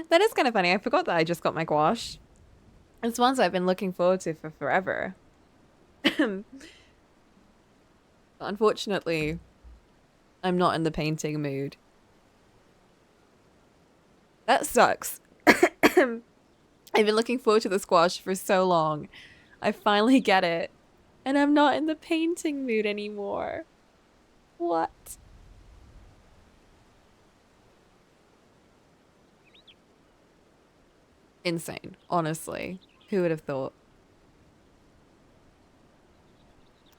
That is kind of funny. I forgot that I just got my gouache. It's ones I've been looking forward to for forever. Unfortunately, I'm not in the painting mood. That sucks. I've been looking forward to the squash for so long. I finally get it. And I'm not in the painting mood anymore. What? Insane, honestly. Who would have thought?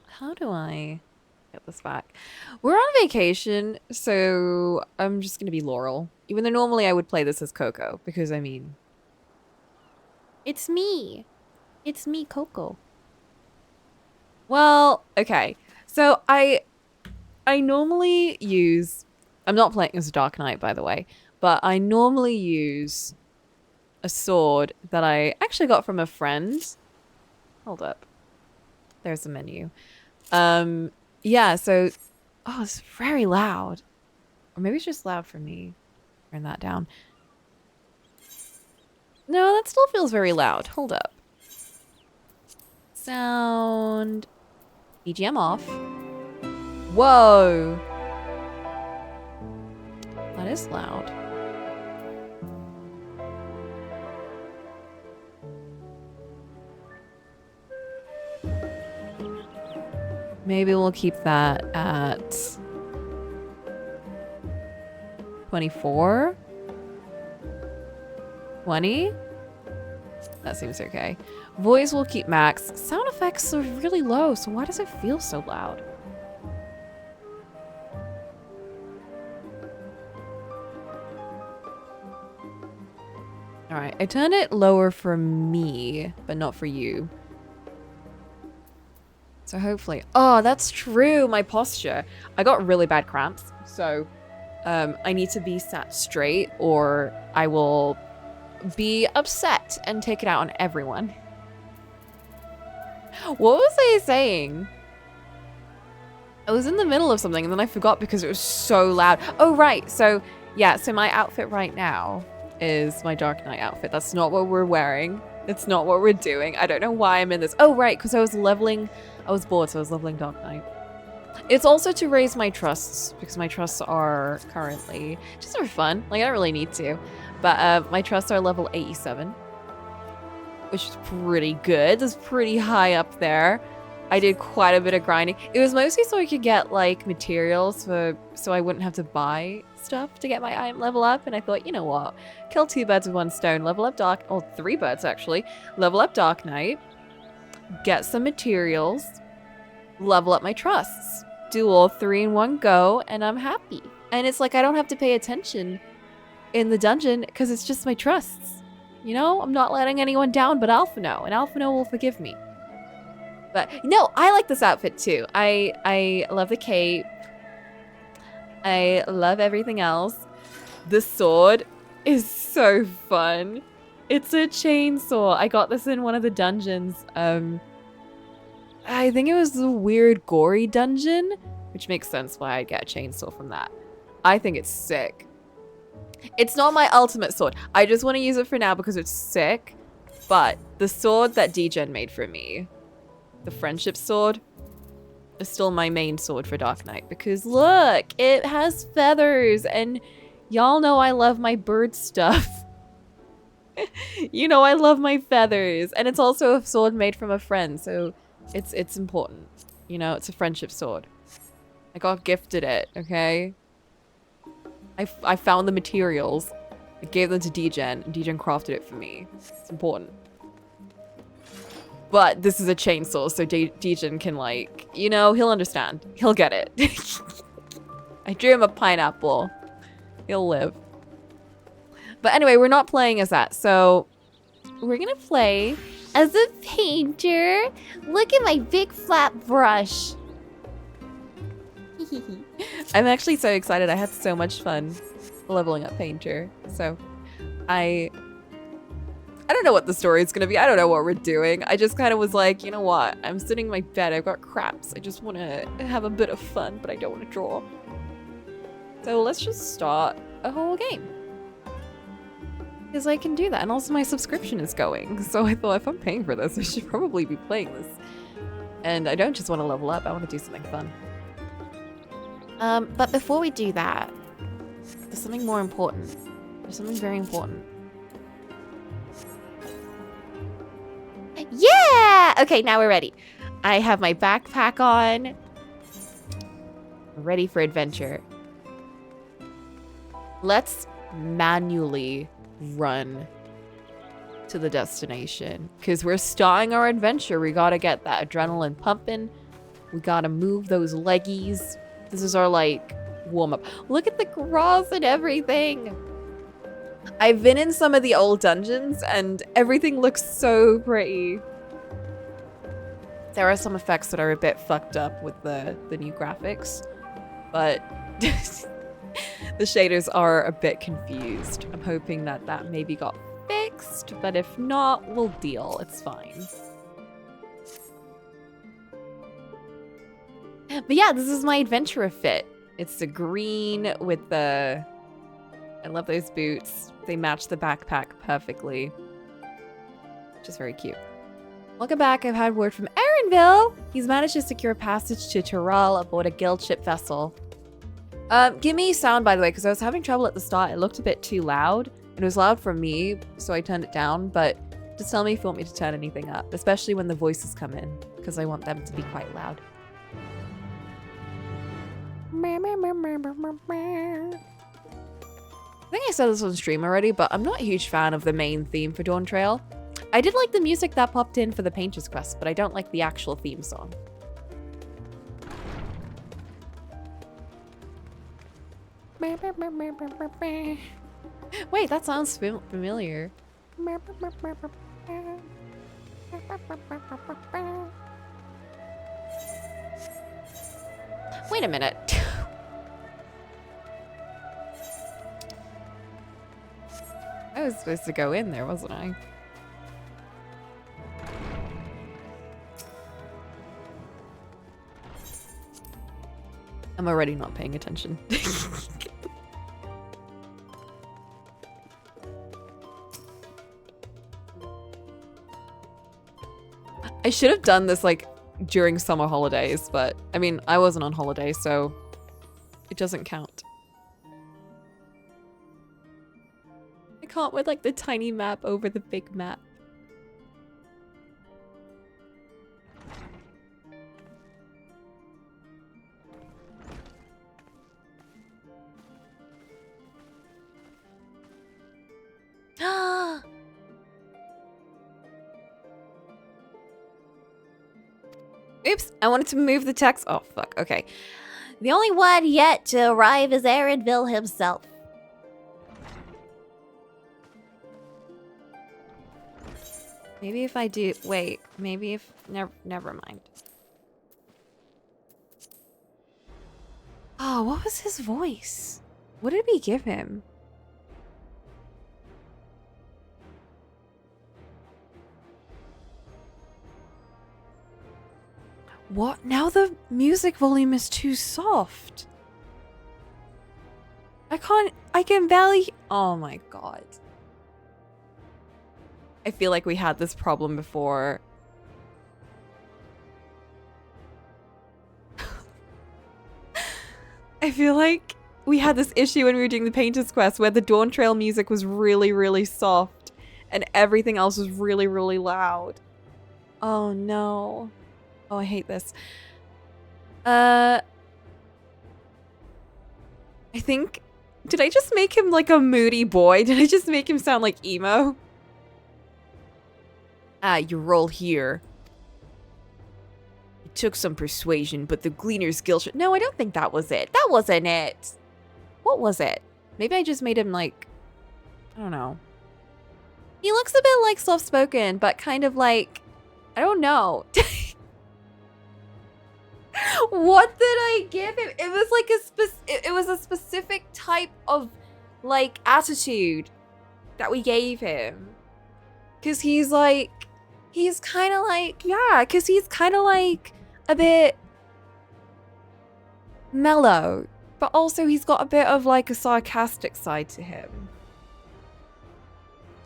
How do I get this back? We're on vacation, so I'm just gonna be Laurel. Even though normally I would play this as Coco, because I mean... It's me. It's me, Coco. Well, okay. So I normally use... I'm not playing as a Dark Knight, by the way, but I normally use a sword that I actually got from a friend. Hold up. There's the menu. Yeah, so... Oh, it's very loud. Or maybe it's just loud for me. Turn that down. No, that still feels very loud. Hold up. Sound... BGM off. Whoa! That is loud. Maybe we'll keep that at 24? 20? That seems okay. Voice will keep max. Sound effects are really low, so why does it feel so loud? Alright, I turned it lower for me, but not for you. So hopefully... Oh, that's true, my posture. I got really bad cramps, so I need to be sat straight or I will be upset and take it out on everyone. What was I saying? I was in the middle of something and then I forgot because it was so loud. Oh, right. So, yeah. So my outfit right now is my Dark Knight outfit. That's not what we're wearing. It's not what we're doing. I don't know why I'm in this. Oh, right. Because I was leveling. I was bored, so I was leveling Dark Knight. It's also to raise my trusts because my trusts are currently just for fun. Like, I don't really need to. But my trusts are level 87. Which is pretty good. It's pretty high up there. I did quite a bit of grinding. It was mostly so I could get like materials so I wouldn't have to buy stuff to get my item level up. And I thought, you know what? Kill 2 birds with 1 stone. Level up Dark... Oh, 3 birds actually. Level up Dark Knight. Get some materials. Level up my trusts. Do all 3 in one go and I'm happy. And it's like I don't have to pay attention in the dungeon because it's just my trusts. You know, I'm not letting anyone down but Alphino, and Alphino will forgive me. But no, I like this outfit too. I love the cape. I love everything else. The sword is so fun. It's a chainsaw. I got this in one of the dungeons. I think it was the weird gory dungeon, which makes sense why I'd get a chainsaw from that. I think it's sick. It's not my ultimate sword. I just want to use it for now because it's sick. But the sword that Degen made for me, the friendship sword, is still my main sword for Dark Knight. Because look, it has feathers. And y'all know I love my bird stuff. You know I love my feathers. And it's also a sword made from a friend. So it's important. You know, it's a friendship sword. I got gifted it, okay? I found the materials. I gave them to Degen, and Degen crafted it for me. It's important. But this is a chainsaw, so Degen can, like, you know, he'll understand. He'll get it. I drew him a pineapple. He'll live. But anyway, we're not playing as that, so we're gonna play as a painter. Look at my big flat brush. I'm actually so excited. I had so much fun leveling up Painter. So I don't know what the story is going to be. I don't know what we're doing. I just kind of was like, you know what? I'm sitting in my bed. I've got cramps. I just want to have a bit of fun, but I don't want to draw. So let's just start a whole game. Because I can do that. And also my subscription is going. So I thought if I'm paying for this, I should probably be playing this. And I don't just want to level up. I want to do something fun. But before we do that, there's something more important. There's something very important. Yeah! Okay, now we're ready. I have my backpack on. Ready for adventure. Let's manually run to the destination. Because we're starting our adventure. We gotta get that adrenaline pumping. We gotta move those leggies. This is our, like, warm-up. Look at the grass and everything. I've been in some of the old dungeons and everything looks so pretty. There are some effects that are a bit fucked up with the new graphics, but the shaders are a bit confused. I'm hoping that that maybe got fixed, but if not, we'll deal. It's fine. But yeah, this is my adventurer fit. It's the green with the... I love those boots. They match the backpack perfectly. Which is very cute. Welcome back. I've had word from Erenville. He's managed to secure passage to Tyrell aboard a guild ship vessel. Give me sound, by the way, because I was having trouble at the start. It looked a bit too loud. And it was loud for me, so I turned it down. But just tell me if you want me to turn anything up. Especially when the voices come in. Because I want them to be quite loud. I think I said this on stream already, but I'm not a huge fan of the main theme for Dawntrail. I did like the music that popped in for the Painter's Quest, but I don't like the actual theme song. Wait, that sounds familiar. Wait a minute. I was supposed to go in there, wasn't I? I'm already not paying attention. I should have done this like during summer holidays, but I mean, I wasn't on holiday, so it doesn't count. I can't with like the tiny map over the big map. Oops, I wanted to move the text. Oh, fuck. Okay. The only one yet to arrive is Erenville himself. Maybe if I do... Wait. Maybe if... Never mind. Oh, what was his voice? What did we give him? What? Now the music volume is too soft. I can barely... Oh my god. I feel like we had this problem before. I feel like we had this issue when we were doing the Painter's Quest where the Dawntrail music was really, really soft and everything else was really, really loud. Oh no. Oh, I hate this. I think... Did I just make him like a moody boy? Did I just make him sound like emo? Ah, you roll here. It took some persuasion, but the Gleaner's Guild... No, I don't think that was it. That wasn't it. What was it? Maybe I just made him like... I don't know. He looks a bit like soft-spoken, but kind of like... I don't know. What did I give him? It was like it was a specific type of like attitude that we gave him. Cause he's like, he's kind of like, yeah, cause he's kind of like a bit mellow, but also he's got a bit of like a sarcastic side to him.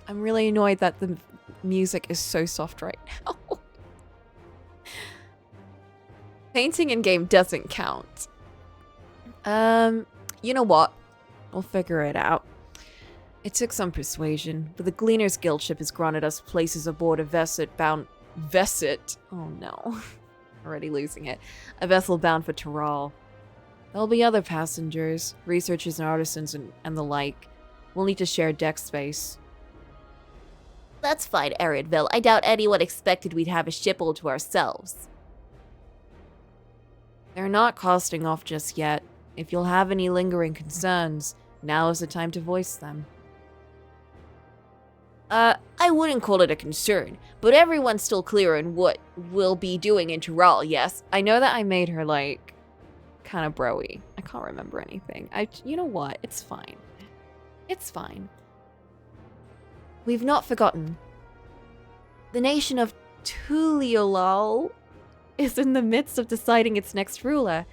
I'm really annoyed that the music is so soft right now. Painting in game doesn't count. You know what? We'll figure it out. It took some persuasion, but the Gleaner's Guildship has granted us places aboard a vessel bound... Vesset? Oh no. Already losing it. A vessel bound for Tyrrell. There'll be other passengers, researchers and artisans and the like. We'll need to share deck space. That's fine, Aridville. I doubt anyone expected we'd have a ship all to ourselves. They're not casting off just yet. If you'll have any lingering concerns, now is the time to voice them. I wouldn't call it a concern, but everyone's still clear on what we'll be doing in Tyrrell, yes? I know that I made her, like, kind of bro-y. I can't remember anything. You know what? It's fine. It's fine. We've not forgotten. The nation of Tuliolal is in the midst of deciding its next ruler.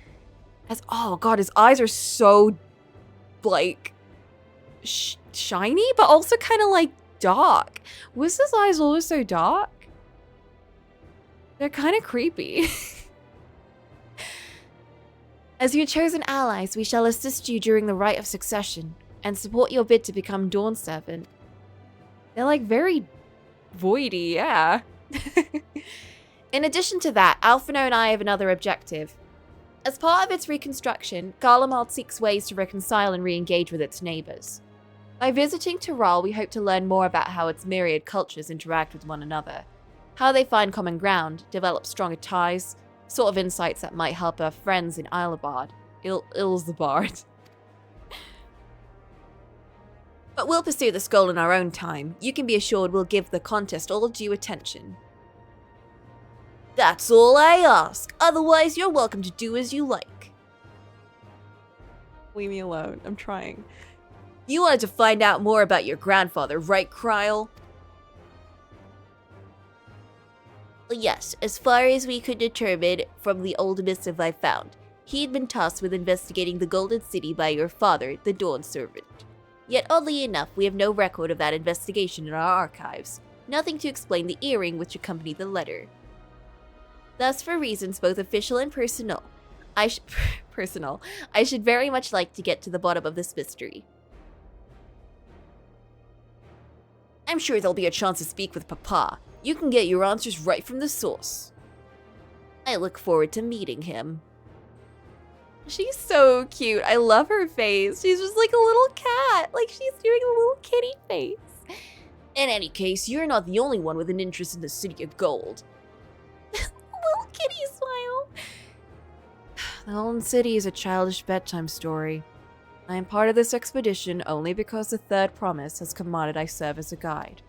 Oh god, his eyes are so, like, shiny, but also kind of, like, dark. Was his eyes always so dark? They're kind of creepy. As your chosen allies, we shall assist you during the rite of succession and support your bid to become Dawn Servant. They're like very voidy, yeah. In addition to that, Alphino and I have another objective. As part of its reconstruction, Garlemald seeks ways to reconcile and re-engage with its neighbors. By visiting Tyrrell, we hope to learn more about how its myriad cultures interact with one another, how they find common ground, develop stronger ties, sort of insights that might help our friends in Ilabard. Ilsabard. But we'll pursue this goal in our own time. You can be assured we'll give the contest all due attention. That's all I ask. Otherwise, you're welcome to do as you like. Leave me alone. I'm trying. You wanted to find out more about your grandfather, right, Kryl? Yes, as far as we could determine from the old missive I found, he had been tasked with investigating the Golden City by your father, the Dawn Servant. Yet oddly enough, we have no record of that investigation in our archives, nothing to explain the earring which accompanied the letter. Thus, for reasons both official and personal, I should very much like to get to the bottom of this mystery. I'm sure there'll be a chance to speak with Papa. You can get your answers right from the source. I look forward to meeting him. She's so cute. I love her face. She's just like a little cat. Like she's doing a little kitty face. In any case, you're not the only one with an interest in the City of Gold. Little kitty smile. The Golden City is a childish bedtime story. I am part of this expedition only because the Third Promise has commanded I serve as a guide.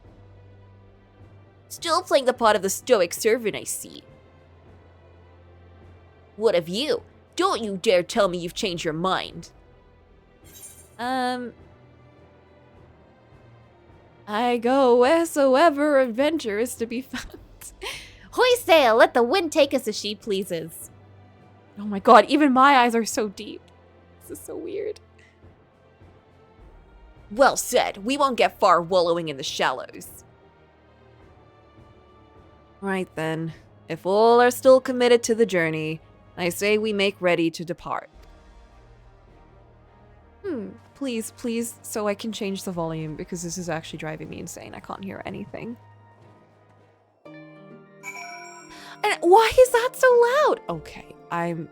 Still playing the part of the stoic servant, I see. What of you? Don't you dare tell me you've changed your mind. I go wheresoever adventure is to be found. Hoist sail, let the wind take us as she pleases. Oh my god, even my eyes are so deep. This is so weird. Well said, we won't get far wallowing in the shallows. Right then, if all are still committed to the journey, I say we make ready to depart. Please, please, so I can change the volume because this is actually driving me insane. I can't hear anything. And why is that so loud? Okay, I'm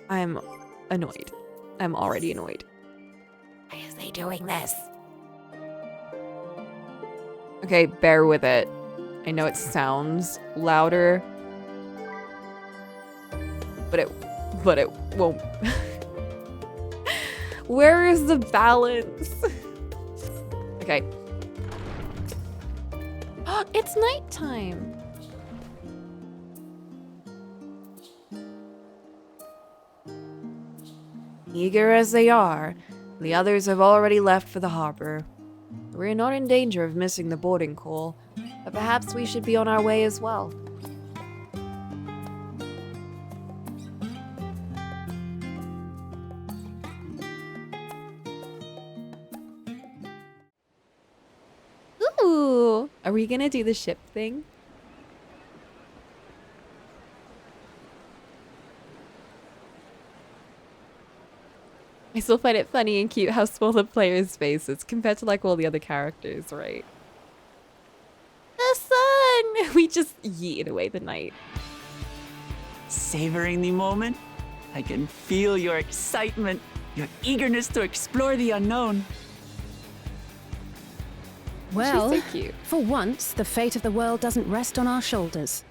annoyed. I'm already annoyed. Why is they doing this? Okay, bear with it. I know it sounds louder, but it won't. Where is the balance? Okay. It's nighttime. Eager as they are, the others have already left for the harbor. We're not in danger of missing the boarding call, but perhaps we should be on our way as well. So, are we gonna do the ship thing? I still find it funny and cute how small the player's face is compared to like all the other characters, right? The sun! We just yeeted away the night. Savoring the moment? I can feel your excitement, your eagerness to explore the unknown. Well, She's so cute. for once, the fate of the world doesn't rest on our shoulders.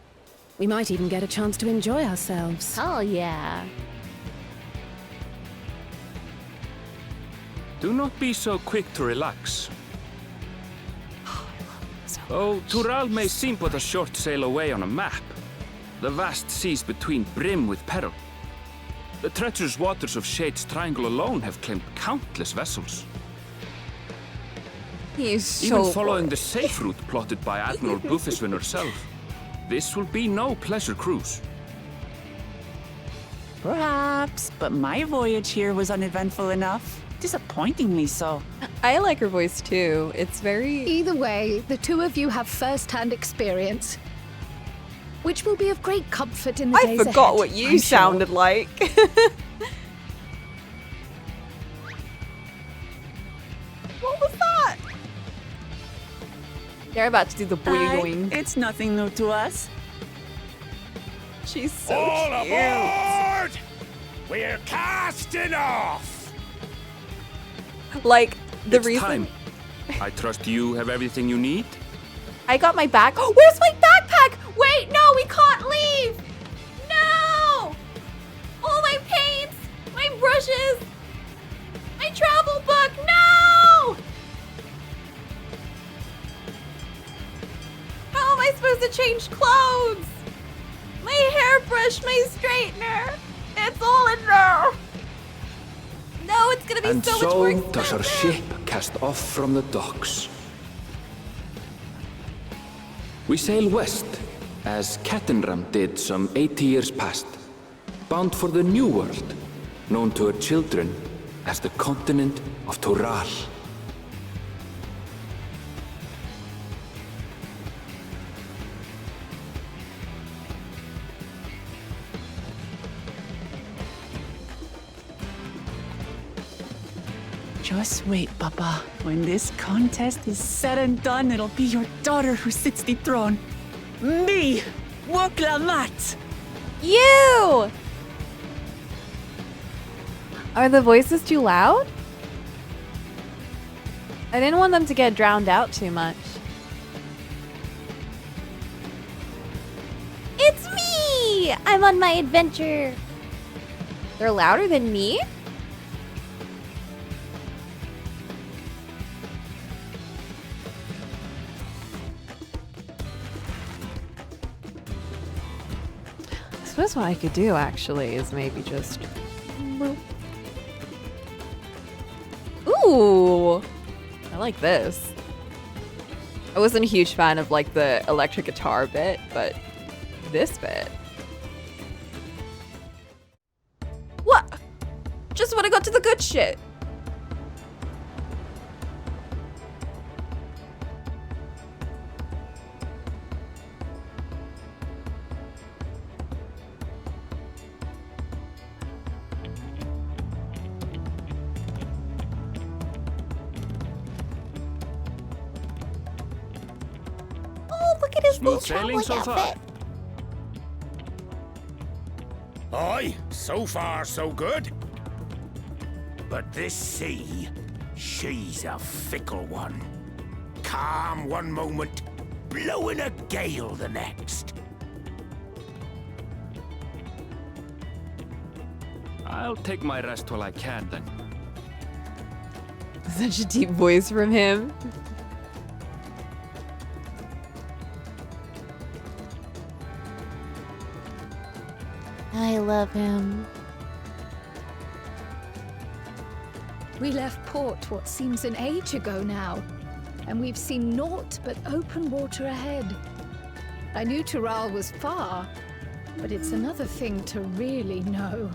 We might even get a chance to enjoy ourselves. Oh, yeah. Do not be so quick to relax. Oh, Tural may seem but a short sail away on a map. The vast seas between brim with peril. The treacherous waters of Shade's Triangle alone have claimed countless vessels. He is so Even following bored. the safe route plotted by Admiral Bluffiswin herself, this will be no pleasure cruise. Perhaps, but my voyage here was uneventful enough. Disappointingly so. I like her voice too. It's very... Either way, the two of you have first-hand experience, which will be of great comfort in the I days forgot ahead, what you I'm sure. sounded like. What was that? They're about to do the boing. It's nothing new to us. She's so All cute. aboard! We're casting off! Like, the It's reason... time. I trust you have everything you need? I got my back. Where's my backpack? Wait, no, we can't leave. No! All my paints, my brushes, my travel book. No! How am I supposed to change clothes? My hairbrush, my straightener. It's all in there. No, it's gonna be And so much more so expensive. does our ship cast off from the docks. We sail west, as Cattenram did some 80 years past, bound for the New World, known to her children as the continent of Tural. Just wait, Papa. When this contest is said and done, it'll be your daughter who sits the throne. Me, Cocolamoco. You! Are the voices too loud? I didn't want them to get drowned out too much. It's me! I'm on my adventure. They're louder than me? I suppose what I could do actually is maybe just... Ooh! I like this. I wasn't a huge fan of like the electric guitar bit, but this bit. What? Just when I got to the good shit. Oh, look at his little Smooth sailing traveling so far. outfit. Aye, so far so good. But this sea, she's a fickle one. Calm one moment, blowing a gale the next. I'll take my rest while I can then. Such a deep voice from him. I love him. We left port what seems an age ago now, and we've seen naught but open water ahead. I knew Tural was far, but it's another thing to really know.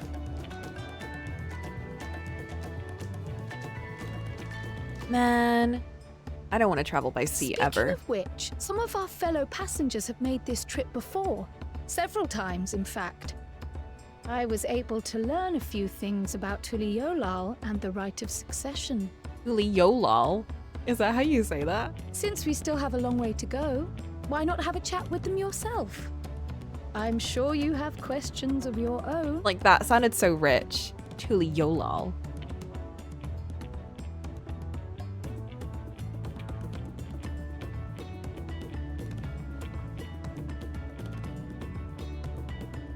Man, I don't want to travel by sea Speaking ever. of which, some of our fellow passengers have made this trip before. Several times, in fact. I was able to learn a few things about Tuliolal and the right of succession. Tuliolal? Is that how you say that? Since we still have a long way to go, why not have a chat with them yourself? I'm sure you have questions of your own. Like, that sounded so rich. Tuliolal.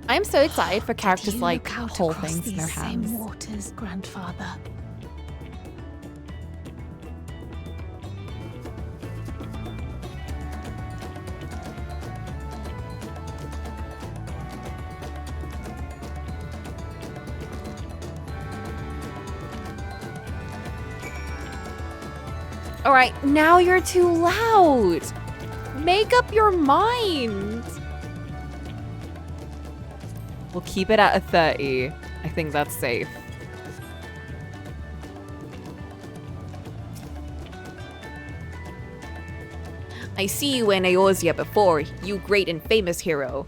I'm so excited for characters Did you like look out hold across things in their these same hands. waters, grandfather? Alright, now you're too loud! Make up your mind! We'll keep it at a 30. I think that's safe. I see you in Eorzea before, you great and famous hero.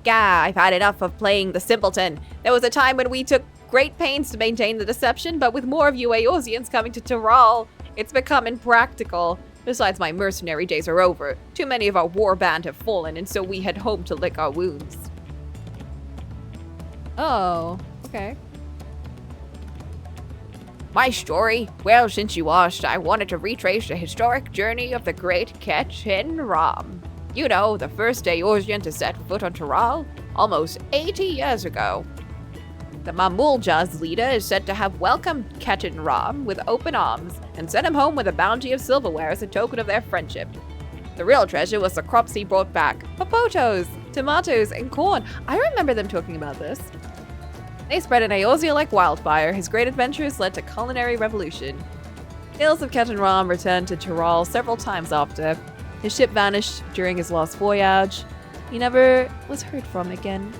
Gah, I've had enough of playing the simpleton. There was a time when we took great pains to maintain the deception, but with more of you Eorzeans coming to Tyrrell, it's become impractical. Besides, my mercenary days are over. Too many of our war band have fallen, and so we head home to lick our wounds. Oh, okay. My story? Well, since you asked, I wanted to retrace the historic journey of the great Ketchin Ram. You know, the first Eorzean to set foot on Tyrrell, almost 80 years ago. The Mamulja's leader is said to have welcomed Ketchin Ram with open arms and sent him home with a bounty of silverware as a token of their friendship. The real treasure was the crops he brought back. Popotos, tomatoes, and corn. I remember them talking about this. They spread in Eorzea like wildfire. His great adventures led to culinary revolution. Tales of Ketchin Ram returned to Tyrrell several times after. His ship vanished during his last voyage. He never was heard from again.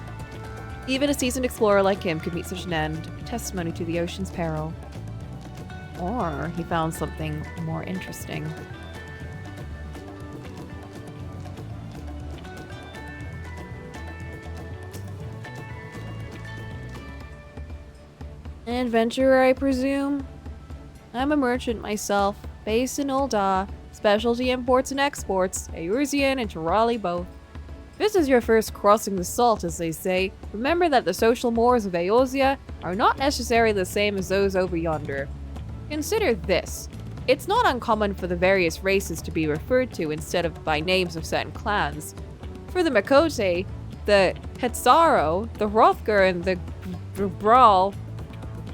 Even a seasoned explorer like him could meet such an end, testimony to the ocean's peril. Or he found something more interesting. An adventurer, I presume? I'm a merchant myself, based in Ul'dah, specialty imports and exports, Eorzean and Tyrrelli both. This is your first crossing the salt, as they say. Remember that the social mores of Eorzea are not necessarily the same as those over yonder. Consider this. It's not uncommon for the various races to be referred to instead of by names of certain clans. For the Makote, the Hetsaro, the Hrothgar, and the Brawl,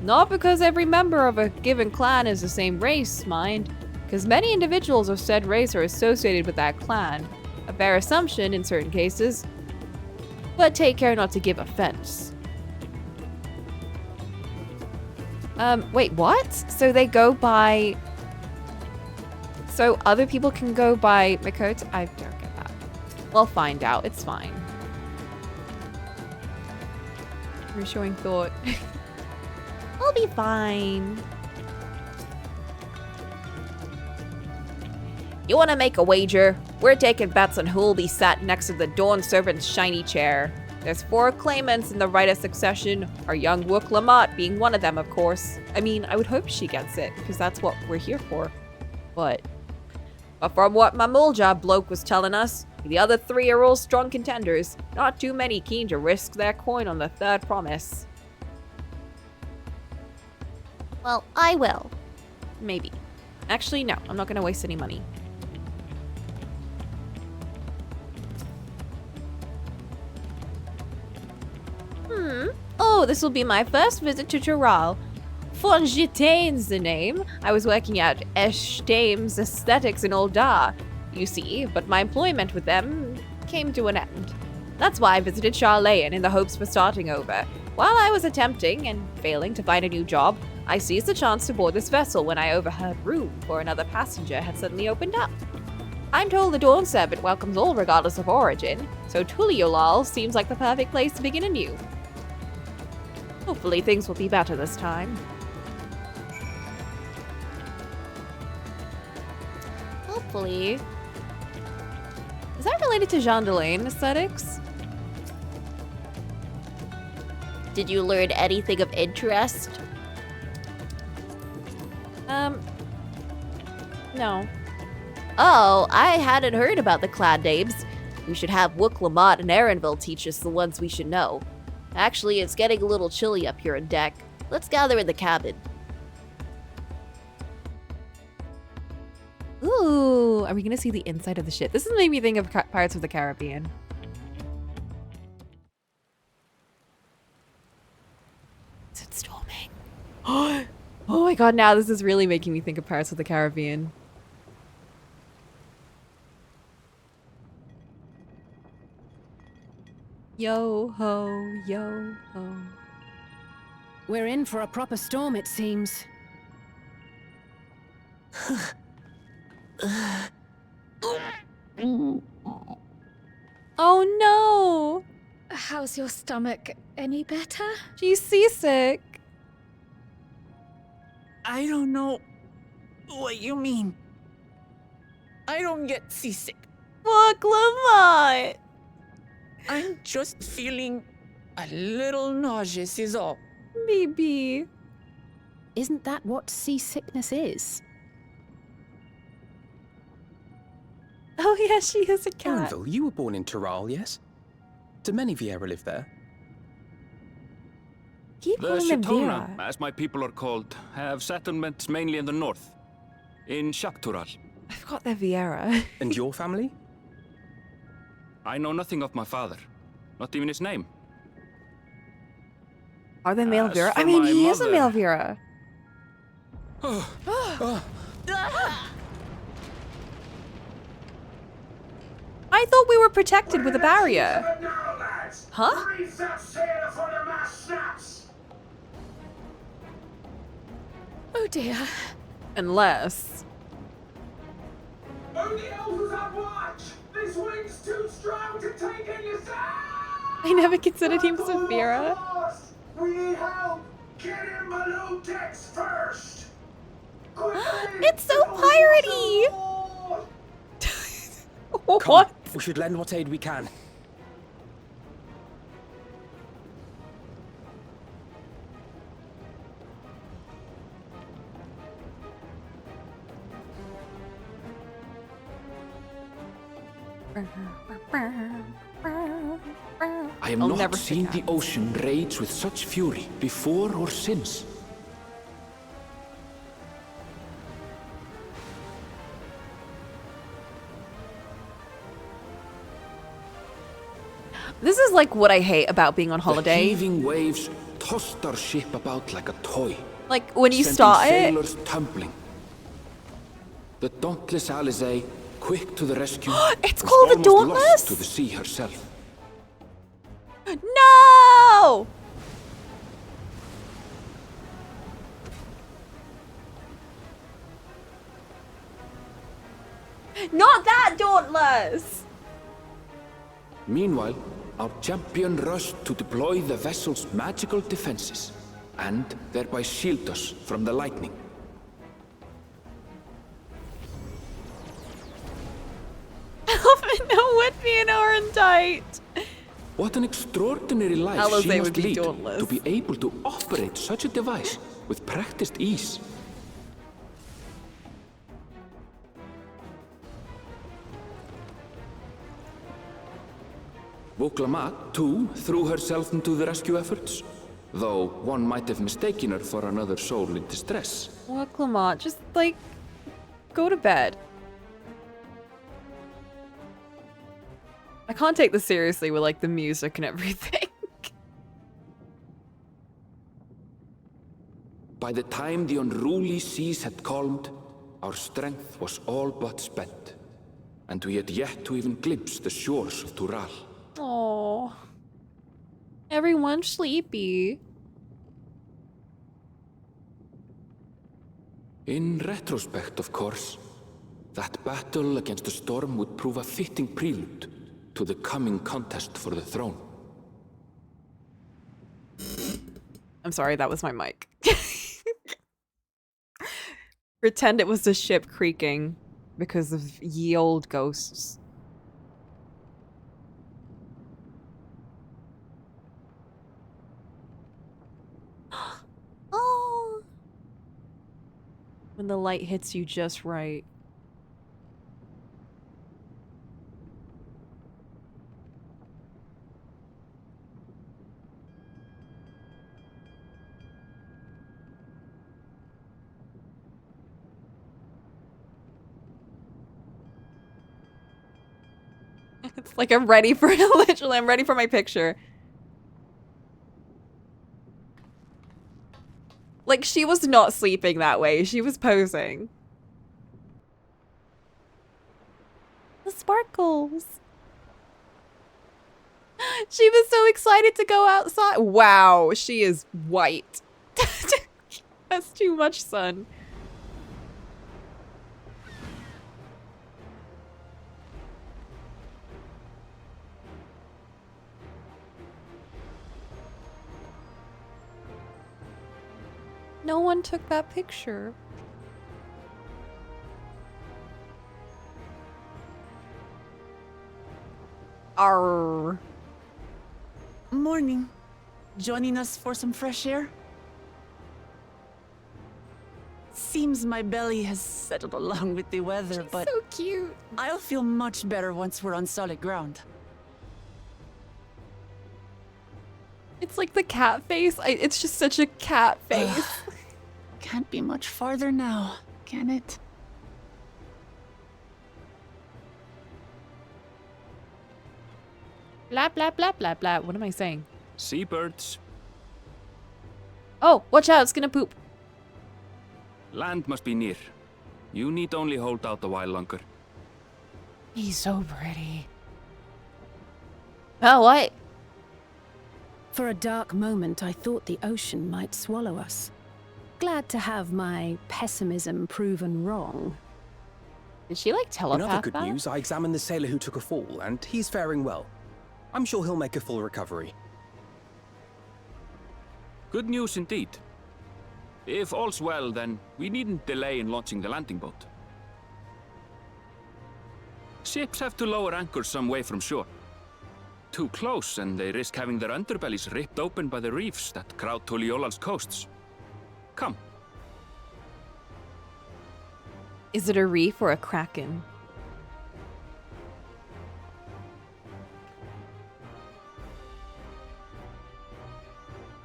not because every member of a given clan is the same race, mind, because many individuals of said race are associated with that clan. A fair assumption in certain cases, but take care not to give offense. Wait, what? So they go by... So other people can go by Makoto? I don't get that. We'll find out. It's fine. Reassuring thought. I'll be fine. You want to make a wager? We're taking bets on who'll be sat next to the Dawn Servant's shiny chair. There's 4 claimants in the right of succession, our young Wook Lamont being one of them, of course. I mean, I would hope she gets it, because that's what we're here for. But from what Mamulja bloke was telling us, the other 3 are all strong contenders. Not too many keen to risk their coin on the third promise. Well, I will. Maybe. Actually, no, I'm not going to waste any money. Oh, this will be my first visit to Tyrrell. Fonjitain's the name. I was working at Eshtame's Aesthetics in Ul'dah, you see, but my employment with them came to an end. That's why I visited Charlayan in the hopes for starting over. While I was attempting and failing to find a new job, I seized the chance to board this vessel when I overheard room for another passenger had suddenly opened up. I'm told the Dawn Servant welcomes all regardless of origin, so Tuliolal seems like the perfect place to begin anew. Hopefully things will be better this time. Hopefully. Is that related to Jean Delane aesthetics? Did you learn anything of interest? No. Oh, I hadn't heard about the clan names. We should have Wook Lamont and Aaronville teach us the ones we should know. Actually, it's getting a little chilly up here on deck. Let's gather in the cabin. Ooh, are we gonna see the inside of the ship? This has made me think of Pirates of the Caribbean. Is it storming? Oh my god, now this is really making me think of Pirates of the Caribbean. Yo ho, yo ho. We're in for a proper storm, it seems. Oh no! How's your stomach? Any better? She's seasick. I don't know what you mean. I don't get seasick. Look, Lamont! I'm just feeling a little nauseous is all. Baby. Isn't that what seasickness is? Oh yeah, she is a cat. Aaronville, you were born in Tural, yes? Do many Vieira live there? Keep The calling them Shatona, Vera. as my people are called, have settlements mainly in the north, in Shaktural. I forgot they're Vieira. And your family? I know nothing of my father, not even his name. Are they male As Vera? I for mean, my he is a mother- male Vera. I thought we were protected with a barrier. Huh? Oh dear. Unless. Only elders on watch! This wing's too strong to take in yourself! I never considered him as a Vera. We need help! Get in below decks first! Quickly! It's so piratey! Come, What? we should lend what aid we can. I have I'll not never seen forget. the ocean rage with such fury before or since. This is like what I hate about being on The holiday. heaving waves tossed our ship about like a toy, Like when you sending start it. sailors tumbling. The dauntless Alizé, quick to the rescue, It's was called the almost Dauntless? lost to the sea herself. No! Not that Dauntless! Meanwhile, our champion rushed to deploy the vessel's magical defenses, and thereby shield us from the lightning. No, Whitby and Orentite. What an extraordinary life Alizé she would must be lead dauntless. to be able to operate such a device with practiced ease. Woklamat, too, threw herself into the rescue efforts, though one might have mistaken her for another soul in distress. Well, Clement, just like, go to bed. I can't take this seriously with like the music and everything. By the time the unruly seas had calmed, our strength was all but spent, and we had yet to even glimpse the shores of Tural. Oh, everyone's sleepy. In retrospect, of course, that battle against the storm would prove a fitting prelude to the coming contest for the throne. I'm sorry, that was my mic. Pretend it was the ship creaking. because of ye old ghosts. Oh, When the light hits you just right. It's like I'm ready for literally, I'm ready for my picture. Like, she was not sleeping that way. She was posing. The sparkles. She was so excited to go outside. Wow, she is white. That's too much sun. No one took that picture. Arr. Morning. Joining us for some fresh air? Seems my belly has settled along with the weather, but So cute. I'll feel much better once we're on solid ground. It's like the cat face. It's just such a cat face. Can't be much farther now, can it? Blah, blah, blah, blah, blah. What am I saying? Seabirds. Oh, watch out. It's gonna poop. Land must be near. You need only hold out a while longer. He's so pretty. Oh, what? For a dark moment, I thought the ocean might swallow us. Glad to have my pessimism proven wrong. Did she like In telepath other good that? news, I examined the sailor who took a fall, and he's faring well. I'm sure he'll make a full recovery. Good news indeed. If all's well, then we needn't delay in launching the landing boat. Ships have to lower anchors some way from shore. Too close, and they risk having their underbellies ripped open by the reefs that crowd Tuliola's coasts. Come. Is it a reef or a kraken?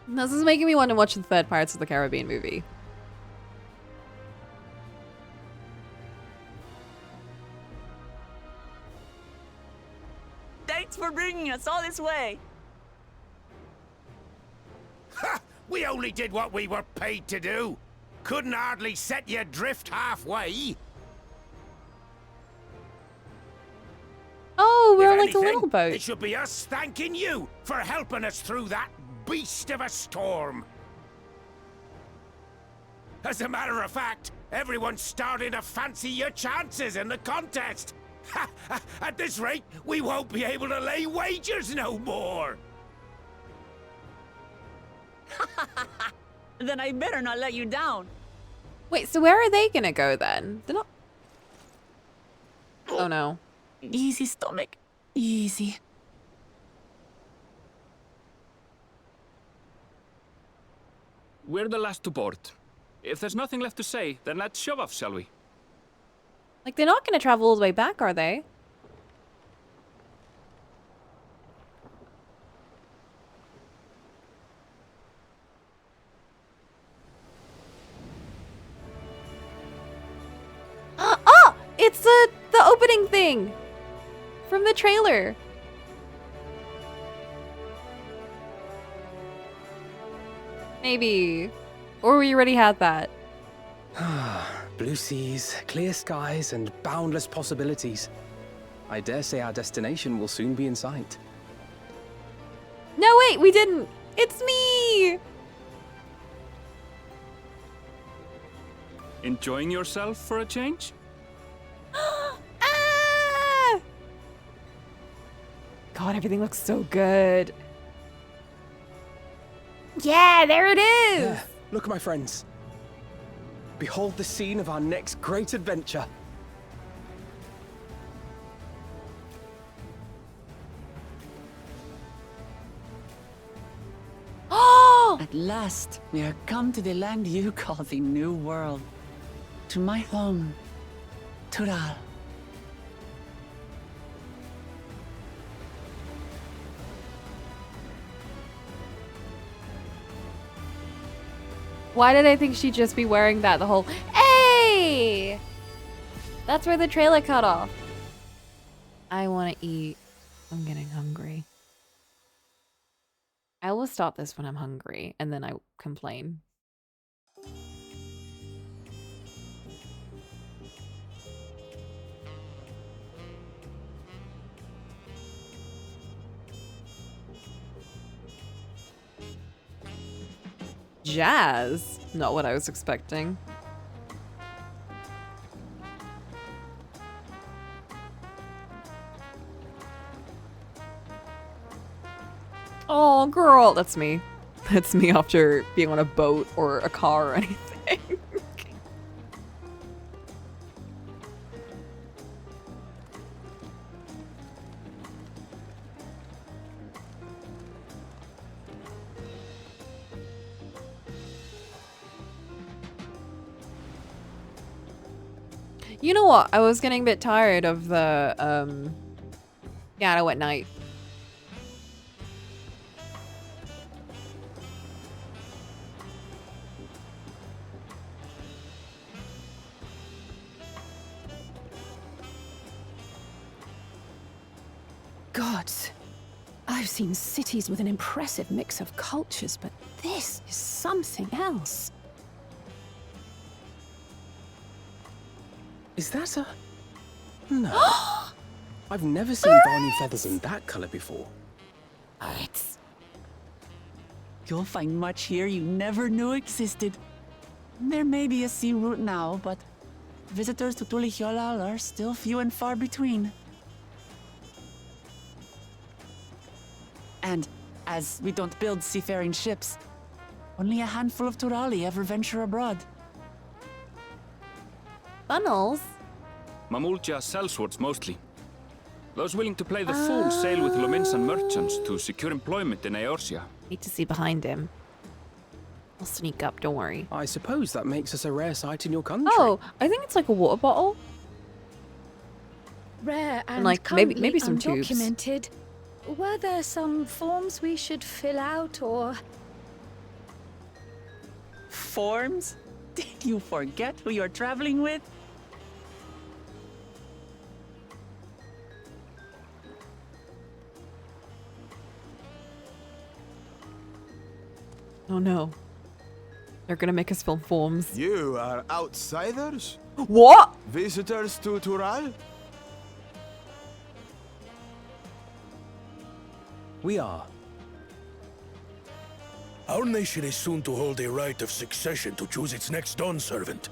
This is making me want to watch the third Pirates of the Caribbean movie. Thanks for bringing us all this way. Ha! We only did what we were paid to do. Couldn't hardly set you adrift halfway. Oh, we're If on like a anything, little boat. It should be us thanking you for helping us through that beast of a storm. As a matter of fact, everyone's starting to fancy your chances in the contest. At this rate, we won't be able to lay wagers no more. Then I better not let you down. Wait, so where are they gonna go then? They're not. Oh no. Easy, stomach. Easy. We're the last to board. If there's nothing left to say, then let's shove off, shall we? Like, they're not gonna travel all the way back, are they? Oh! It's the opening thing! From the trailer. Maybe. Or we already had that. Blue seas, clear skies, and boundless possibilities. I dare say our destination will soon be in sight. No, wait, we didn't. It's me! Enjoying yourself for a change? Ah! God, everything looks so good. Yeah, there it is! There, look, my friends. Behold the scene of our next great adventure. At last, we are come to the land you call the New World. To my home, Tural. Why did I think she'd just be wearing that the whole... Hey! That's where the trailer cut off. I want to eat. I'm getting hungry. I always start this when I'm hungry, and then I complain. Jazz? Not what I was expecting. Oh, girl. That's me. That's me after being on a boat or a car or anything. You know what? I was getting a bit tired of the, Ghetto at night. Gods, I've seen cities with an impressive mix of cultures, but this is something else. Is that a... No. I've never seen Barney feathers in that color before. Birds. You'll find much here you never knew existed. There may be a sea route now, but visitors to Tulihyolal are still few and far between. And as we don't build seafaring ships, only a handful of Turali ever venture abroad. Funnels? Mamulja sellswords mostly. Those willing to play the fool sail with Lominsan merchants to secure employment in Eorzea. Need to see behind him. I'll sneak up, don't worry. I suppose that makes us a rare sight in your country. Oh, I think it's like a water bottle. Rare and like, currently maybe some tubes. undocumented. Were there some forms we should fill out, or...? Forms? Did you forget who you're traveling with? Oh no. They're gonna make us fill forms. You are outsiders? What? Visitors to Tural? We are. Our nation is soon to hold a right of succession to choose its next Dawn servant.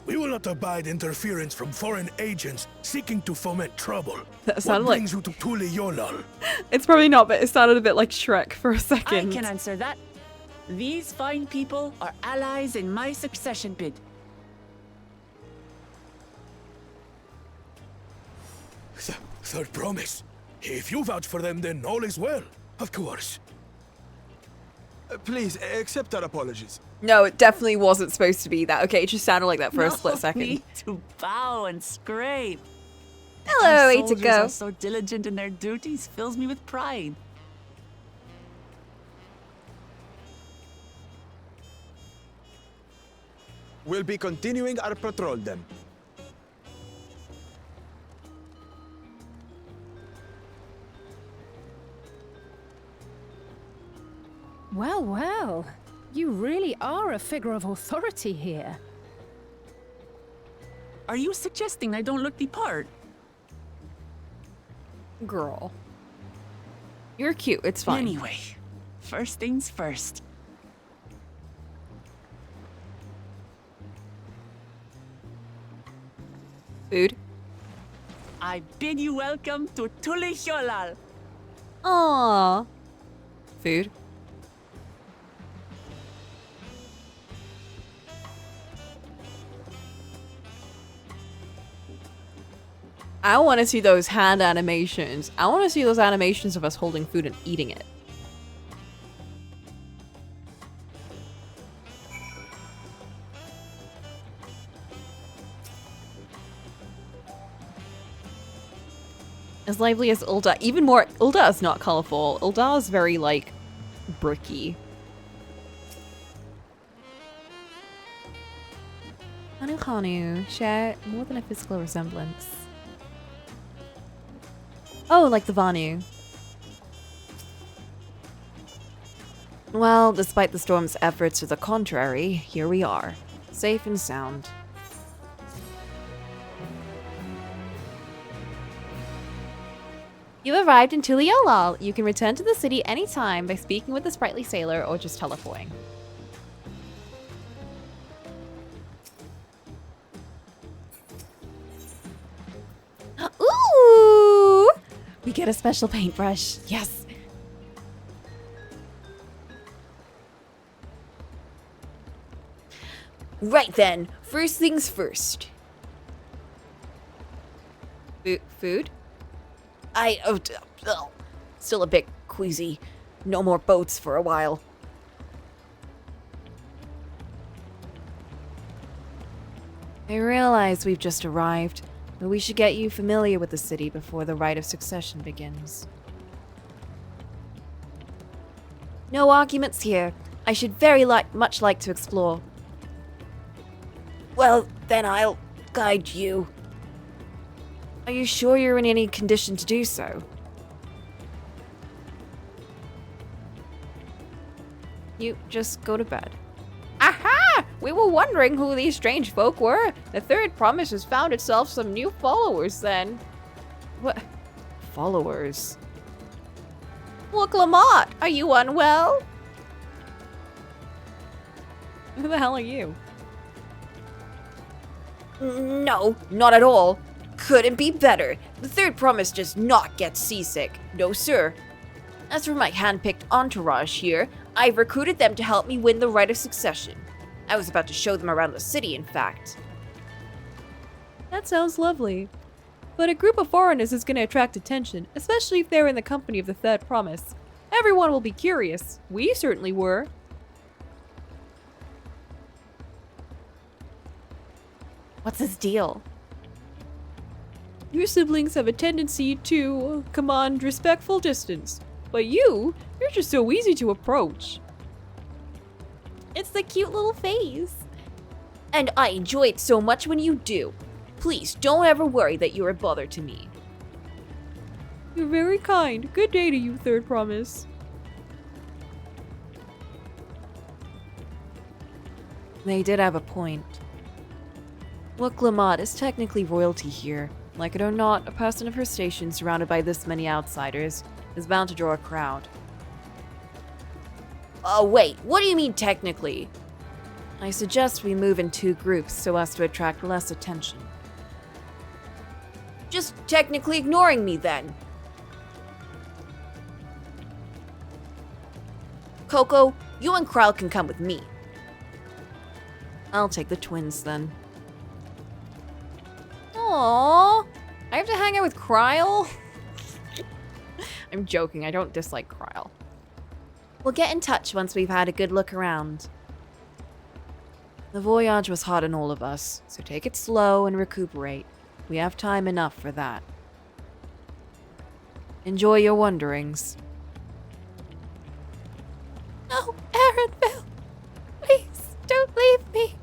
We will not abide interference from foreign agents seeking to foment trouble. That What sounded like... brings you to Tulihyolal? It's probably not, but it sounded a bit like Shrek for a second. I can answer that. These fine people are allies in my succession bid. Third promise. If you vouch for them, then all is well. Of course. Please, accept our apologies. No, it definitely wasn't supposed to be that. Okay, it just sounded like that for a split second. Need to bow and scrape. Hello, Our way to soldiers go. are so diligent in their duties fills me with pride. We'll be continuing our patrol then. Well, well. You really are a figure of authority here. Are you suggesting I don't look the part? Girl. You're cute, it's fine. Anyway, first things first. Food? I bid you welcome to Tulihyolal. Aww. Food? I want to see those hand animations. I want to see those animations of us holding food and eating it. As lively as Ulda. Even more, Ulda is not colorful. Ulda is very, like, bricky. Hanu Hanu share more than a physical resemblance. Oh, like the Vanu. Well, despite the storm's efforts to the contrary, here we are, safe and sound. You arrived in Tuliolal. You can return to the city anytime by speaking with the sprightly sailor or just teleporting. Ooh! We get a special paintbrush. Yes. Right then, first things first. Food? Still a bit queasy. No more boats for a while. I realize we've just arrived, but we should get you familiar with the city before the rite of succession begins. No arguments here. I should very much like to explore. Well, then I'll guide you. Are you sure you're in any condition to do so? You just go to bed. Aha! We were wondering who these strange folk were. The third promise has found itself some new followers then. What? Followers? Look, Lamont, are you unwell? Who the hell are you? No, not at all. Couldn't be better. The third promise does not get seasick. No, sir. As for my hand-picked entourage here, I've recruited them to help me win the rite of succession. I was about to show them around the city, in fact. That sounds lovely. But a group of foreigners is going to attract attention, especially if they're in the company of the third promise. Everyone will be curious. We certainly were. What's his deal? Your siblings have a tendency to command respectful distance. But you're just so easy to approach. It's the cute little face. And I enjoy it so much when you do. Please don't ever worry that you're a bother to me. You're very kind. Good day to you, third promise. They did have a point. Look, Lamont is technically royalty here. Like it or not, a person of her station surrounded by this many outsiders is bound to draw a crowd. Oh, wait, what do you mean technically? I suggest we move in 2 groups so as to attract less attention. Just technically ignoring me then. Coco, you and Kryle can come with me. I'll take the twins then. Aww. I have to hang out with Kryle? I'm joking, I don't dislike Kryle. We'll get in touch once we've had a good look around. The voyage was hard on all of us, so take it slow and recuperate. We have time enough for that. Enjoy your wanderings. No, Aaronville. Please, don't leave me.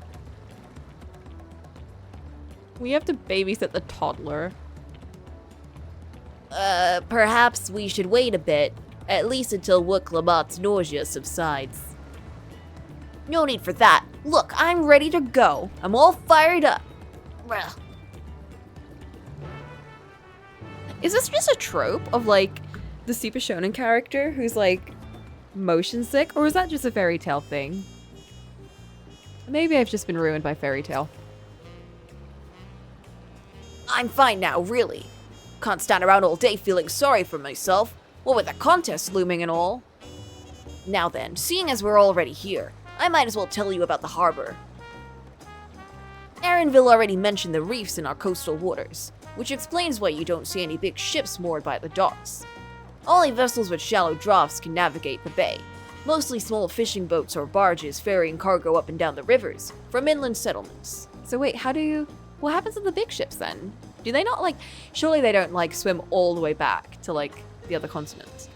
We have to babysit the toddler. Perhaps we should wait a bit. At least until Wooklamot's nausea subsides. No need for that. Look, I'm ready to go. I'm all fired up. Is this just a trope of, like, the Super Shonen character who's, like, motion sick? Or is that just a fairy tale thing? Maybe I've just been ruined by fairy tale. I'm fine now, really. Can't stand around all day feeling sorry for myself. What with the contest looming and all. Now then, seeing as we're already here, I might as well tell you about the harbor. Aaronville already mentioned the reefs in our coastal waters, which explains why you don't see any big ships moored by the docks. Only vessels with shallow drafts can navigate the bay, mostly small fishing boats or barges ferrying cargo up and down the rivers from inland settlements. So wait, what happens to the big ships then? Do they not, like... Surely they don't, like, swim all the way back to, like, the other continents.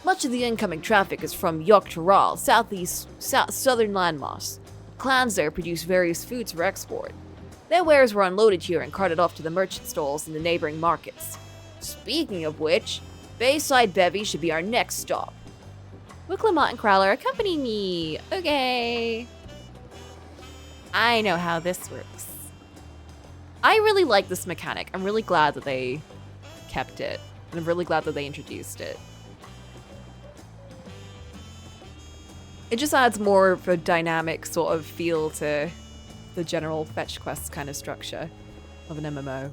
Much of the incoming traffic is from Yogg-Taral, southern landmass. Clans there produce various foods for export. Their wares were unloaded here and carted off to the merchant stalls in the neighboring markets. Speaking of which, Bayside Bevy should be our next stop. Will Clement and Crowler accompany me? Okay. I know how this works. I really like this mechanic. I'm really glad that they kept it. And I'm really glad that they introduced it. It just adds more of a dynamic sort of feel to the general fetch quest kind of structure of an MMO.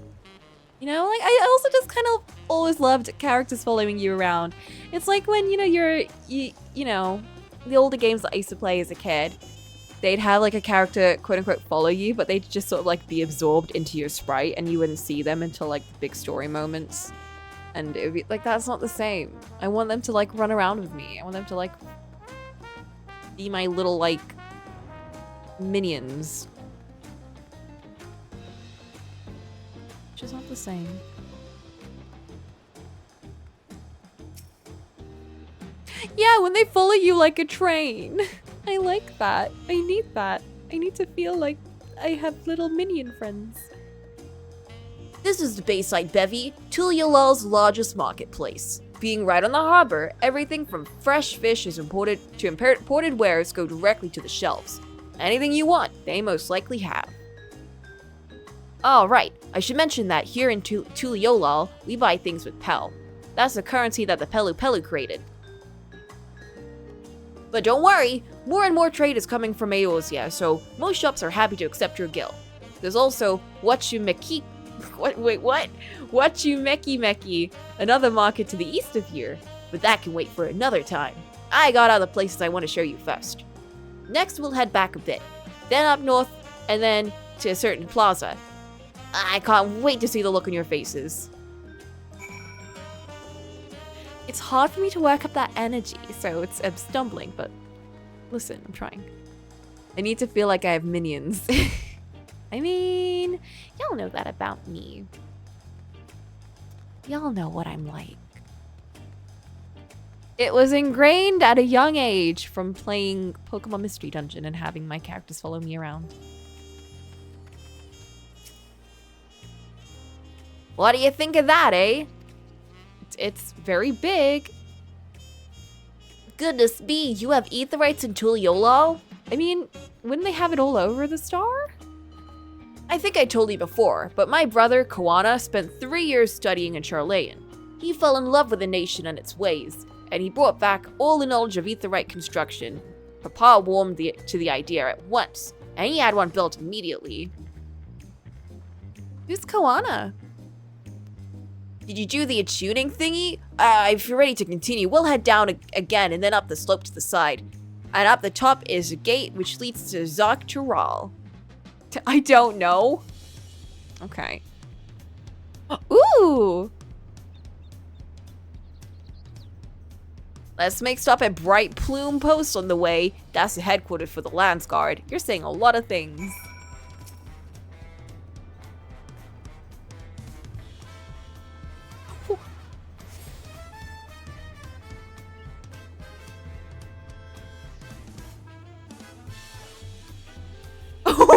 You know, like, I also just kind of always loved characters following you around. It's like when, you know, you know, the older games that I used to play as a kid, they'd have like a character quote unquote follow you, but they'd just sort of like be absorbed into your sprite and you wouldn't see them until like the big story moments. And it would be like, that's not the same. I want them to like run around with me. I want them to like be my little like minions. Which is not the same. Yeah, when they follow you like a train. I like that. I need that. I need to feel like I have little minion friends. This is the Bayside Bevy, Tuliyolal's largest marketplace. Being right on the harbor, everything from fresh fish is imported to imported wares go directly to the shelves. Anything you want, they most likely have. Oh, right. I should mention that here in Tuliyolal, we buy things with Pel. That's the currency that the Pelu Pelu created. But don't worry, more and more trade is coming from Eorzea, so most shops are happy to accept your gil. There's also Wachumeki, Meki, another market to the east of here, but that can wait for another time. I got other places I want to show you first. Next, we'll head back a bit, then up north, and then to a certain plaza. I can't wait to see the look on your faces. It's hard for me to work up that energy, so I'm stumbling, but listen, I'm trying. I need to feel like I have minions. I mean, y'all know that about me. Y'all know what I'm like. It was ingrained at a young age from playing Pokemon Mystery Dungeon and having my characters follow me around. What do you think of that, eh? It's very big. Goodness me, you have Aetherytes in Tuliyollal? I mean, wouldn't they have it all over the star? I think I told you before, but my brother, Kawana, spent 3 years studying in Charlayan. He fell in love with the nation and its ways, and he brought back all the knowledge of Aetherite construction. Papa warmed to the idea at once, and he had one built immediately. Who's Kawana? Did you do the attuning thingy? If you're ready to continue, we'll head down again and then up the slope to the side. And up the top is a gate which leads to Yogg-Taral. I don't know. Okay. Ooh! Let's make stop at Bright Plume Post on the way. That's the headquarters for the Lands Guard. You're saying a lot of things.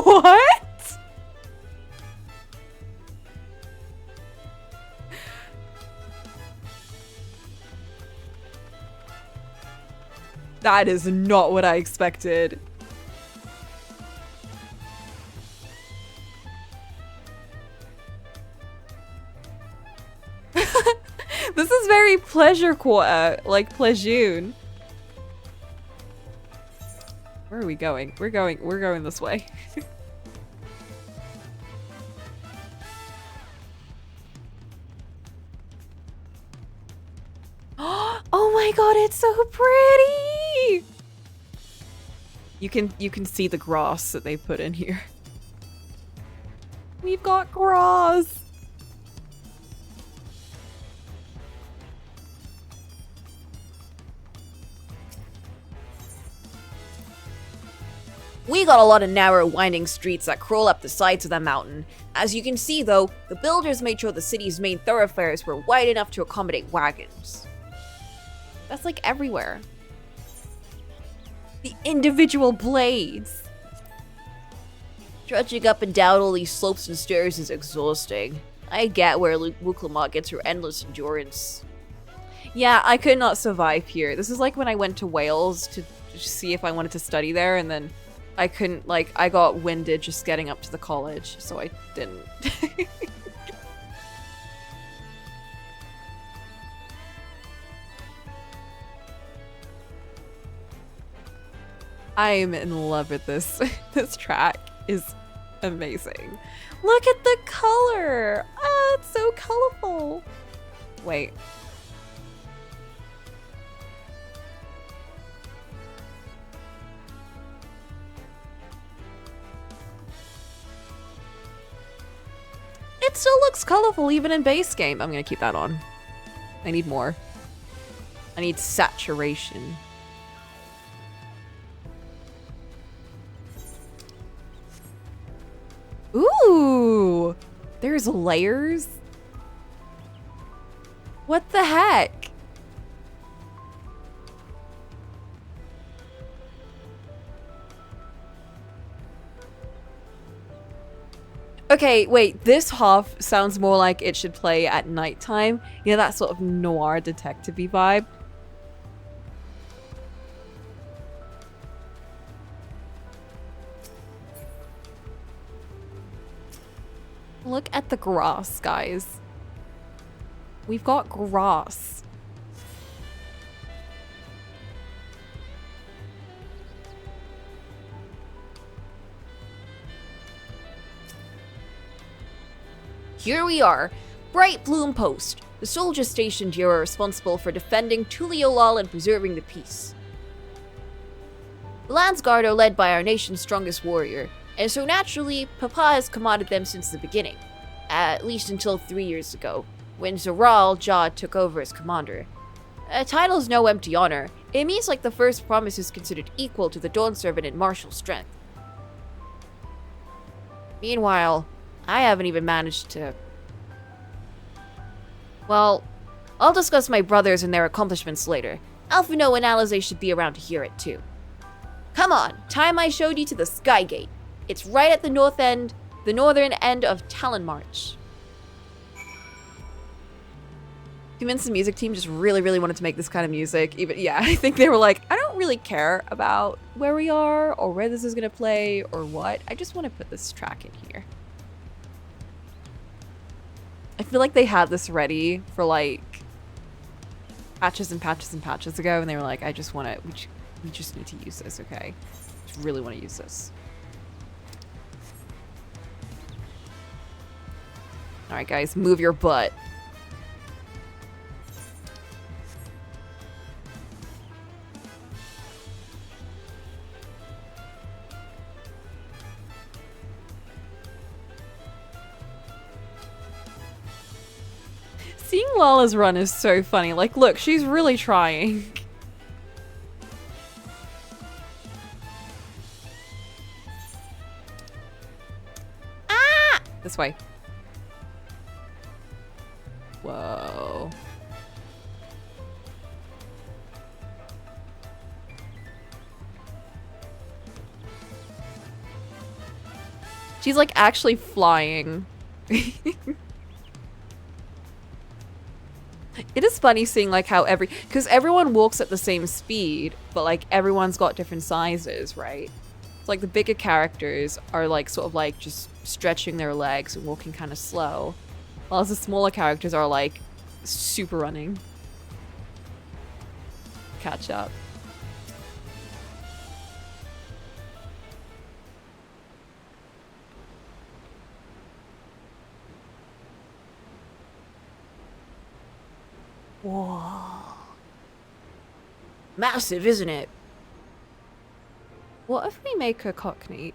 What? That is not what I expected. This is very pleasure quarter, like Pleasure. Where are we going? We're going this way. Oh my god, it's so pretty! You can see the grass that they put in here. We've got grass! We got a lot of narrow, winding streets that crawl up the sides of the mountain. As you can see though, the builders made sure the city's main thoroughfares were wide enough to accommodate wagons. That's like everywhere. The individual blades. Trudging up and down all these slopes and stairs is exhausting. I get where Cocolamoco gets her endless endurance. Yeah, I could not survive here. This is like when I went to Wales to see if I wanted to study there, and then I couldn't, like, I got winded just getting up to the college, so I didn't. I am in love with this. This track is amazing. Look at the color! Ah, it's so colorful. Wait. It still looks colorful even in base game. I'm gonna keep that on. I need more. I need saturation. Ooh! There's layers? What the heck? Okay, wait, this half sounds more like it should play at nighttime. You know, that sort of noir detective-y vibe. Look at the grass, guys. We've got grass. Here we are, Bright Bloom Post. The soldiers stationed here are responsible for defending Tuliolal and preserving the peace. The Landsguard are led by our nation's strongest warrior, and so naturally, Papa has commanded them since the beginning. At least until 3 years ago, when Zoral Jah took over as commander. A title's no empty honor. It means like the first promise is considered equal to the Dawn Servant in martial strength. Meanwhile, I haven't even managed to... Well, I'll discuss my brothers and their accomplishments later. Alphino and Alize should be around to hear it too. Come on, time I showed you to the Skygate. It's right at the northern end of Talon March. Convinced the music team just really wanted to make this kind of music. Even, yeah, I think they were like, I don't really care about where we are or where this is gonna play or what. I just want to put this track in here. I feel like they had this ready for like patches and patches and patches ago, and they were like, I just want to, we just need to use this, okay? Just really want to use this. All right, guys, move your butt. Seeing Lala's run is so funny. Like, look, she's really trying. Ah! This way. Whoa. She's like actually flying. It is funny seeing like how because everyone walks at the same speed, but like everyone's got different sizes, right? It's like the bigger characters are like sort of like just stretching their legs and walking kind of slow, while the smaller characters are like super running. Catch up. Whoa. Massive, isn't it? What if we make a cockney?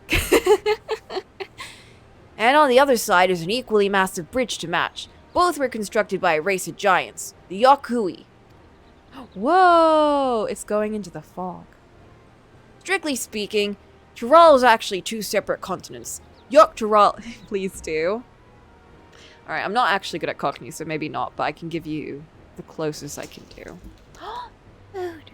And on the other side is an equally massive bridge to match. Both were constructed by a race of giants, the Yakui. Whoa! It's going into the fog. Strictly speaking, Tural is actually 2 separate continents. Tural, please do. Alright, I'm not actually good at Cockney, so maybe not, but I can give you the closest I can do. Food.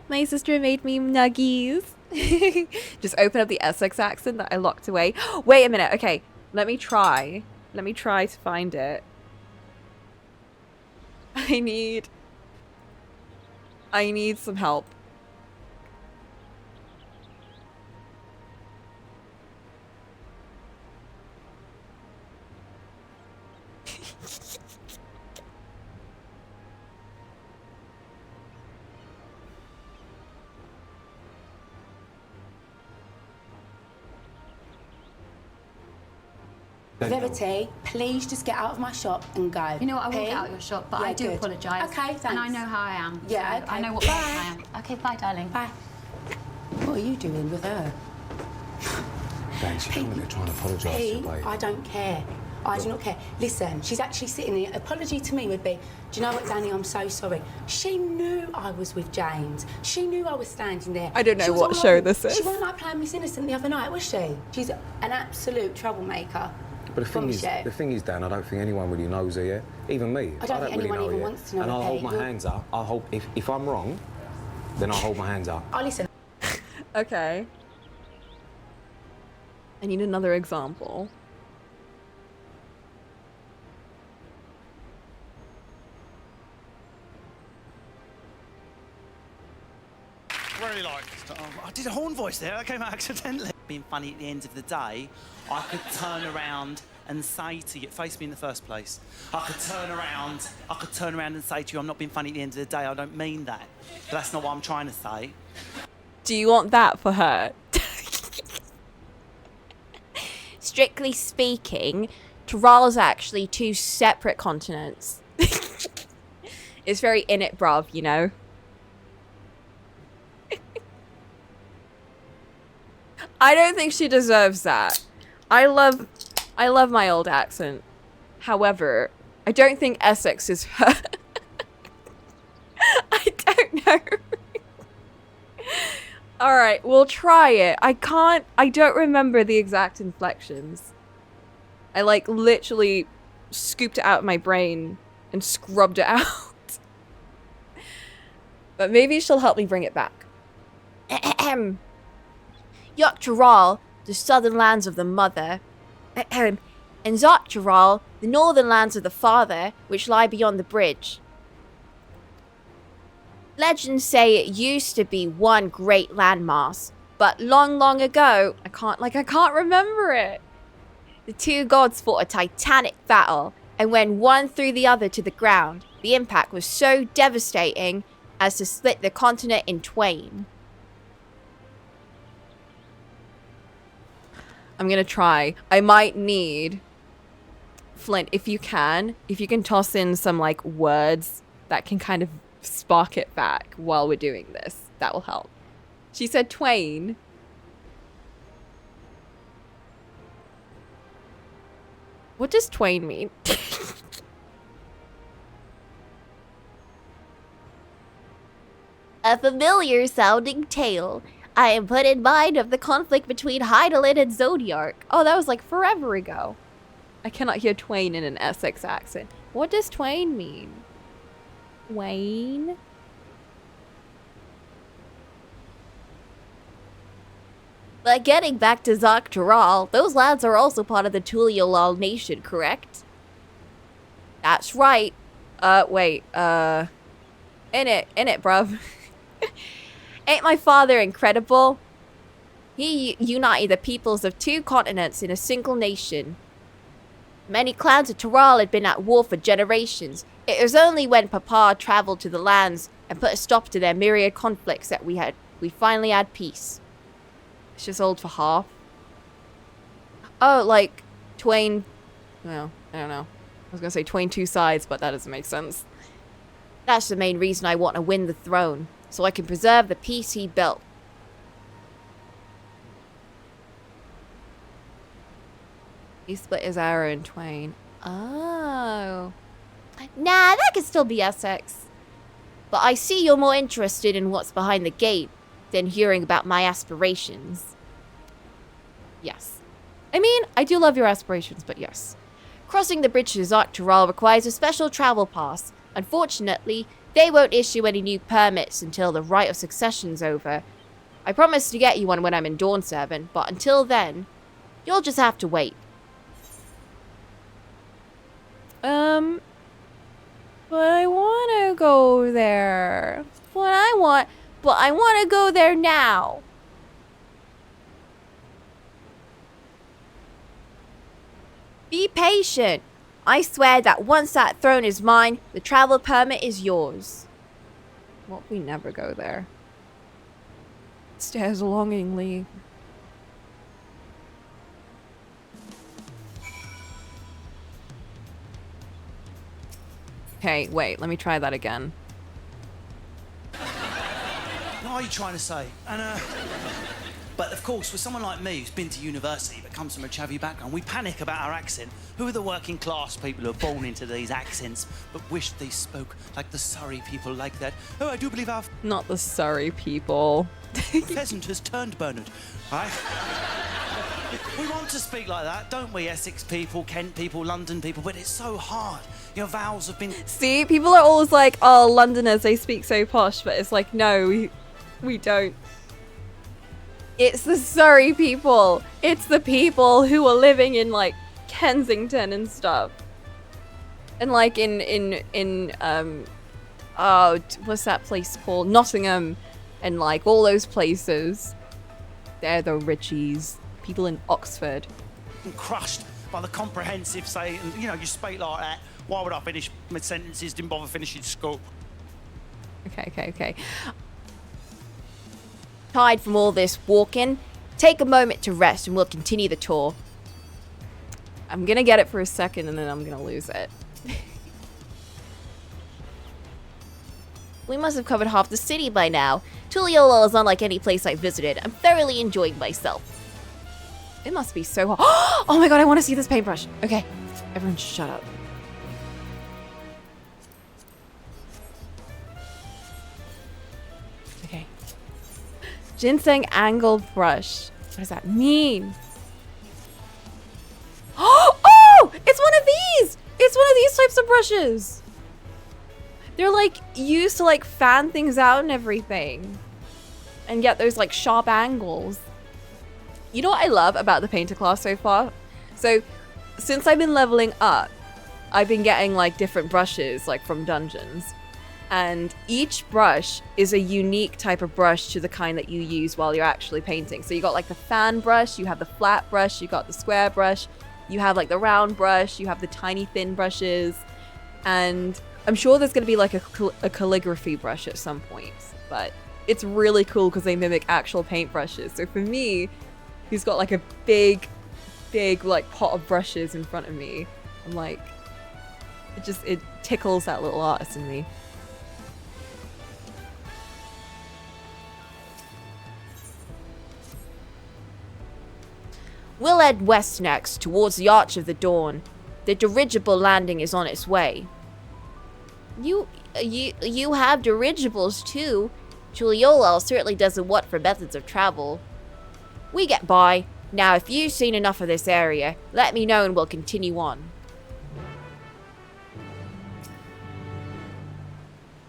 My sister made me nuggies. Just open up the Essex accent that I locked away. Wait a minute. Okay, let me try. Let me try to find it. I need some help. Verity, please just get out of my shop and go. You know what, I won't P? get out of your shop, but Yeah, I do good. apologise. Okay, thanks. And I know how I am. Yeah, so okay. I know what Bye. I am. Okay, bye, darling. Bye. What are you doing with her? Thanks, you told me to try and apologise to P, you, babe. I don't care. I do not care. Listen, she's actually sitting here. Apology to me would be, do you know what, Danny, I'm so sorry. She knew I was with James. She knew I was standing there. I don't know She was what all show like- this is. She wasn't like playing Miss Innocent the other night, was she? She's an absolute troublemaker. But the thing is, Dan, I don't think anyone really knows her yet. Even me. I don't think really anyone know even yet. wants to know And her, I'll hold Pete. my hands up. I'll hold. If I'm wrong, then I'll hold my hands up. Oh, listen. Okay. I need another example. Really like. I did a horn voice there. That came out accidentally. Being funny at the end of the day, I could turn around and say to you, face me in the first place. I could turn around and say to you, I'm not being funny at the end of the day. I don't mean that. But that's not what I'm trying to say. Do you want that for her? Strictly speaking, Tural's actually 2 separate continents. It's very in it, bruv, you know? I don't think she deserves that. I love my old accent. However, I don't think Essex is her. I don't know. Alright, we'll try it. I don't remember the exact inflections. I like literally scooped it out of my brain and scrubbed it out. But maybe she'll help me bring it back. Tural, the southern lands of the mother, and Tural, the northern lands of the father, which lie beyond the bridge. Legends say it used to be one great landmass, but long, long ago, I can't remember it. the 2 gods fought a titanic battle, and when one threw the other to the ground, the impact was so devastating as to split the continent in twain. I'm gonna try. I might need Flint, if you can toss in some like words that can kind of spark it back while we're doing this. That will help. She said twain. What does twain mean? A familiar sounding tale. I am put in mind of the conflict between Heidelin and Zodiark. Oh, that was like forever ago. I cannot hear twain in an Essex accent. What does twain mean? Twain? But getting back to Tural, those lands are also part of the Tuliolal nation, correct? That's right. Wait, in it, bruv. Ain't my father incredible? He united the peoples of 2 continents in a single nation. Many clans of Tural had been at war for generations. It was only when Papa traveled to the lands and put a stop to their myriad conflicts that we finally had peace. It's just old for half. Oh, like twain Well, I don't know. I was gonna say 22 sides, but that doesn't make sense. That's the main reason I want to win the throne, so I can preserve the peace he built. He split his arrow in twain. Oh. Nah, that could still be Essex. But I see you're more interested in what's behind the gate than hearing about my aspirations. Yes. I mean, I do love your aspirations, but yes. Crossing the bridge to Dawntrail requires a special travel pass. Unfortunately, they won't issue any new permits until the Rite of Succession's over. I promise to get you one when I'm in Dawnservant, but until then, you'll just have to wait. But I want to go there. But I want to go there now. Be patient. I swear that once that throne is mine, the travel permit is yours. What if we never go there? Stares longingly. Okay, wait, let me try that again. What are you trying to say? And, But of course, with someone like me who's been to university but comes from a chavvy background, we panic about our accent. Who are the working class people who are born into these accents but wish they spoke like the Surrey people like that? Oh, I do believe our... Not the Surrey people. Pheasant has turned Bernard, right? We want to speak like that, don't we? Essex people, Kent people, London people, but it's so hard. Your vowels have been... See, people are always like, oh, Londoners, they speak so posh, but it's like, no, we don't. It's the Surrey people. It's the people who are living in, like, Kensington and stuff. And, like, what's that place called? Nottingham. And, like, all those places. They're the Richies. People in Oxford. Crushed by the comprehensive say, and, you know, you speak like that. Why would I finish my sentences? Didn't bother finishing school. Okay. Tired from all this walking? Take a moment to rest and we'll continue the tour. I'm gonna get it for a second and then I'm gonna lose it. We must have covered half the city by now. Tuliyola is unlike any place I visited. I'm thoroughly enjoying myself. It must be so hot. Oh my god, I want to see this paintbrush. Okay, everyone shut up. Okay. Ginseng angled brush. What does that mean? Oh! It's one of these! It's one of these types of brushes! They're like used to like fan things out and everything. And get those like sharp angles. You know what I love about the painter class so far? So, since I've been leveling up, I've been getting like different brushes like from dungeons. And each brush is a unique type of brush to the kind that you use while you're actually painting. So you got like the fan brush, you have the flat brush, you got the square brush, you have like the round brush, you have the tiny thin brushes. And I'm sure there's going to be like a calligraphy brush at some point. But it's really cool because they mimic actual paint brushes. So for me, who's got like a big like pot of brushes in front of me, I'm like, it tickles that little artist in me. We'll head west next, towards the Arch of the Dawn. The dirigible landing is on its way. You have dirigibles too. Tuliyola certainly doesn't want for methods of travel. We get by. Now, if you've seen enough of this area, let me know and we'll continue on.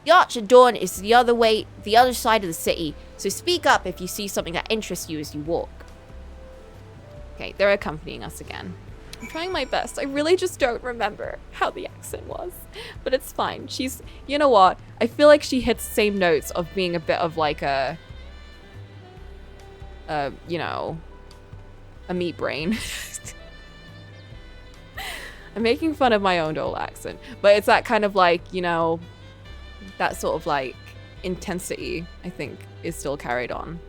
The Arch of Dawn is the other side of the city, so speak up if you see something that interests you as you walk. Okay, they're accompanying us again. I'm trying my best. I really just don't remember how the accent was, but it's fine. She's, you know what? I feel like she hits the same notes of being a bit of like a you know, a meat brain. I'm making fun of my own old accent, but it's that kind of like, you know, that sort of like intensity, I think, is still carried on.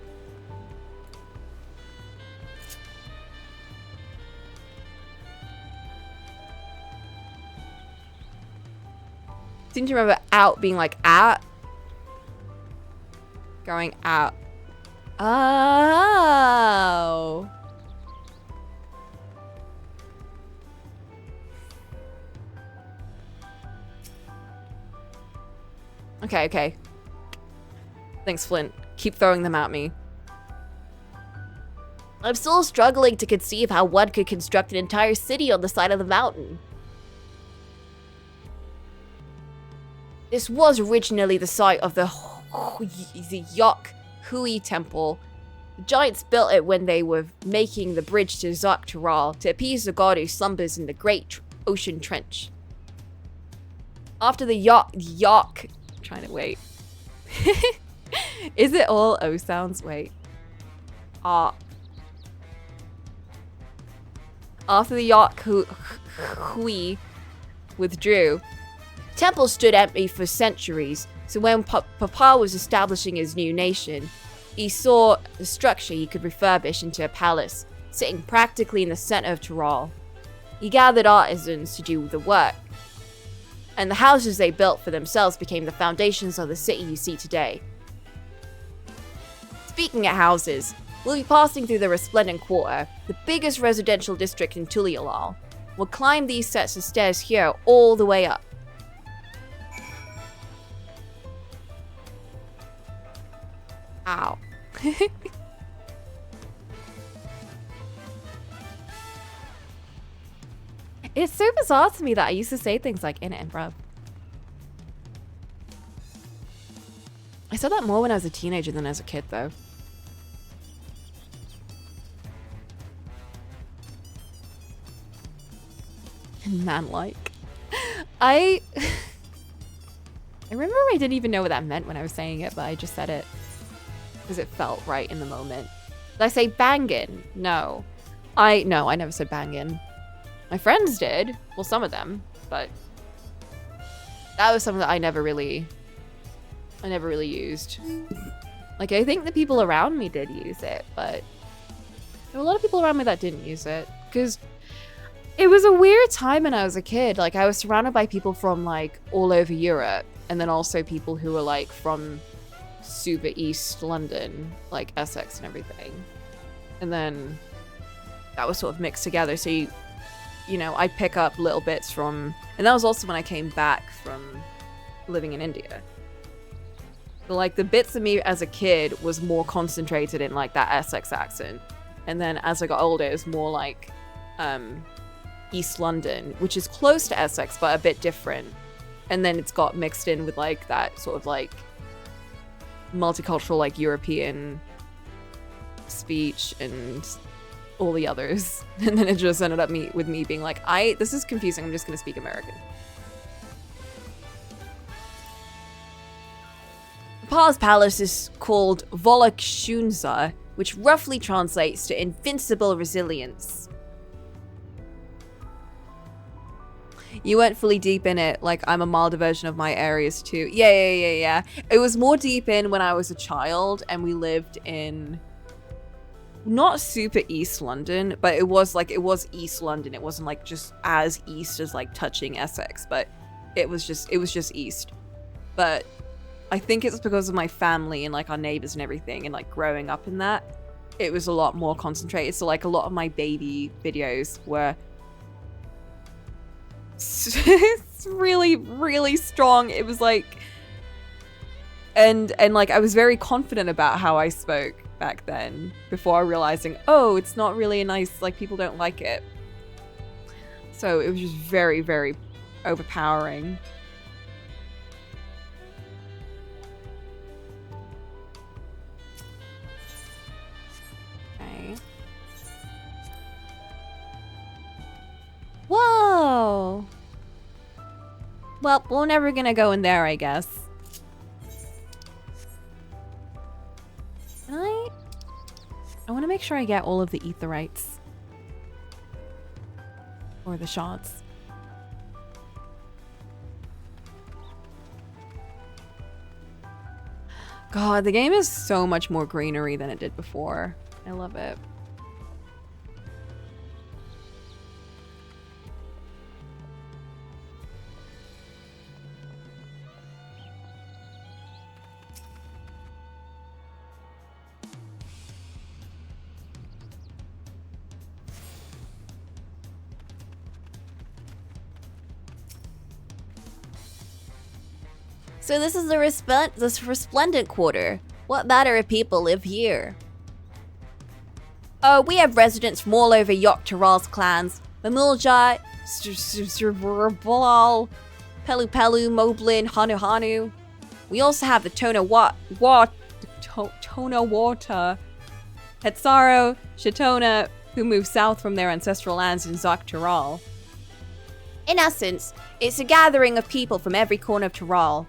seem to remember out being like at. Going out. Oh. Okay, okay. Thanks, Flint. Keep throwing them at me. I'm still struggling to conceive how one could construct an entire city on the side of the mountain. This was originally the site of the Yok Hui Temple. The giants built it when they were making the bridge to Tural to appease the god who slumbers in the great ocean trench. After the Yok... trying to wait. Is it all O sounds? Wait. After the Yok Hui withdrew, the temple stood empty for centuries, so when Papa was establishing his new nation, he saw the structure he could refurbish into a palace, sitting practically in the center of Tural. He gathered artisans to do the work, and the houses they built for themselves became the foundations of the city you see today. Speaking of houses, we'll be passing through the Resplendent Quarter, the biggest residential district in Tulialal. We'll climb these sets of stairs here all the way up. Ow. It's so bizarre to me that I used to say things like in it and bruv. I said that more when I was a teenager than as a kid, though. Man-like. I remember I didn't even know what that meant when I was saying it, but I just said it because it felt right in the moment. Did I say bangin'? No. I never said bangin'. My friends did. Well, some of them, but that was something that I never really used. Like, I think the people around me did use it, but there were a lot of people around me that didn't use it because it was a weird time when I was a kid. Like, I was surrounded by people from like all over Europe, and then also people who were like from super East London, like Essex and everything. And then that was sort of mixed together. So you know, I pick up little bits from, and that was also when I came back from living in India. But like the bits of me as a kid was more concentrated in like that Essex accent. And then as I got older, it was more like East London, which is close to Essex, but a bit different. And then it's got mixed in with like that sort of like multicultural, like European speech and all the others. And then it just ended up with me being like, this is confusing, I'm just gonna speak American. Pa's palace is called Volokshunza, which roughly translates to invincible resilience. You went fully deep in it, like I'm a milder version of my areas too. Yeah. It was more deep in when I was a child and we lived in not super East London, but it was East London. It wasn't like just as east as like touching Essex, but it was just east. But I think it's because of my family and like our neighbors and everything, and like growing up in that, it was a lot more concentrated. So like a lot of my baby videos were really, really strong. It was like, and like I was very confident about how I spoke back then before realizing, oh, it's not really nice, like people don't like it. So it was just very, very overpowering. Okay. Whoa! Well, we're never gonna go in there, I guess. I want to make sure I get all of the aetherites. Or the shards. God, the game is so much more greenery than it did before. I love it. So this is the resplendent quarter. What matter if people live here? We have residents from all over Yogg-Taral's clans. Mamulja, Balal, Pelu Pelu, Moblin, Hanu Hanu. We also have the Tona Water, Hetsaro, Shatona, who moved south from their ancestral lands in Yogg-Taral. In essence, it's a gathering of people from every corner of Taral.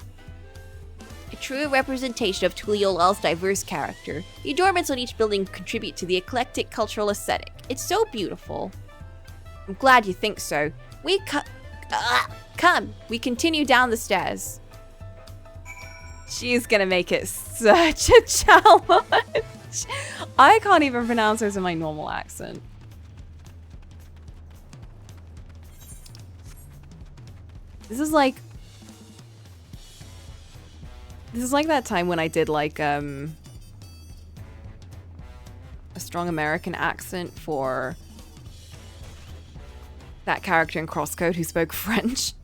A true representation of Tuliyolal's diverse character. The adornments on each building contribute to the eclectic cultural aesthetic. It's so beautiful. I'm glad you think so. Come, we continue down the stairs. She's gonna make it such a challenge. I can't even pronounce those in my normal accent. This is like that time when I did like a strong American accent for that character in Crosscode who spoke French.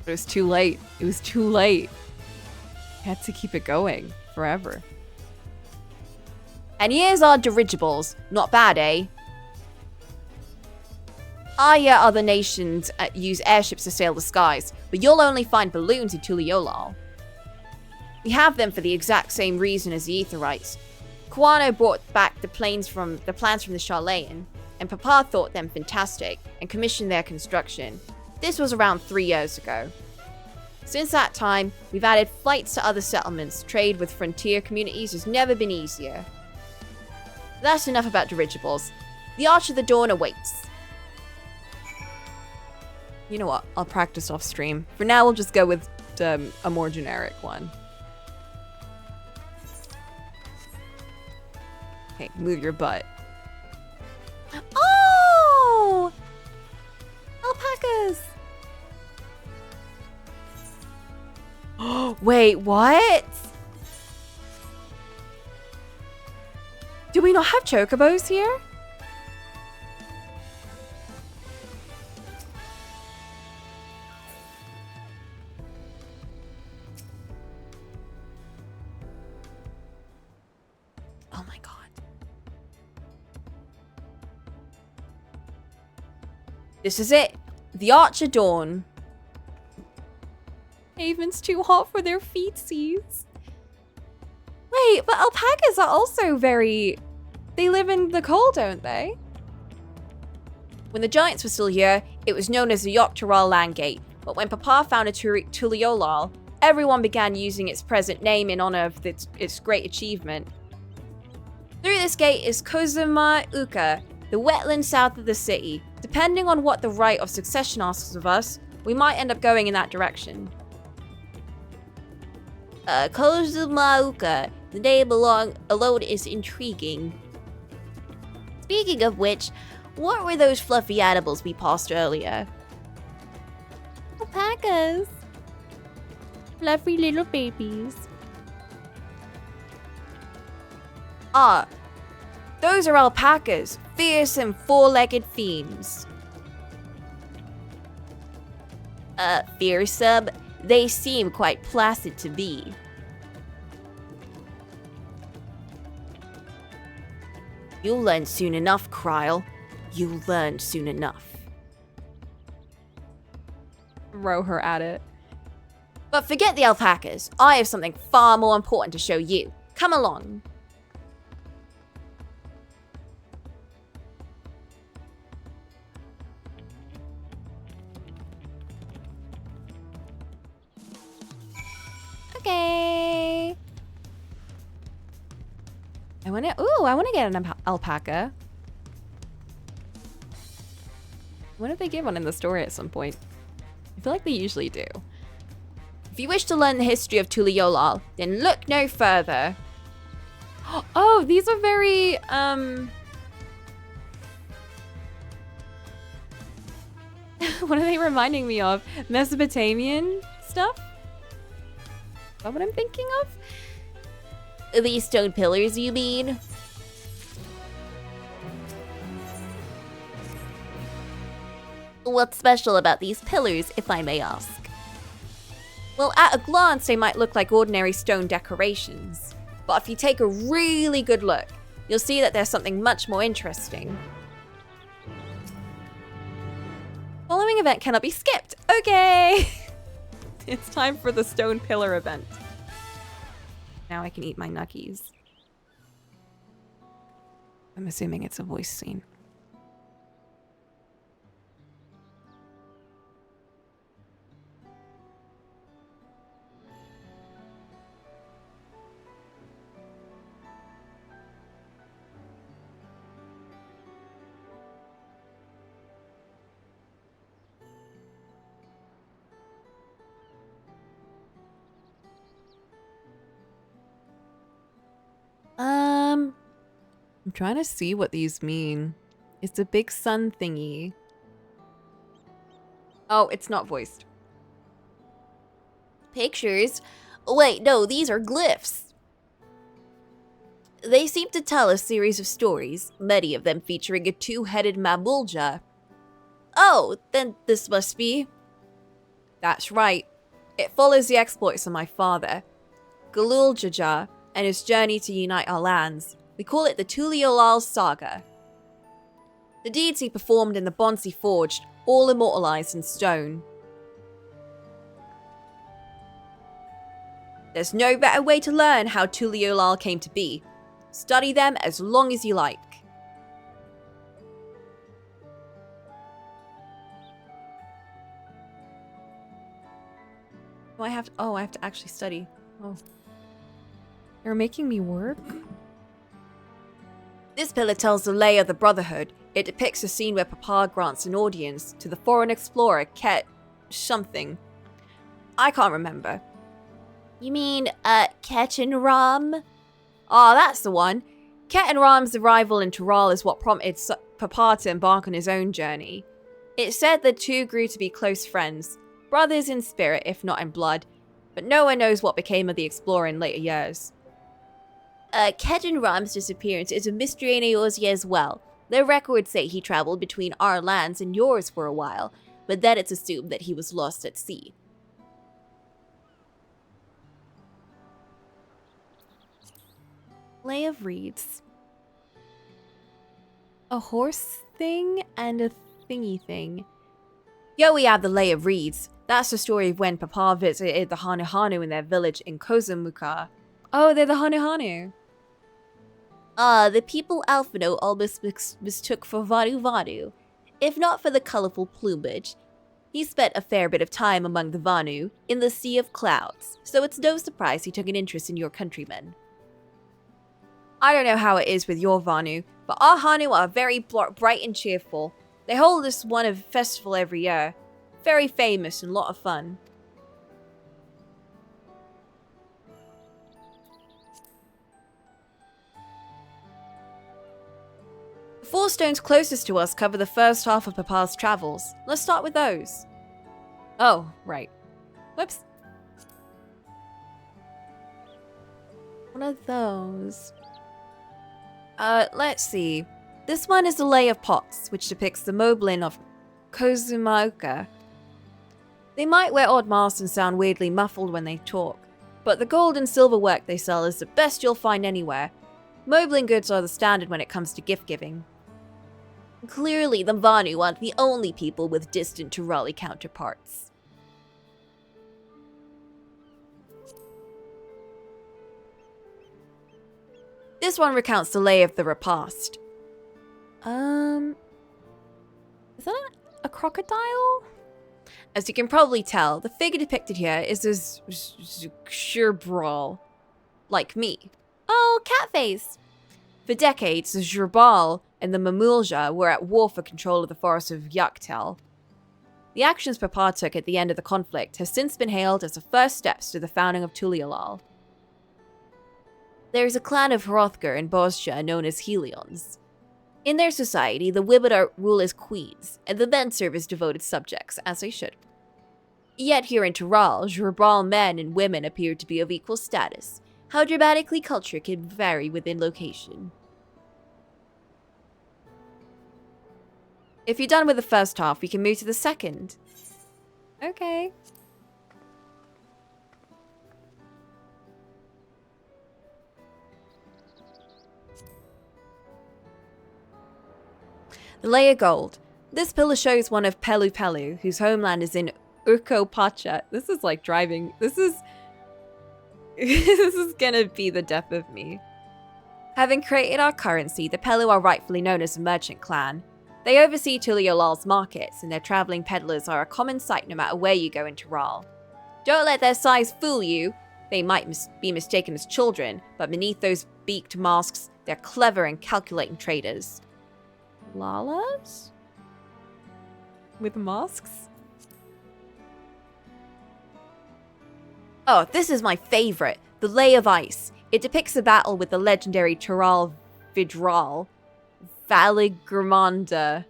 But it was too late. It was too late. I had to keep it going forever. And here's our dirigibles. Not bad, eh? Other nations use airships to sail the skies, but you'll only find balloons in Tuliyollal. We have them for the exact same reason as the Aetherites. Kuano brought back the plans from the Sharlayan, and Papa thought them fantastic and commissioned their construction. This was around 3 years ago. Since that time, we've added flights to other settlements. Trade with frontier communities has never been easier. That's enough about dirigibles. The Arch of the Dawn awaits. You know what? I'll practice off stream. For now, we'll just go with a more generic one. Okay, move your butt. Oh! Alpacas! Wait, what? Do we not have chocobos here? Oh my god. This is it. The Arch of Dawn. Haven's too hot for their feetsies. Wait, but alpacas are also very... They live in the cold, don't they? When the Giants were still here, it was known as the Yogg-Taral Land Gate. But when Papa founded Tuliyollal, everyone began using its present name in honor of its great achievement. Through this gate is Cocolamoco, the wetland south of the city. Depending on what the right of succession asks of us, we might end up going in that direction. Cocolamoco, the name alone is intriguing. Speaking of which, what were those fluffy animals we passed earlier? Alpacas. Fluffy little babies. Ah, those are alpacas, fierce and four-legged fiends. Fearsome? They seem quite placid to me. You'll learn soon enough, Kryle. You'll learn soon enough. Throw her at it. But forget the alpacas. I have something far more important to show you. Come along. Okay. I want to get an alpaca. What if they give one in the story at some point? I feel like they usually do. If you wish to learn the history of Tuliyollal, then look no further. Oh, these are very, what are they reminding me of? Mesopotamian stuff? Is that what I'm thinking of? These stone pillars, you mean? What's special about these pillars, if I may ask? Well, at a glance, they might look like ordinary stone decorations. But if you take a really good look, you'll see that there's something much more interesting. Following event cannot be skipped. Okay! It's time for the stone pillar event. Now I can eat my nuggies. I'm assuming it's a voice scene. I'm trying to see what these mean. It's a big sun thingy. Oh, it's not voiced. Pictures? Wait, no, these are glyphs. They seem to tell a series of stories, many of them featuring a two-headed mamulja. Oh, then this must be... That's right. It follows the exploits of my father, Galuljaja, and his journey to unite our lands. We call it the Tuliolal Saga. The deeds he performed and the bonds he forged, all immortalized in stone. There's no better way to learn how Tuliolal came to be. Study them as long as you like. Oh, I have to actually study. Oh. They're making me work? This pillar tells the lay of the Brotherhood. It depicts a scene where Papa grants an audience to the foreign explorer Ket something. I can't remember. You mean, Ketch and Ram? Ah, that's the one. Ket and Ram's arrival in Tural is what prompted Papa to embark on his own journey. It's said the two grew to be close friends, brothers in spirit if not in blood, but no one knows what became of the explorer in later years. Ketch and Ram's disappearance is a mystery in Eorzea as well. Their records say he traveled between our lands and yours for a while, but then it's assumed that he was lost at sea. Lay of Reeds. A horse thing and a thingy thing. Yo, we have the Lay of Reeds. That's the story of when Papa visited the Hanuhanu in their village in Cocolamoco. Oh, they're the Hanuhanu. The people Alphino almost mistook for Vanu Vanu. If not for the colorful plumage, he spent a fair bit of time among the Vanu in the Sea of Clouds, so it's no surprise he took an interest in your countrymen. I don't know how it is with your Vanu, but our Hanu are very bright and cheerful. They hold this one of festival every year. Very famous and a lot of fun. The 4 stones closest to us cover the first half of Papa's travels. Let's start with those. Oh, right. Whoops. One of those. Let's see. This one is the Lay of Pots, which depicts the Moblin of Cocolamoco. They might wear odd masks and sound weirdly muffled when they talk, but the gold and silver work they sell is the best you'll find anywhere. Moblin goods are the standard when it comes to gift giving. Clearly, the Vanu aren't the only people with distant Turali counterparts. This one recounts the lay of the repast. Is that a crocodile? As you can probably tell, the figure depicted here is a Zhurbral, like me. Oh, Catface! For decades, the Zhurbal and the Mamulja were at war for control of the forest of Yaktel. The actions Papa took at the end of the conflict has since been hailed as the first steps to the founding of Tuliolal. There is a clan of Hrothgar in Bosja known as Helions. In their society, the women rule as queens, and the men serve as devoted subjects, as they should. Yet here in Tural, Zhurbal men and women appear to be of equal status. How dramatically culture can vary within location. If you're done with the first half, we can move to the second. Okay. The layer gold. This pillar shows one of Pelu Pelu, whose homeland is in Urkopacha. This is like driving. This is this is gonna be the death of me. Having created our currency, the Pelu are rightfully known as a merchant clan. They oversee Tuliolal's markets, and their traveling peddlers are a common sight no matter where you go in Tural. Don't let their size fool you. They might be mistaken as children, but beneath those beaked masks, they're clever and calculating traders. Lalas? With masks? Oh, this is my favorite, the Lay of Ice. It depicts a battle with the legendary Tural Vidral, Valigramanda.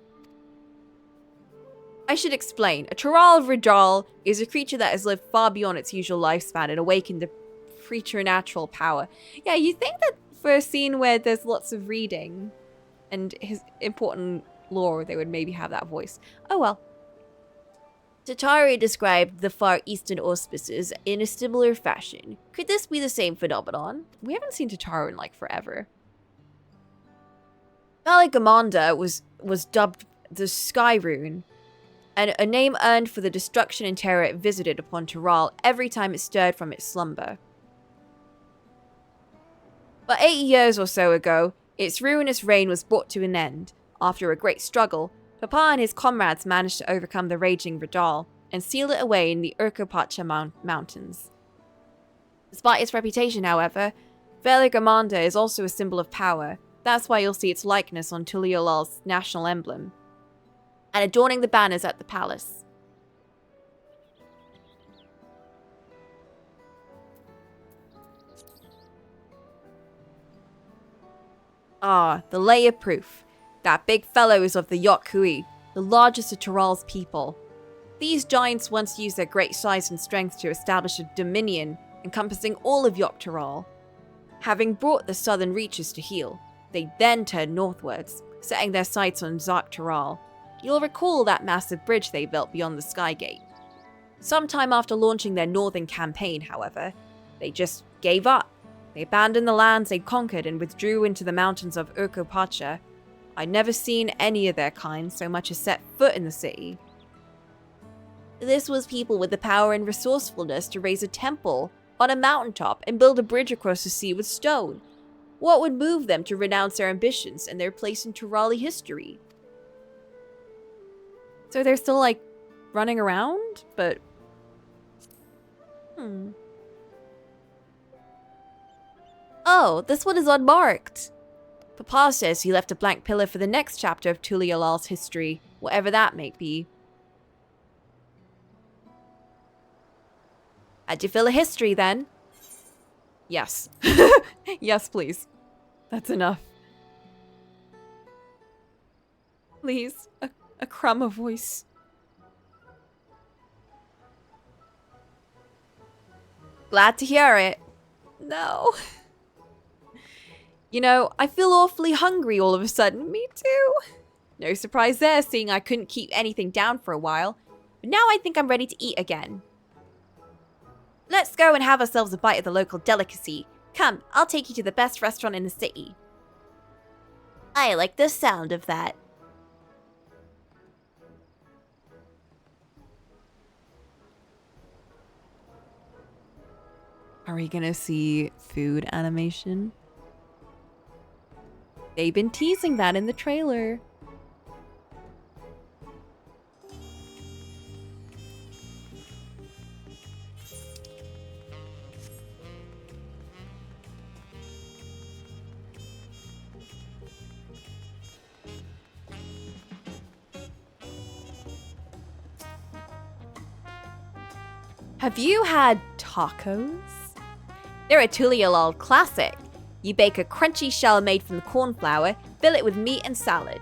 I should explain. A Tural Vidral is a creature that has lived far beyond its usual lifespan and awakened to preternatural power. Yeah, you think that for a scene where there's lots of reading and his important lore, they would maybe have that voice. Oh well. Tatari described the Far Eastern auspices in a similar fashion. Could this be the same phenomenon? We haven't seen Tataru in like forever. Valigamanda was dubbed the Sky Rune, and a name earned for the destruction and terror it visited upon Tural every time it stirred from its slumber. But 80 years or so ago, its ruinous reign was brought to an end. After a great struggle, Papa and his comrades managed to overcome the raging Vidal and seal it away in the Urkopacha mountains. Despite its reputation, however, Veligamanda is also a symbol of power. That's why you'll see its likeness on Tuliolal's national emblem, and adorning the banners at the palace. Ah, the layer proof. That big fellow is of the Yokui, the largest of Tural's people. These giants once used their great size and strength to establish a dominion encompassing all of Yok Tural. Having brought the southern reaches to heel, they then turned northwards, setting their sights on Zark Tural. You'll recall that massive bridge they built beyond the Sky Gate. Sometime after launching their northern campaign, however, they just gave up. They abandoned the lands they'd conquered and withdrew into the mountains of Urkopacha. I'd never seen any of their kind so much as set foot in the city. This was people with the power and resourcefulness to raise a temple on a mountaintop and build a bridge across the sea with stone. What would move them to renounce their ambitions and their place in Turali history? So they're still, like, running around? But... Oh, this one is unmarked. Papa says he left a blank pillar for the next chapter of Tuliolal's history, whatever that may be. Had you fill a history, then? Yes. Yes, please. That's enough. Please, a crumb of voice. Glad to hear it. No. You know, I feel awfully hungry all of a sudden. Me too. No surprise there, seeing I couldn't keep anything down for a while. But now I think I'm ready to eat again. Let's go and have ourselves a bite of the local delicacy. Come, I'll take you to the best restaurant in the city. I like the sound of that. Are we gonna see food animation? They've been teasing that in the trailer. Have you had tacos? They're a Tuliolol classic. You bake a crunchy shell made from corn flour, fill it with meat and salad.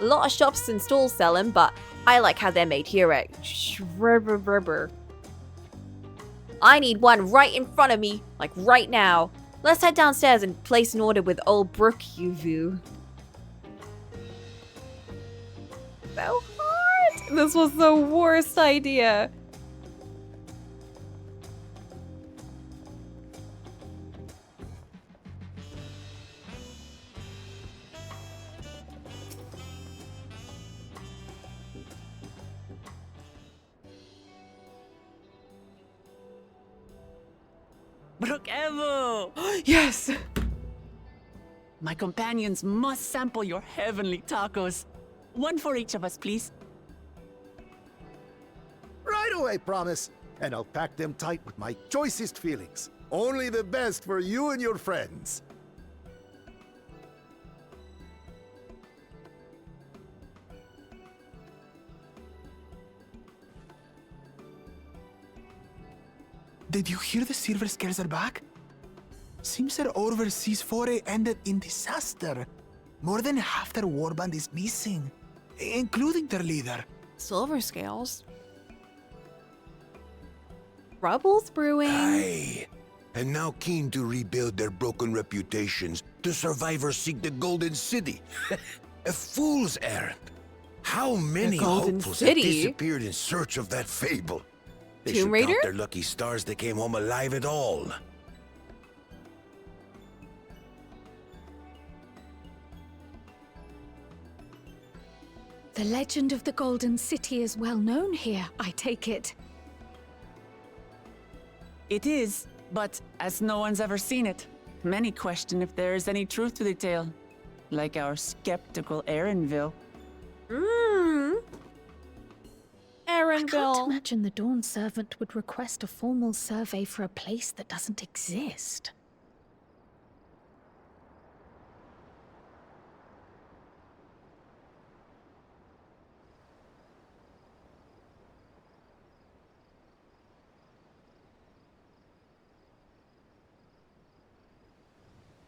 A lot of shops and stalls sell them, but I like how they're made here at Shrubber. I need one right in front of me, like right now. Let's head downstairs and place an order with old Brookyuvu. So hard! This was the worst idea. Evo! Yes! My companions must sample your heavenly tacos. One for each of us, please. Right away, promise. And I'll pack them tight with my choicest feelings. Only the best for you and your friends. Did you hear the Silver Scales are back? Seems their overseas foray ended in disaster. More than half their warband is missing, including their leader. Silver Scales? Trouble's brewing. Aye. And now keen to rebuild their broken reputations, the survivors seek the Golden City. A fool's errand. How many hopefuls have disappeared in search of that fable? They should count their lucky stars they came home alive at all. The legend of the Golden City is well known here, I take it. It is, but as no one's ever seen it, many question if there is any truth to the tale. Like our skeptical Erinville. I can't imagine the Dawn Servant would request a formal survey for a place that doesn't exist.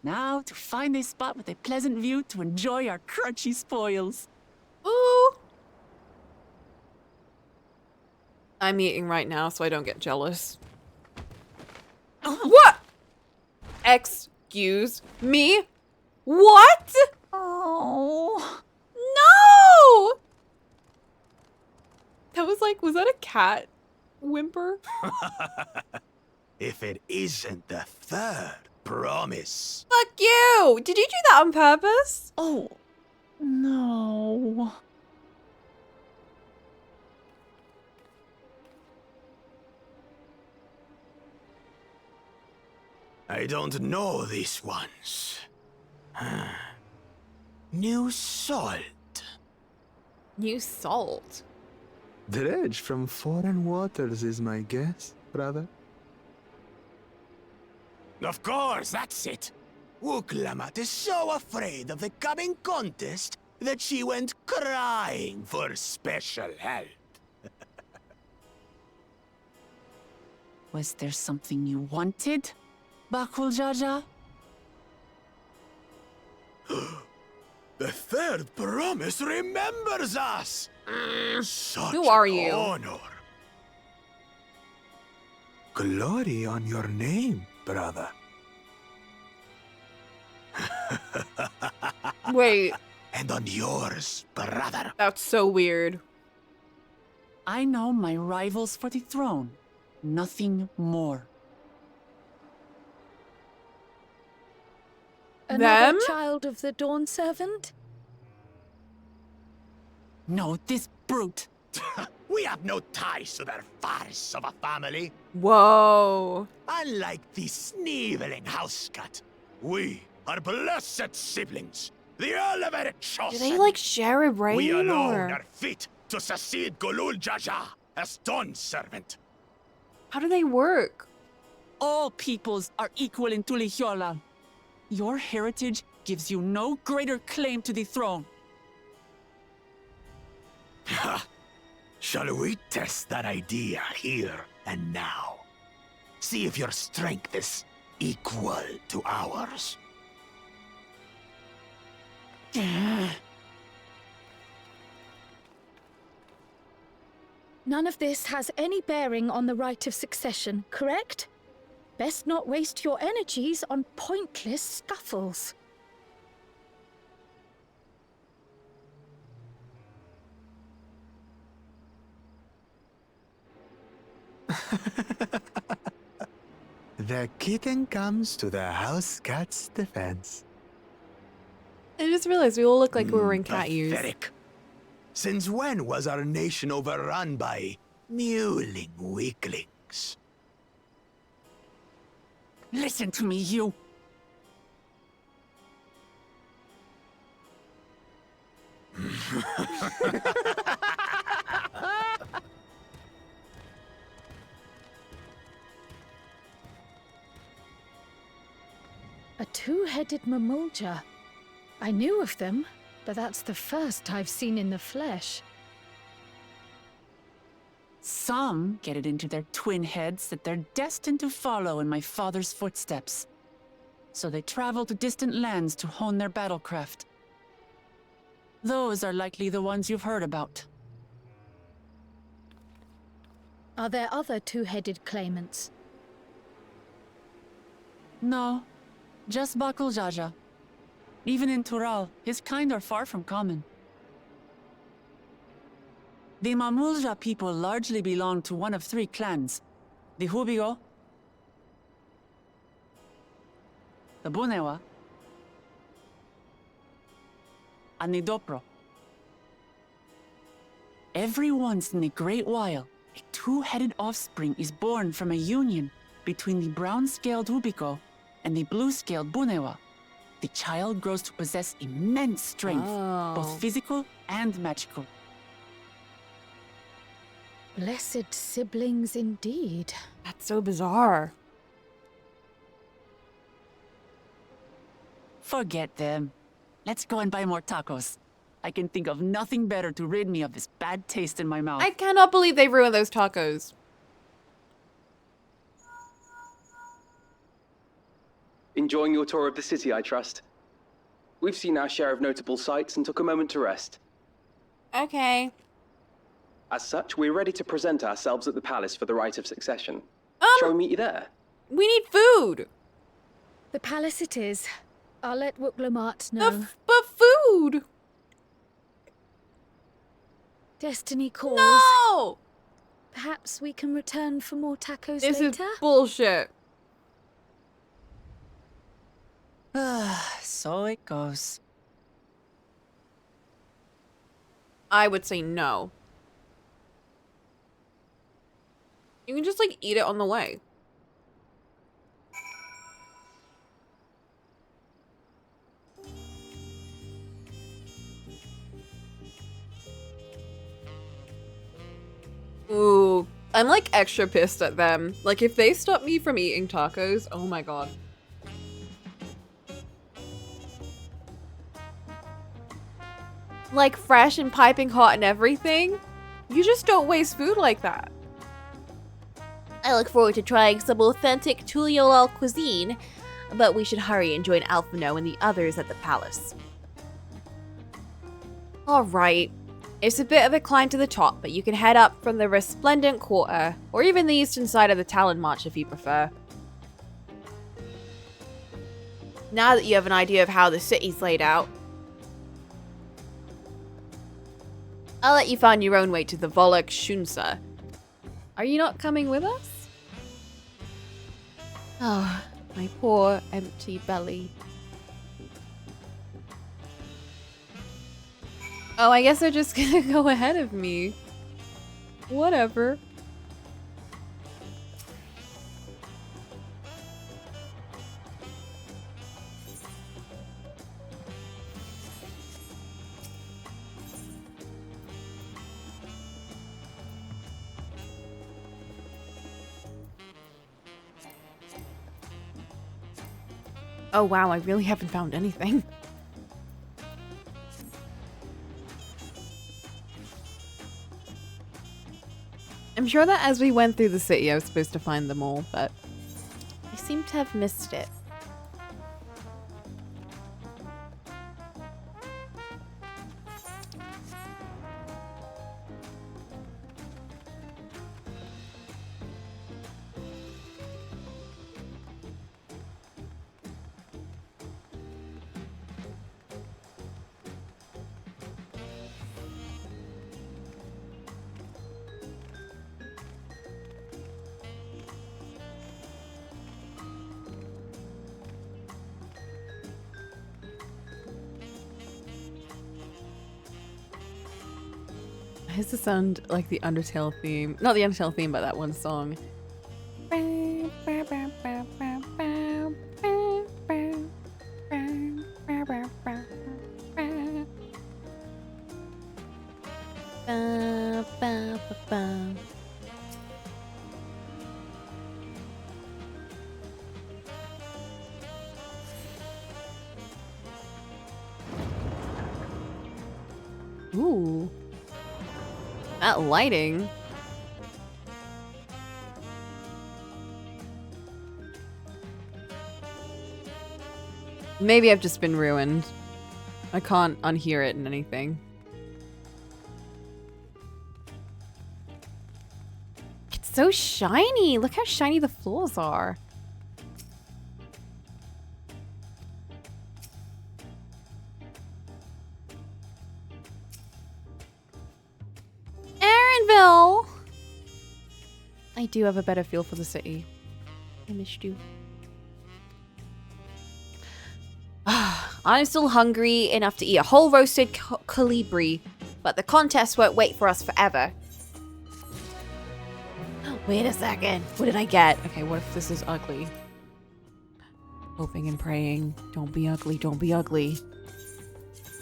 Now to find a spot with a pleasant view to enjoy our crunchy spoils. Ooh! I'm eating right now so I don't get jealous. What? Excuse me? What? Oh. No! That was like, was that a cat whimper? If it isn't the third promise. Fuck you! Did you do that on purpose? Oh, no. I don't know these ones. New salt. New salt? Dredge from foreign waters is my guess, brother. Of course, that's it. Woklamat is so afraid of the coming contest that she went crying for special help. Was there something you wanted, Bakul Jaja? The third promise remembers us. Such Who are you? honor. Glory on your name, brother. Wait. And on yours, brother. That's so weird. I know my rivals for the throne. Nothing more. Another Them? child of the Dawn Servant? No, this brute. We have no ties to their farce of a family. Whoa. Unlike the sneevling housecut, we are blessed siblings, the elevated chosen. Do they like share a brain? We alone or? are fit to succeed Golul Jaja as Dawn Servant. How do they work? All peoples are equal in Tulihiola. Your heritage gives you no greater claim to the throne. Shall we test that idea here and now? See if your strength is equal to ours. None of this has any bearing on the right of succession, correct? Best not waste your energies on pointless scuffles. The kitten comes to the house cat's defense. I just realized we all look like we were in cat ears. Pathetic. Since when was our nation overrun by mewling weaklings? Listen to me, you. A two-headed mamulja. I knew of them, but that's the first I've seen in the flesh. Some get it into their twin heads that they're destined to follow in my father's footsteps. So they travel to distant lands to hone their battlecraft. Those are likely the ones you've heard about. Are there other two-headed claimants? No, just Bakul Jaja. Even in Tural, his kind are far from common. The Mamulja people largely belong to one of three clans. The Hubigo, the Bunewa, and the Dopro. Every once in a great while, a two-headed offspring is born from a union between the brown-scaled Hubigo and the blue-scaled Bunewa. The child grows to possess immense strength, both physical and magical. Blessed siblings indeed. That's so bizarre. Forget them. Let's go and buy more tacos. I can think of nothing better to rid me of this bad taste in my mouth. I cannot believe they ruined those tacos. Enjoying your tour of the city, I trust. We've seen our share of notable sights and took a moment to rest. Okay. As such, we're ready to present ourselves at the palace for the rite of succession. Shall we meet you there? We need food. The palace it is. I'll let Wooklamart know. But food! Destiny calls. No! Perhaps we can return for more tacos This later? is bullshit. So it goes. I would say no. You can just, like, eat it on the way. Ooh, I'm, like, extra pissed at them. Like, if they stop me from eating tacos, oh my god. Like, fresh and piping hot and everything? You just don't waste food like that. I look forward to trying some authentic Tuliolal cuisine, but we should hurry and join Alphino and the others at the palace. Alright. It's a bit of a climb to the top, but you can head up from the Resplendent Quarter, or even the eastern side of the Talon March if you prefer. Now that you have an idea of how the city's laid out, I'll let you find your own way to the Volok Shunsa. Are you not coming with us? Oh, my poor empty belly. Oh, I guess they're just gonna go ahead of me. Whatever. Oh wow, I really haven't found anything. I'm sure that as we went through the city I was supposed to find them all, but I seem to have missed it. Why does it sound like the Undertale theme? Not the Undertale theme, but that one song. Ooh. That lighting. Maybe I've just been ruined. I can't unhear it in anything. It's so shiny. Look how shiny the floors are. Aaronville! I do have a better feel for the city. I missed you. I'm still hungry enough to eat a whole roasted colibri, but the contest won't wait for us forever. Wait a second. What did I get? Okay, what if this is ugly? Hoping and praying. Don't be ugly. Don't be ugly.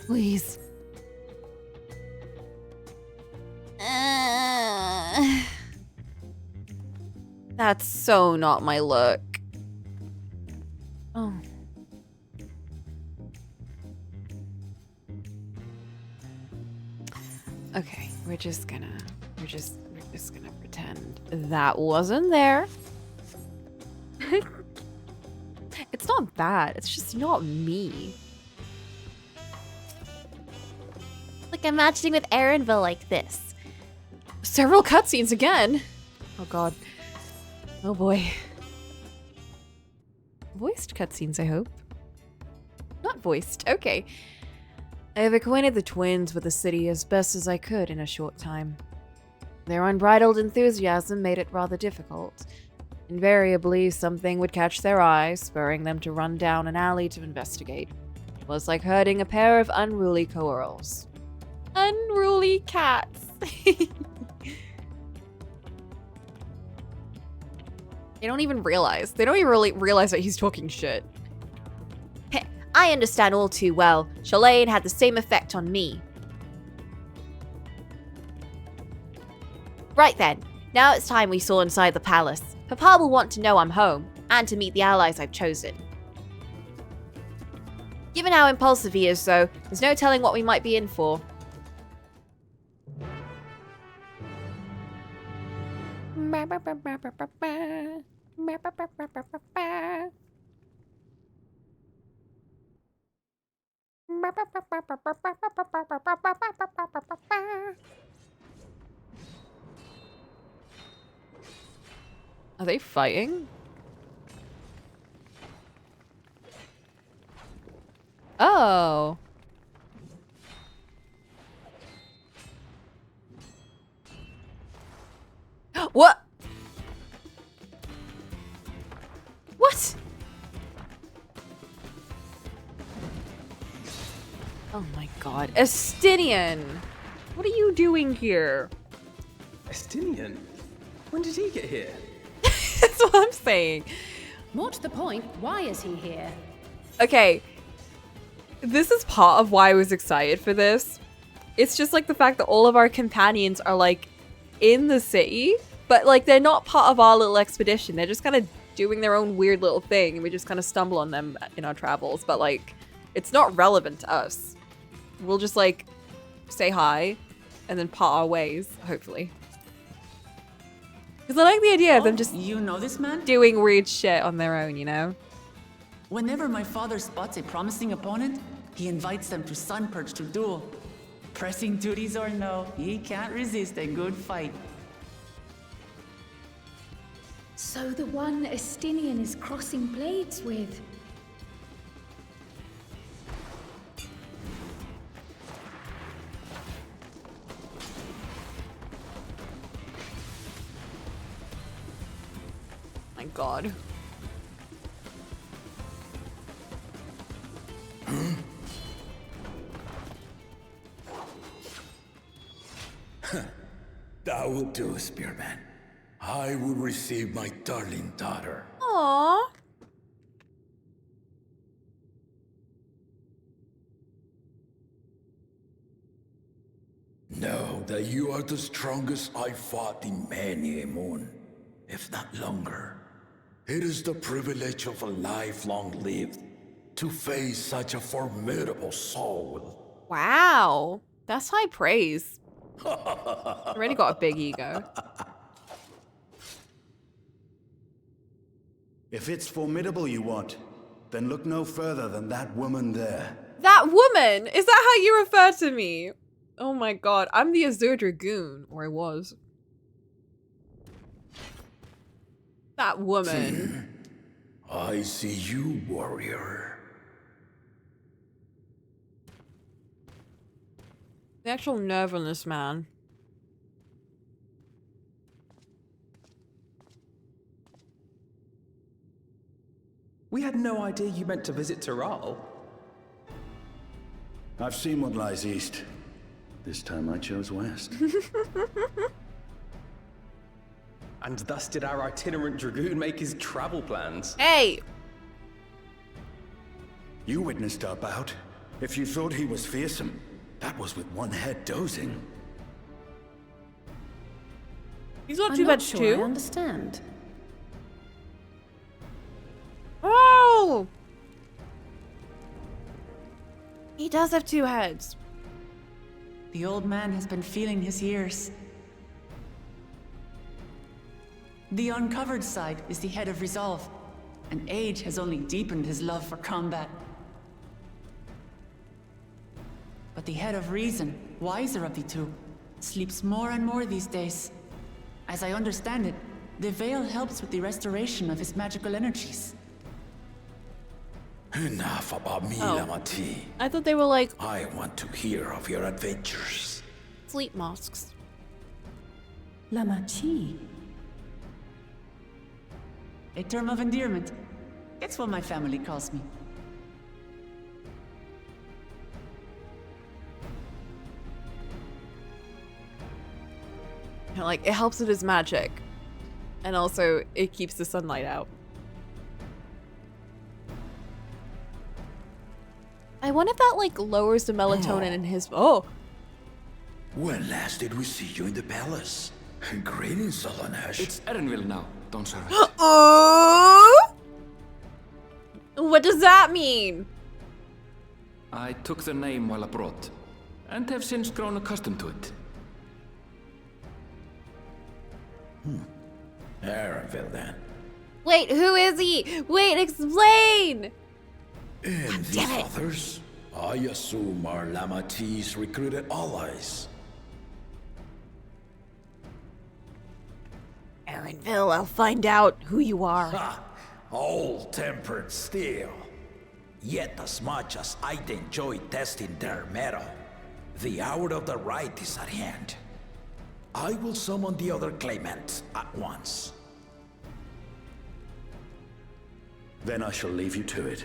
Please. That's so not my look. Oh. Okay, we're just gonna pretend that wasn't there. It's not bad, it's just not me. Like imagining with Aaronville like this. Several cutscenes again. Oh god. Oh boy. Voiced cutscenes, I hope. Not voiced, okay. I have acquainted the twins with the city as best as I could in a short time. Their unbridled enthusiasm made it rather difficult. Invariably, something would catch their eye, spurring them to run down an alley to investigate. It was like herding a pair of unruly coeurls. Unruly cats. They don't even realize. They don't even really realize that he's talking shit. I understand all too well. Shalane had the same effect on me. Right then, now it's time we saw inside the palace. Papa will want to know I'm home, and to meet the allies I've chosen. Given how impulsive he is, though, there's no telling what we might be in for. Are they fighting? Oh. What? What? Oh my god. Estinian! What are you doing here? Estinian? When did he get here? That's what I'm saying. More to the point, why is he here? Okay. This is part of why I was excited for this. It's just like the fact that all of our companions are like in the city, but like they're not part of our little expedition. They're just kind of doing their own weird little thing and we just kind of stumble on them in our travels, but like it's not relevant to us. We'll just like say hi and then part our ways, hopefully. Because I like the idea of them just you know this man? doing weird shit on their own, you know? Whenever my father spots a promising opponent, he invites them to Sunperch to duel. Pressing duties or no, he can't resist a good fight. So the one Estinian is crossing blades with. My god. That will do, Spearman. I will receive my darling daughter. Aww. Know that you are the strongest I fought in many a moon, if not longer. It is the privilege of a life long lived to face such a formidable soul. Wow. That's high praise. Already got a big ego. If it's formidable you want, then look no further than that woman there. That woman? Is that how you refer to me? Oh my god, I'm the Azure Dragoon, or I was. That woman. I see you, warrior. The actual nerve on this man. We had no idea you meant to visit Taral. I've seen what lies east. This time I chose west. And thus did our itinerant dragoon make his travel plans. Hey! You witnessed our bout. If you thought he was fearsome, that was with one head dozing. He's not I'm too not much sure too. I understand. Oh! He does have two heads. The old man has been feeling his years. The uncovered side is the head of resolve, and age has only deepened his love for combat. But the head of reason, wiser of the two, sleeps more and more these days. As I understand it, the veil helps with the restoration of his magical energies. Enough about me, Oh. Lamati. I thought they were like I want to hear of your adventures. sleep masks. Lamachi. A term of endearment. It's what my family calls me. You know, like, it helps with his magic. And also, it keeps the sunlight out. I wonder if that, like, lowers the melatonin in his... Oh! When last did we see you in the palace? Greetings, Solonesh. It's Erenville now, Dawntrail. What does that mean? I took the name while abroad, and have since grown accustomed to it. Erenville, then. Wait, who is he? Wait, explain! And these damn it. others, I assume are Lamati's recruited allies. Erenville, I'll find out who you are. Ha! Old-tempered still. Yet as much as I'd enjoy testing their mettle, the hour of the right is at hand. I will summon the other claimants at once. Then I shall leave you to it.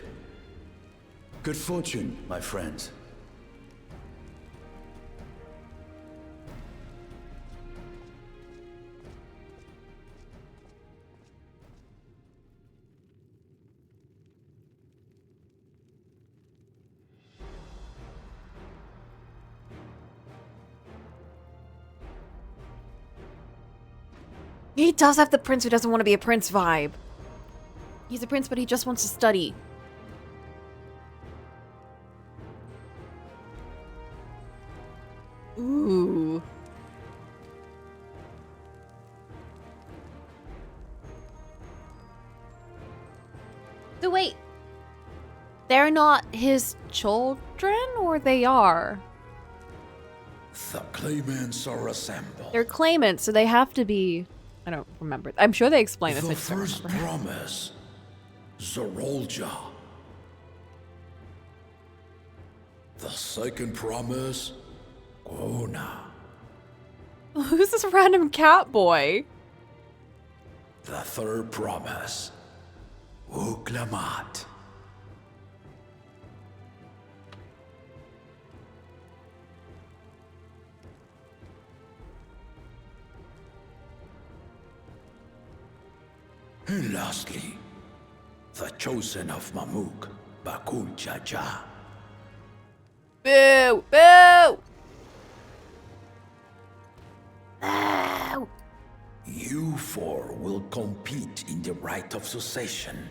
Good fortune, my friends. He does have the prince who doesn't want to be a prince vibe. He's a prince, but he just wants to study. Ooh. So wait. They're not his children, or they are? The claimants are assembled. They're claimants, so they have to be... I don't remember. I'm sure they explain this. I The just don't first remember. promise, Zorolja. The second promise, Gona. Who's this random cat boy? The third promise, Uklamat. And lastly, the chosen of Mamuk, Bakul Jaja. Boo! Boo! Boo! You four will compete in the right of succession,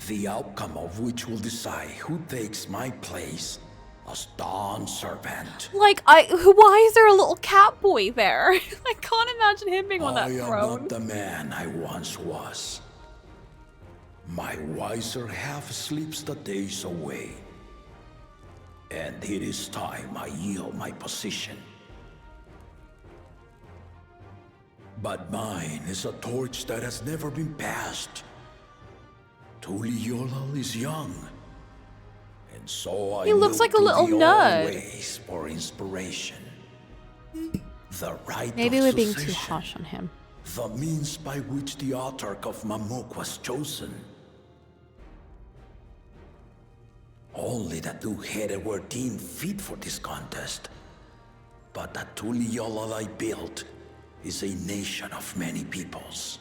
the outcome of which will decide who takes my place as Dawn Servant. Like, why is there a little cat boy there? I can't imagine him being on that I am throne. not the man I once was. My wiser half sleeps the days away. And it is time I yield my position. But mine is a torch that has never been passed. Tuliyollal is young. And so I He looks look like a to little the nerd. always for inspiration. The right Maybe of we're being too succession. harsh on him. The means by which the autarch of Mamuk was chosen. Only the two-headed were deemed fit for this contest. But the Tuliyollal I built is a nation of many peoples.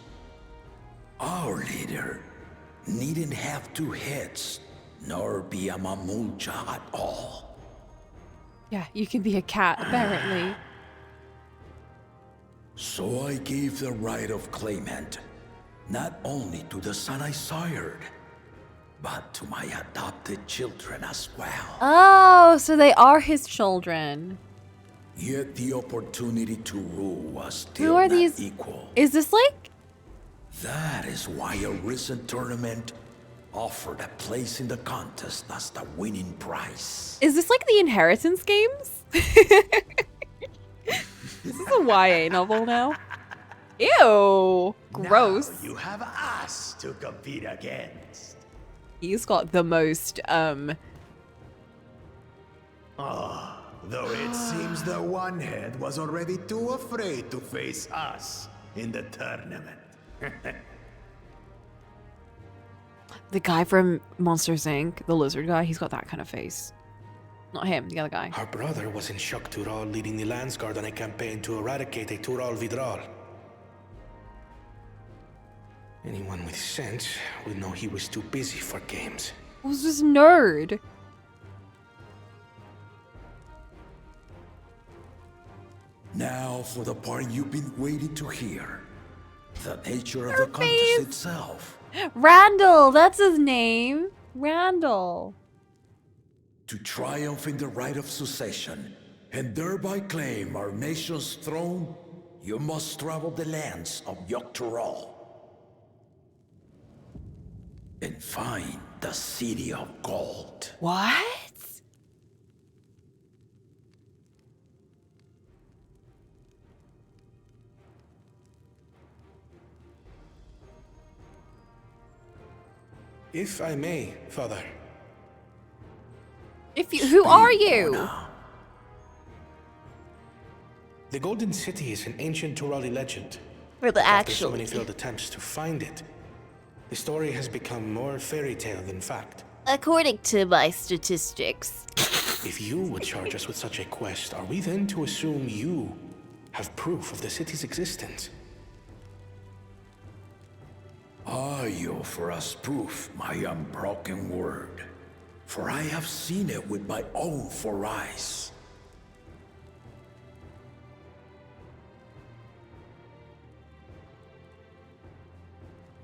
Our leader needn't have two heads, nor be a Mamulja at all. Yeah, you can be a cat, apparently. So I gave the right of claimant, not only to the son I sired, but to my adopted children as well. Oh, so they are his children. Yet the opportunity to rule was still Who are not these? equal. Is this like? That is why a recent tournament offered a place in the contest as the winning prize. Is this like the Inheritance games? This is a YA novel now. Ew, gross. Now you have us to compete against. He's got the most Though it seems the one head was already too afraid to face us in the tournament. the guy from Monsters Inc., the lizard guy, he's got that kind of face. Not him, the other guy. Our brother was in Shuk Tural leading the Landsguard on a campaign to eradicate a Tural Vidral. Anyone with sense would know he was too busy for games. Who's this nerd? Now for the part you've been waiting to hear. The nature of the contest itself. Randall, that's his name. Randall. To triumph in the right of succession, and thereby claim our nation's throne, you must travel the lands of Yogg-Tural and find the City of Gold. What? If I may, Father. Who are you? The Golden City is an ancient Turali legend. For the After so actual. many failed attempts to find it, the story has become more fairy tale than fact. According to my statistics. If you would charge us with such a quest, are we then to assume you have proof of the city's existence? I offer as proof my unbroken word, for I have seen it with my own 4 eyes.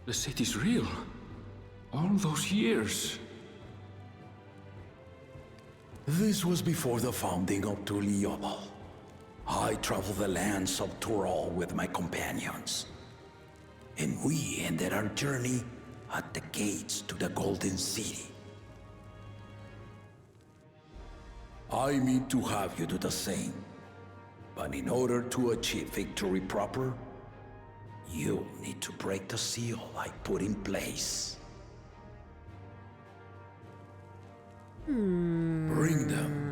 The city's real. All those years. This was before the founding of Tuliyollal. I traveled the lands of Tural with my companions. And we ended our journey at the gates to the Golden City. I mean to have you do the same. But in order to achieve victory proper, you'll need to break the seal I put in place. Bring them.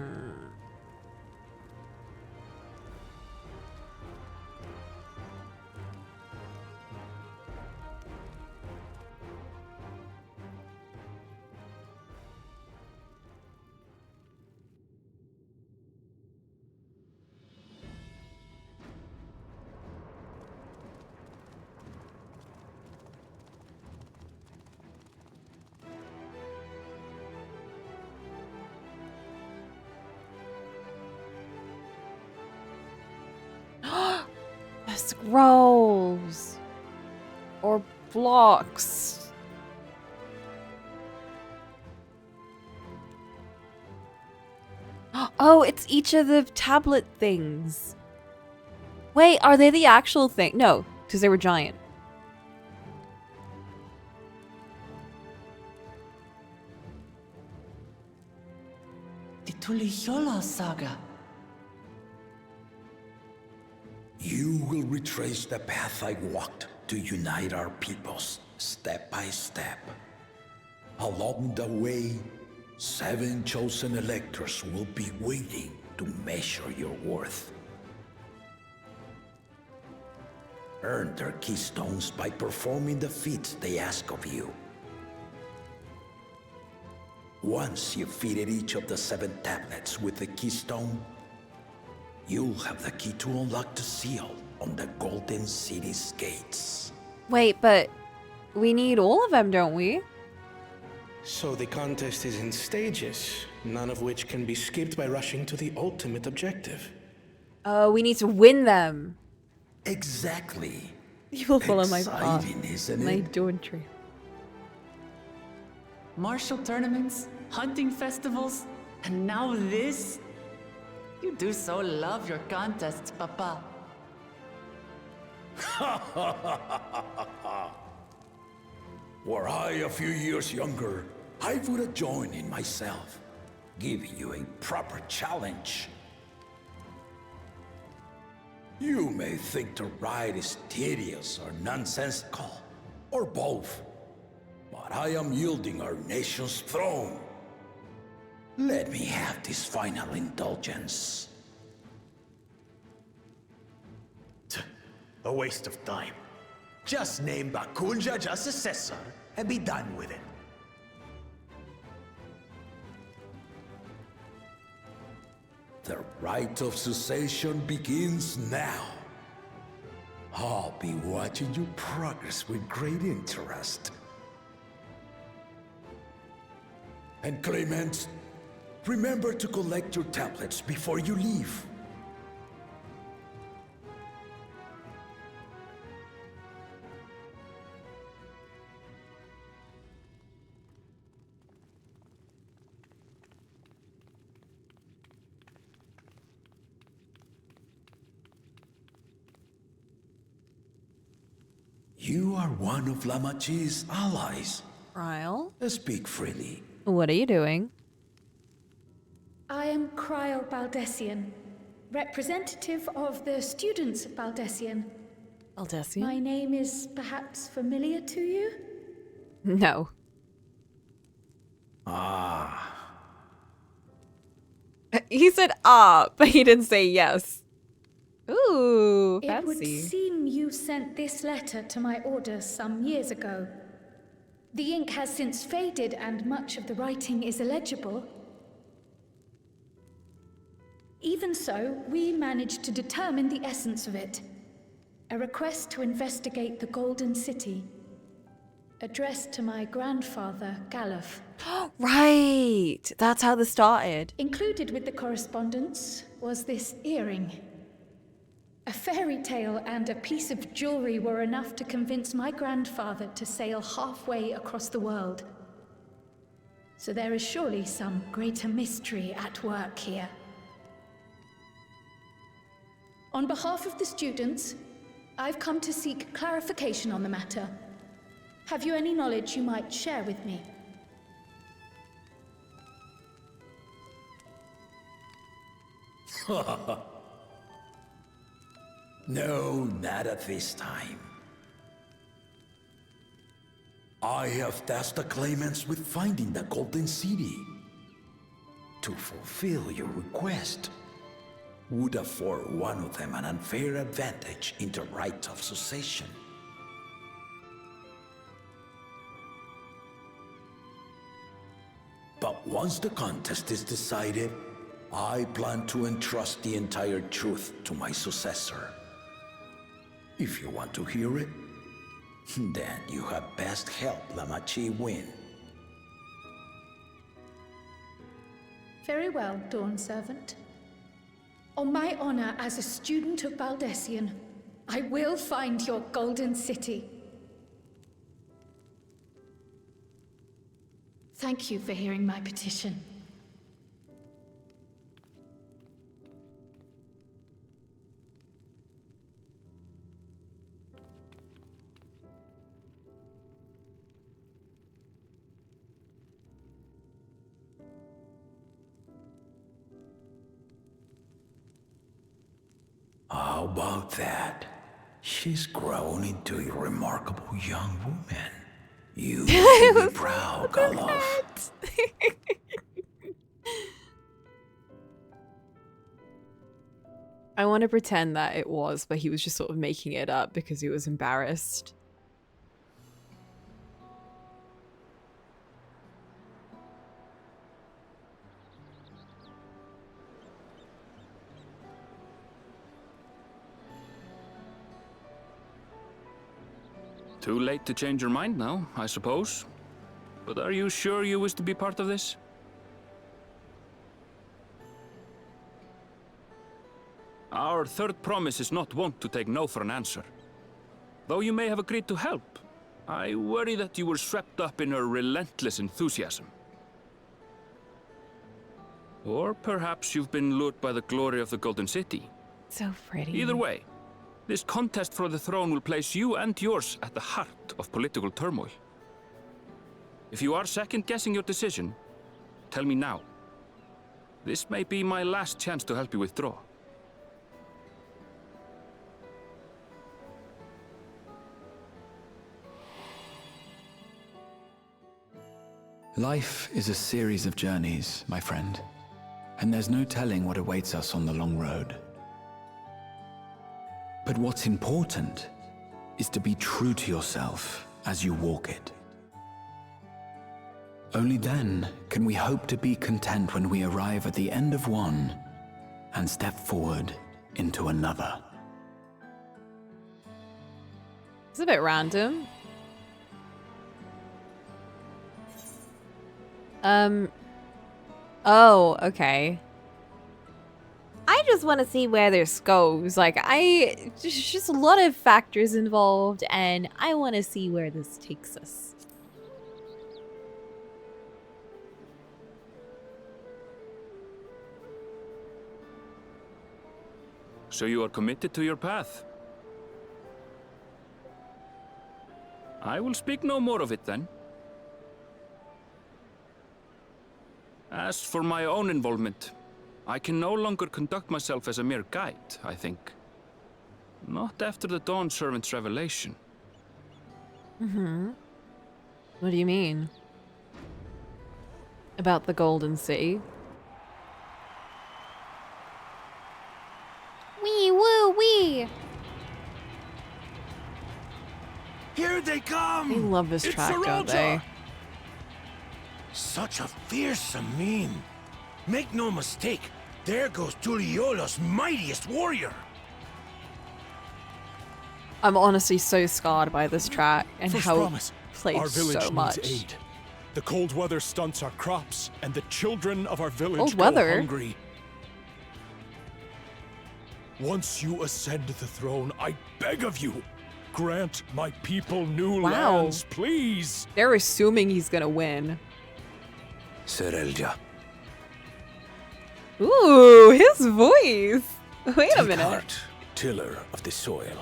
The scrolls. Or blocks. Oh, it's each of the tablet things. Wait, are they the actual thing? No, because they were giant. The Tuliyola saga. You will retrace the path I walked to unite our peoples, step by step. Along the way, 7 chosen electors will be waiting to measure your worth. Earn their keystones by performing the feats they ask of you. Once you've fitted each of the 7 tablets with the keystone, you'll have the key to unlock the seal on the Golden City's gates. Wait, but we need all of them, don't we? So the contest is in stages, none of which can be skipped by rushing to the ultimate objective. Oh, we need to win them. Exactly. You will follow my path. Exciting, isn't My it? Dawntrail. Martial tournaments, hunting festivals, and now this? You do so love your contests, Papa. Were I a few years younger, I would have joined in myself, giving you a proper challenge. You may think the ride is tedious or nonsensical, or both, but I am yielding our nation's throne. Let me have this final indulgence. A waste of time. Just name Bakunja as successor and be done with it. The rite of succession begins now. I'll be watching your progress with great interest. And Clement, remember to collect your tablets before you leave. You are one of Lamachi's allies. Ryle? Speak freely. What are you doing? I am Cryal Baldessian, representative of the students of Baldessian. Baldessian? My name is perhaps familiar to you? No. Ah. He said but he didn't say yes. Ooh, It would fancy. seem you sent this letter to my orders some years ago. The ink has since faded and much of the writing is illegible. Even so, we managed to determine the essence of it. A request to investigate the Golden City. Addressed to my grandfather, Galuf. Right! That's how this started. Included with the correspondence was this earring. A fairy tale and a piece of jewelry were enough to convince my grandfather to sail halfway across the world. So there is surely some greater mystery at work here. On behalf of the students, I've come to seek clarification on the matter. Have you any knowledge you might share with me? No, not at this time. I have tasked the claimants with finding the Golden City. To fulfill your request would afford one of them an unfair advantage in the right of succession. But once the contest is decided, I plan to entrust the entire truth to my successor. If you want to hear it, then you had best help Lamachi win. Very well, Dawn Servant. On my honor as a student of Baldessian, I will find your Golden City. Thank you for hearing my petition. How about that? She's grown into a remarkable young woman. You should be proud, Karloff. I want to pretend that it was, but he was just sort of making it up because he was embarrassed. Too late to change your mind now, I suppose. But are you sure you wish to be part of this? Our third promise is not wont to take no for an answer. Though you may have agreed to help, I worry that you were swept up in her relentless enthusiasm. Or perhaps you've been lured by the glory of the Golden City. So pretty. Either way, this contest for the throne will place you and yours at the heart of political turmoil. If you are second-guessing your decision, tell me now. This may be my last chance to help you withdraw. Life is a series of journeys, my friend, and there's no telling what awaits us on the long road. But what's important is to be true to yourself as you walk it. Only then can we hope to be content when we arrive at the end of one and step forward into another. It's a bit random. Oh, okay. I just want to see where this goes. Like, there's just a lot of factors involved, and I want to see where this takes us. So you are committed to your path? I will speak no more of it then. As for my own involvement, I can no longer conduct myself as a mere guide, I think. Not after the Dawn Servant's revelation. Mm-hmm. What do you mean? About the Golden City? Wee woo wee! Here they come! They love this track, don't they? Such a fearsome mien. Make no mistake, there goes Tuliola's mightiest warrior. I'm honestly so scarred by this track and First how promise. it plays Our village so much. needs aid. The cold weather stunts our crops, and the children of our village Cold go weather? hungry. Once you ascend the throne, I beg of you, grant my people new Wow. lands, please. They're assuming he's gonna win. Serelja. Ooh, his voice! Wait a minute. Heart, tiller of the soil.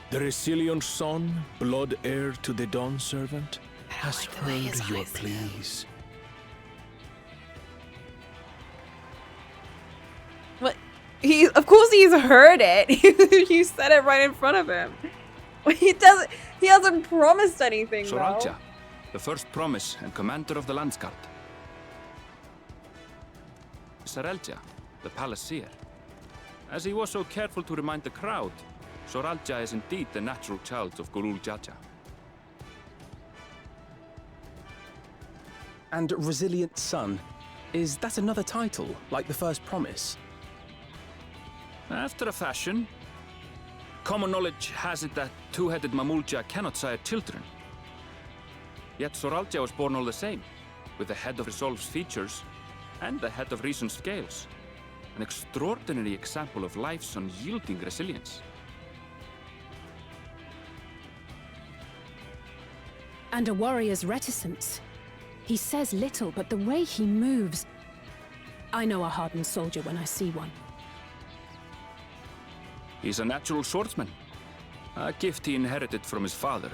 The Resilion son, blood heir to the Dawn Servant, has heard your pleas. What? Of course he's heard it. You said it right in front of him. He hasn't promised anything, though. Soralja, the first promise and commander of the Landsguard. Serelja, the palace seer. As he was so careful to remind the crowd, Soralja is indeed the natural child of Gulul Jaja. And Resilient Son, is that another title, like the first promise? After a fashion, common knowledge has it that two-headed Mamulja cannot sire children. Yet Soralja was born all the same, with the head of Resolve's features and the head of Reason's scales. An extraordinary example of life's unyielding resilience. And a warrior's reticence. He says little, but the way he moves... I know a hardened soldier when I see one. He's a natural swordsman, a gift he inherited from his father.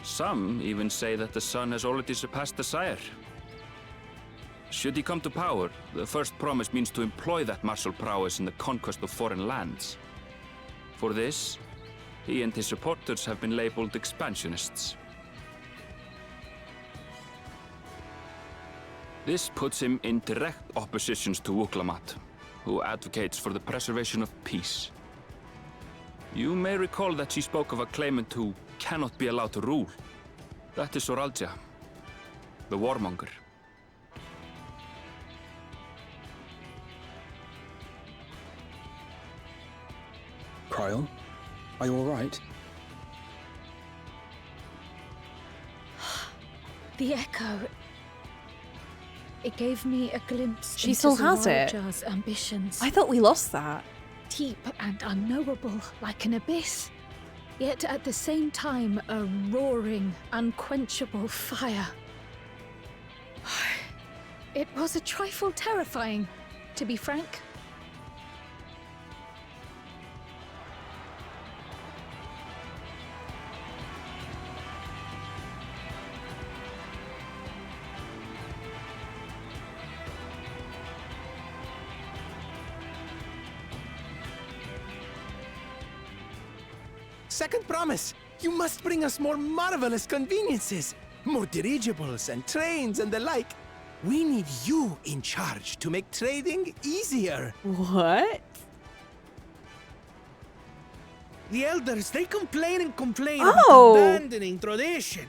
Some even say that the son has already surpassed the sire. Should he come to power, the first promise means to employ that martial prowess in the conquest of foreign lands. For this, he and his supporters have been labeled expansionists. This puts him in direct opposition to Cocolamoco, who advocates for the preservation of peace. You may recall that she spoke of a claimant who cannot be allowed to rule. That is Soralja, the warmonger. Kryl, are you all right? The echo. It gave me a glimpse She into still has it. Zaralja's ambitions. I thought we lost that. Deep and unknowable, like an abyss. Yet at the same time, a roaring, unquenchable fire. It was a trifle terrifying, to be frank. Second promise, you must bring us more marvelous conveniences. More dirigibles and trains and the like. We need you in charge to make trading easier. What? The elders, they complain and complain Oh. about abandoning tradition.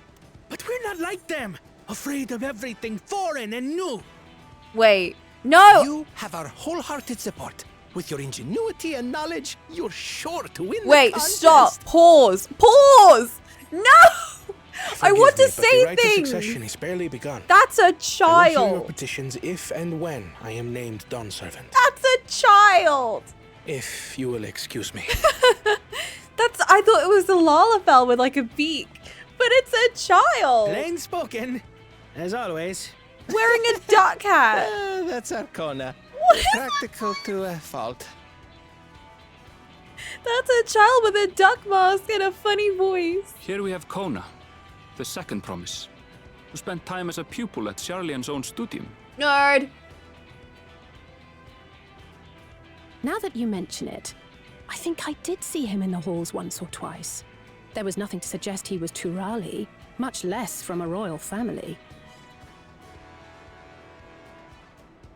But we're not like them, afraid of everything foreign and new. Wait, no! You have our wholehearted support. With your ingenuity and knowledge, you're sure to win the Wait, contest. stop! Pause! Pause! No! I want to Forgive me, but the say right of things! succession is barely begun. That's a I will hear your child! petitions if and when I am named Dawn Servant. That's a child! If you will excuse me. I thought it was a Lalafell with like a beak, but it's a child! Plain spoken, as always. Wearing a duck hat! That's Arcona. What is Practical to a fault. That's a child with a duck mask and a funny voice. Here we have Kona, the second promise, who spent time as a pupil at Charlian's own studium. Nerd! Now that you mention it, I think I did see him in the halls once or twice. There was nothing to suggest he was Turali, much less from a royal family.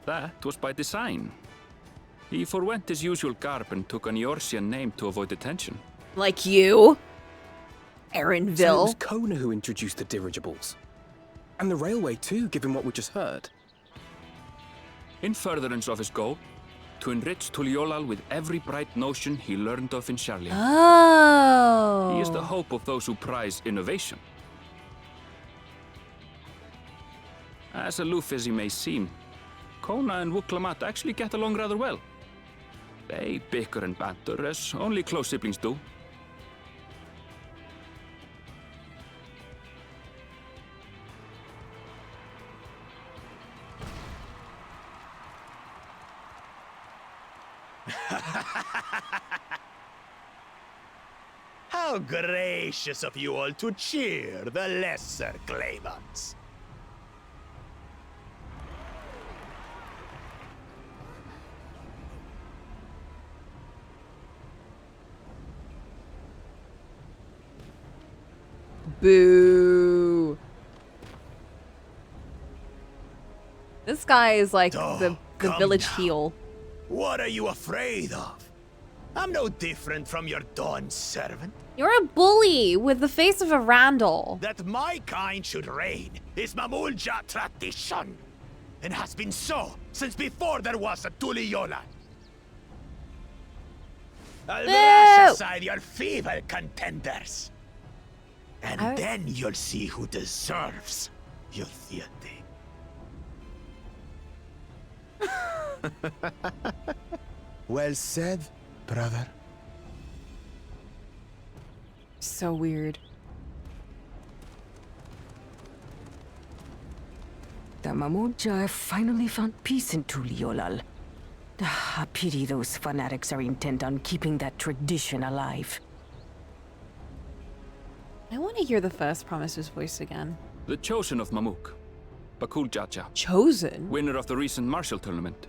That was by design. He forwent his usual garb and took an Eorzean name to avoid attention. Like you? So it Erinville. was Kona who introduced the dirigibles. And the railway too, given what we just heard. In furtherance of his goal, to enrich Tuliolal with every bright notion he learned of in Charlian. Oh. He is the hope of those who prize innovation. As aloof as he may seem, Kona and Cocolamoco actually get along rather well. They bicker and banter as only close siblings do. How gracious of you all to cheer the lesser claimants. Boo. This guy is like the village heel. What are you afraid of? I'm no different from your Dawn servant. You're a bully with the face of a Randall. That my kind should reign is Mamulja tradition, and has been so since before there was a Tuliyola. I'll brush aside your feeble contenders. And then you'll see who deserves your deity. Well said, brother. So weird. The Mamulja finally found peace in Tuliolal. A pity those fanatics are intent on keeping that tradition alive. I want to hear the first promise's voice again. The chosen of Mamuk, Bakul Jaja. Chosen? Winner of the recent martial tournament,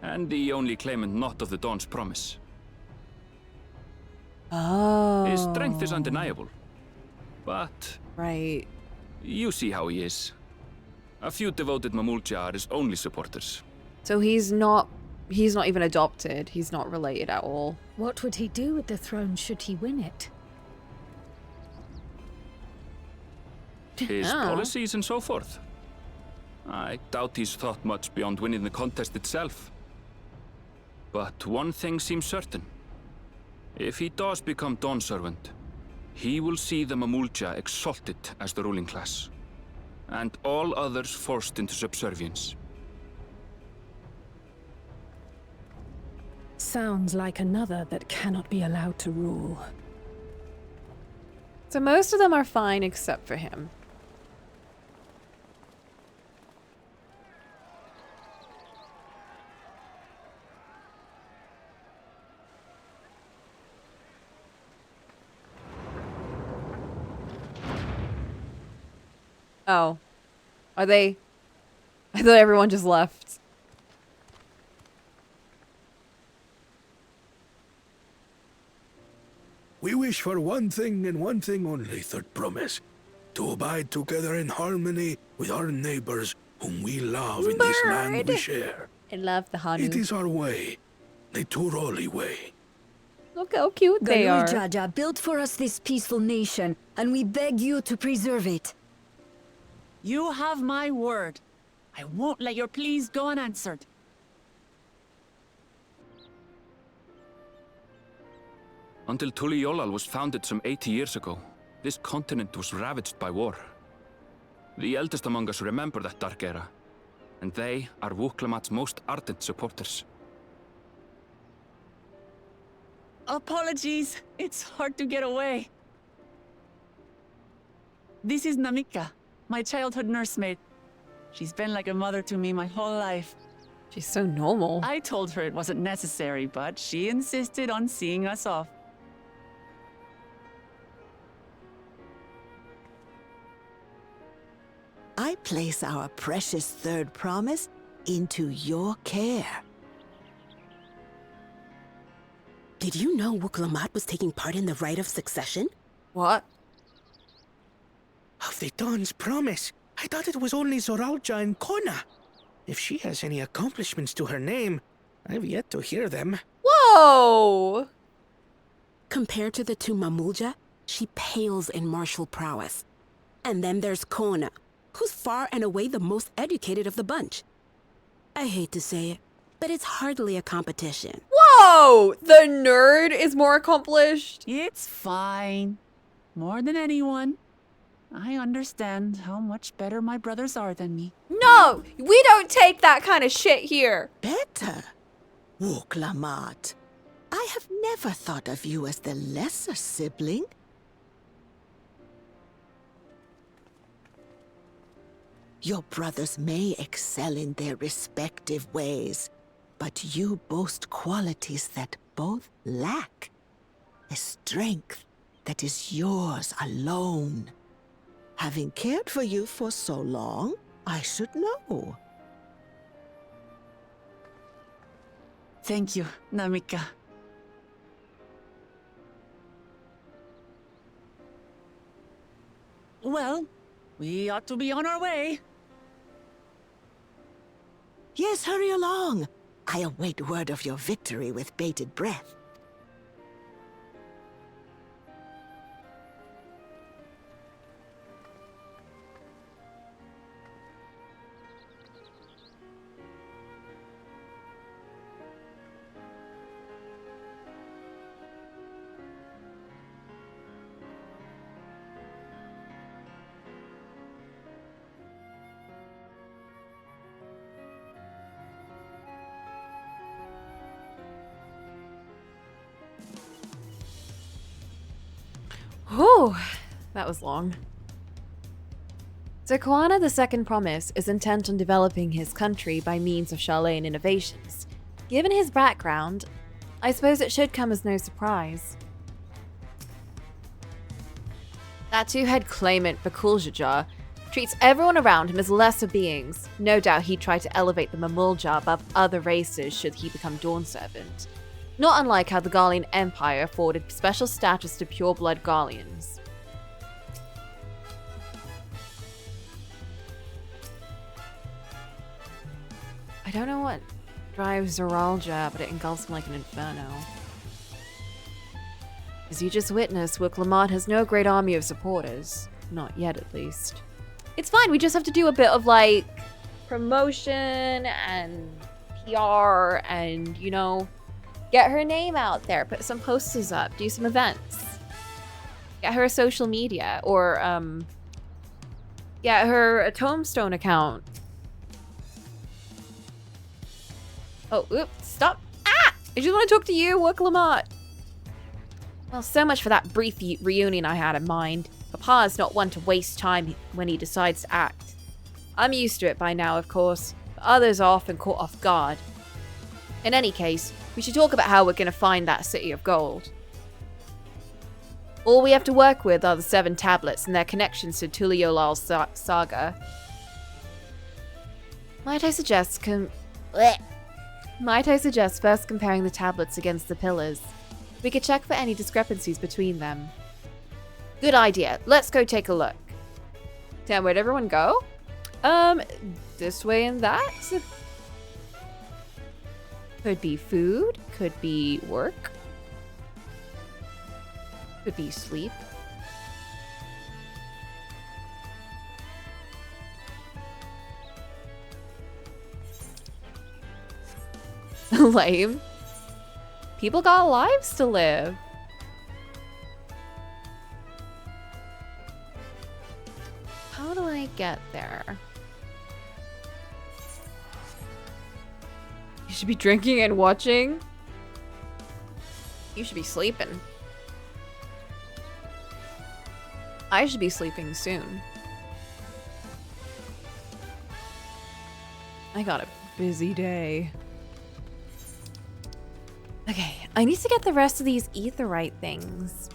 and the only claimant not of the Dawn's promise. Oh. His strength is undeniable. But... Right. You see how he is. A few devoted Mamulja are his only supporters. So he's not even adopted. He's not related at all. What would he do with the throne should he win it? His policies and so forth. I doubt he's thought much beyond winning the contest itself. But one thing seems certain. If he does become Dawn Servant, he will see the Mamulja exalted as the ruling class, and all others forced into subservience. Sounds like another that cannot be allowed to rule. So most of them are fine except for him. Oh. Are they... I thought everyone just left. We wish for one thing and one thing only, Third Promise. To abide together in harmony with our neighbors whom we love in this land we share. I love the honey. It is our way, the Turoli way. Look how cute they are. Jaja built for us this peaceful nation, and we beg you to preserve it. You have my word. I won't let your pleas go unanswered. Until Tuliolal was founded some 80 years ago, this continent was ravaged by war. The eldest among us remember that dark era, and they are Wuklamat's most ardent supporters. Apologies, it's hard to get away. This is Namika, my childhood nursemaid. She's been like a mother to me my whole life. She's so normal. I told her it wasn't necessary, but she insisted on seeing us off. I place our precious Third Promise into your care. Did you know Wukalamat was taking part in the rite of succession? What? Of the Dawn's Promise? I thought it was only Zoralja and Kona. If she has any accomplishments to her name, I've yet to hear them. Whoa! Compared to the two Mamulja, she pales in martial prowess. And then there's Kona, who's far and away the most educated of the bunch. I hate to say it, but it's hardly a competition. Whoa! The nerd is more accomplished? It's fine. More than anyone. I understand how much better my brothers are than me. No! We don't take that kind of shit here. Better? Wukalamat, I have never thought of you as the lesser sibling. Your brothers may excel in their respective ways, but you boast qualities that both lack. A strength that is yours alone. Having cared for you for so long, I should know. Thank you, Namika. Well, we ought to be on our way. Yes, hurry along. I await word of your victory with bated breath. Whew, that was long. So Koana the Second Promise is intent on developing his country by means of Sharlayan innovations. Given his background, I suppose it should come as no surprise. That two-head claimant, Bakuljajar, treats everyone around him as lesser beings. No doubt he'd try to elevate the Mamulja above other races should he become Dawn Servant. not unlike how the Garlean Empire afforded special status to pure-blood Garleans. I don't know what drives Zoralja, but it engulfs him like an inferno. As you just witnessed, Cocolamoco has no great army of supporters. Not yet, at least. It's fine, we just have to do a bit of, like, promotion and PR and, you know, get her name out there, put some posters up, do some events. Get her a social media, or, get her a tombstone account. Oh, oops, stop. Ah! I just want to talk to you, Cocolamoco. Well, so much for that brief reunion I had in mind. Papa's not one to waste time when he decides to act. I'm used to it by now, of course, but others are often caught off guard. In any case, we should talk about how we're going to find that city of gold. All we have to work with are the 7 tablets and their connections to Tuliyolal's saga. Might I suggest first comparing the tablets against the pillars? We could check for any discrepancies between them. Good idea. Let's go take a look. Damn, where'd everyone go? This way and that? Could be food. Could be work. Could be sleep. Lame. People got lives to live. How do I get there? You should be drinking and watching. You should be sleeping. I should be sleeping soon. I got a busy day. Okay, I need to get the rest of these aetheryte things.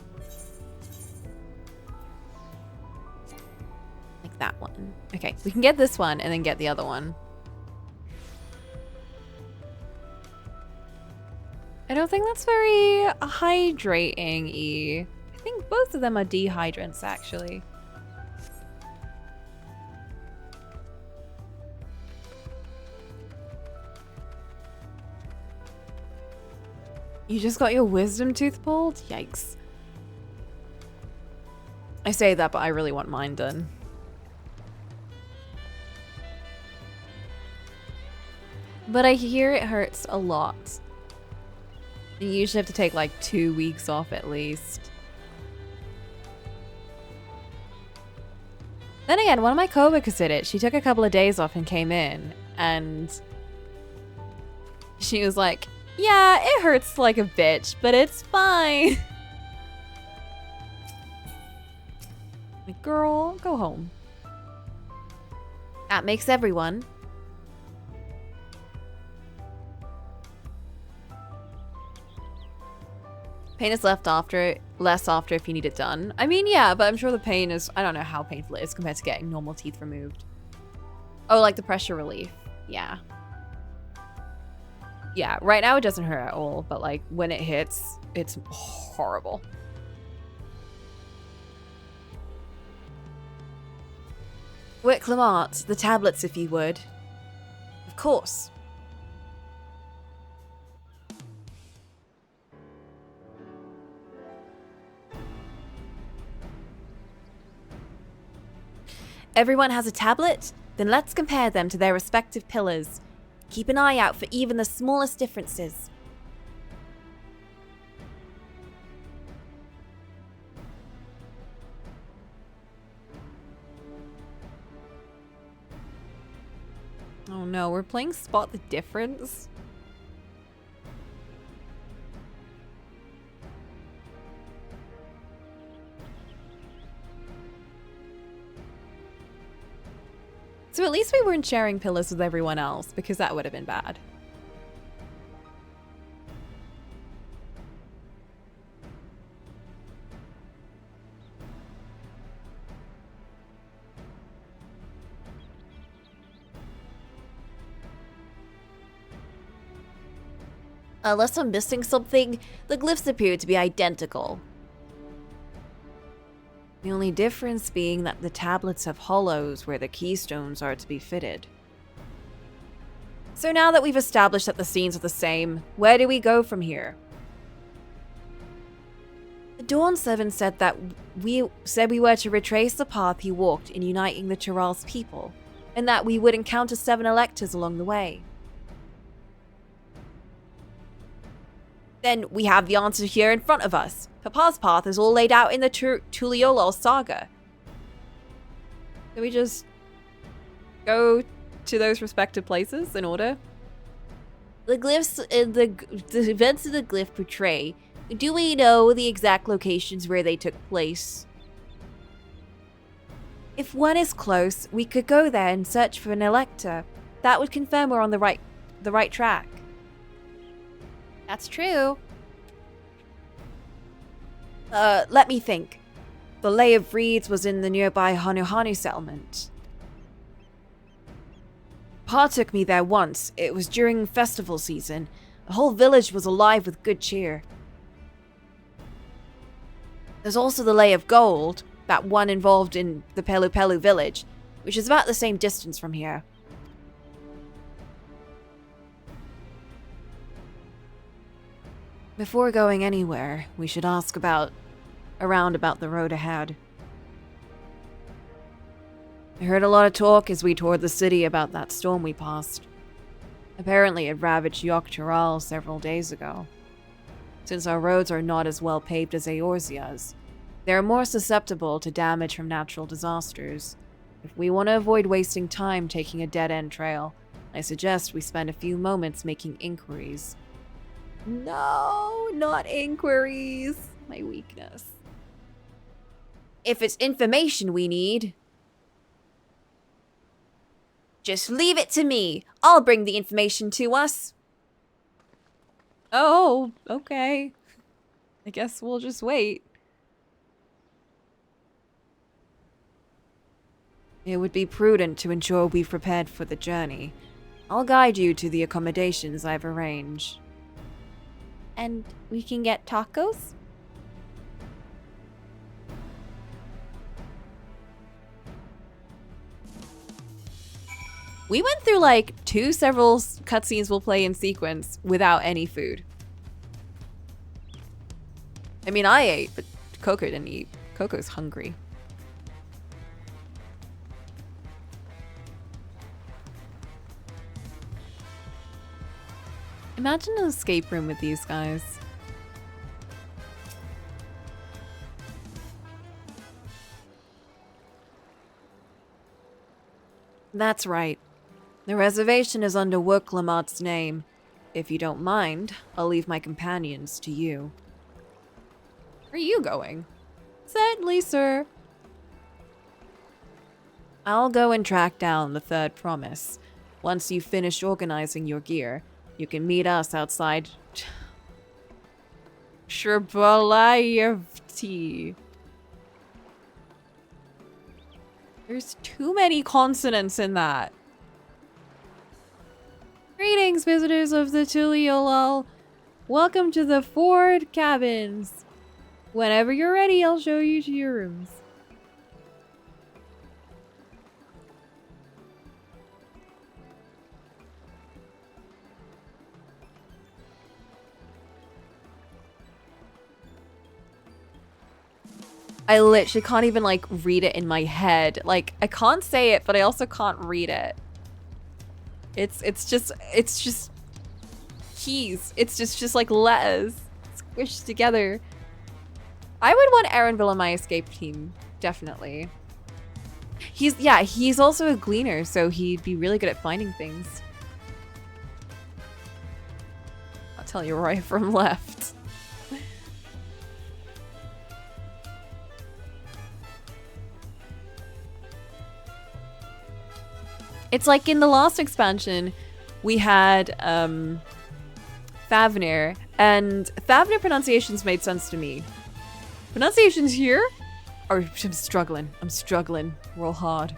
Like that one. Okay, we can get this one and then get the other one. I don't think that's very hydrating-y. I think both of them are dehydrants, actually. You just got your wisdom tooth pulled? Yikes. I say that, but I really want mine done. But I hear it hurts a lot. You usually have to take like 2 weeks off at least. Then again, one of my coworkers did it. She took a couple of days off and came in, and she was like, yeah, it hurts like a bitch, but it's fine. Like, girl, go home. That makes everyone. Pain is less after if you need it done. I mean, yeah, but I'm sure the pain is, I don't know how painful it is compared to getting normal teeth removed. Oh, like the pressure relief. Yeah. Yeah, right now it doesn't hurt at all, but like when it hits, it's horrible. Cocolamoco, the tablets if you would. Of course. Everyone has a tablet? Then let's compare them to their respective pillars. Keep an eye out for even the smallest differences. Oh no, we're playing Spot the Difference? So at least we weren't sharing pillars with everyone else, because that would have been bad. Unless I'm missing something, the glyphs appear to be identical. The only difference being that the tablets have hollows where the keystones are to be fitted. So now that we've established that the scenes are the same, where do we go from here? The Dawn Servant said that we were to retrace the path he walked in uniting the Tural's people, and that we would encounter 7 electors along the way. Then we have the answer here in front of us. Papa's path is all laid out in the Tuliolol saga. Do we just go to those respective places in order? The glyphs and the events of the glyph portray. Do we know the exact locations where they took place? If one is close, we could go there and search for an elector. That would confirm we're on the right track. That's true. Let me think. The Lay of Reeds was in the nearby Hanuhanu settlement. Pa took me there once. It was during festival season. The whole village was alive with good cheer. There's also the Lay of Gold, that one involved in the Pelu Pelu village, which is about the same distance from here. Before going anywhere, we should ask around about the road ahead. I heard a lot of talk as we toured the city about that storm we passed. Apparently it ravaged Yok Tural several days ago. Since our roads are not as well paved as Eorzea's, they are more susceptible to damage from natural disasters. If we want to avoid wasting time taking a dead-end trail, I suggest we spend a few moments making inquiries. No, not inquiries. My weakness. If it's information we need, just leave it to me. I'll bring the information to us. Oh, okay. I guess we'll just wait. It would be prudent to ensure we've prepared for the journey. I'll guide you to the accommodations I've arranged. And we can get tacos? We went through like several cutscenes we'll play in sequence without any food. I mean, I ate, but Coco didn't eat. Coco's hungry. Imagine an escape room with these guys. That's right. The reservation is under Worklamat's name. If you don't mind, I'll leave my companions to you. Where are you going? Certainly, sir. I'll go and track down the third promise. Once you've finished organizing your gear, you can meet us outside Sherbalayevti. There's too many consonants in that. Greetings, visitors of the Tuliolol. Welcome to the Ford Cabins. Whenever you're ready, I'll show you to your rooms. I literally can't even like read it in my head. Like I can't say it, but I also can't read it. It's just keys. It's just like letters squished together. I would want Aaronville on my escape team, definitely. He's also a gleaner, so he'd be really good at finding things. I'll tell you right from left. It's like in the last expansion, we had Thavnir, and Thavnir pronunciations made sense to me. Pronunciations here are... I'm struggling real hard.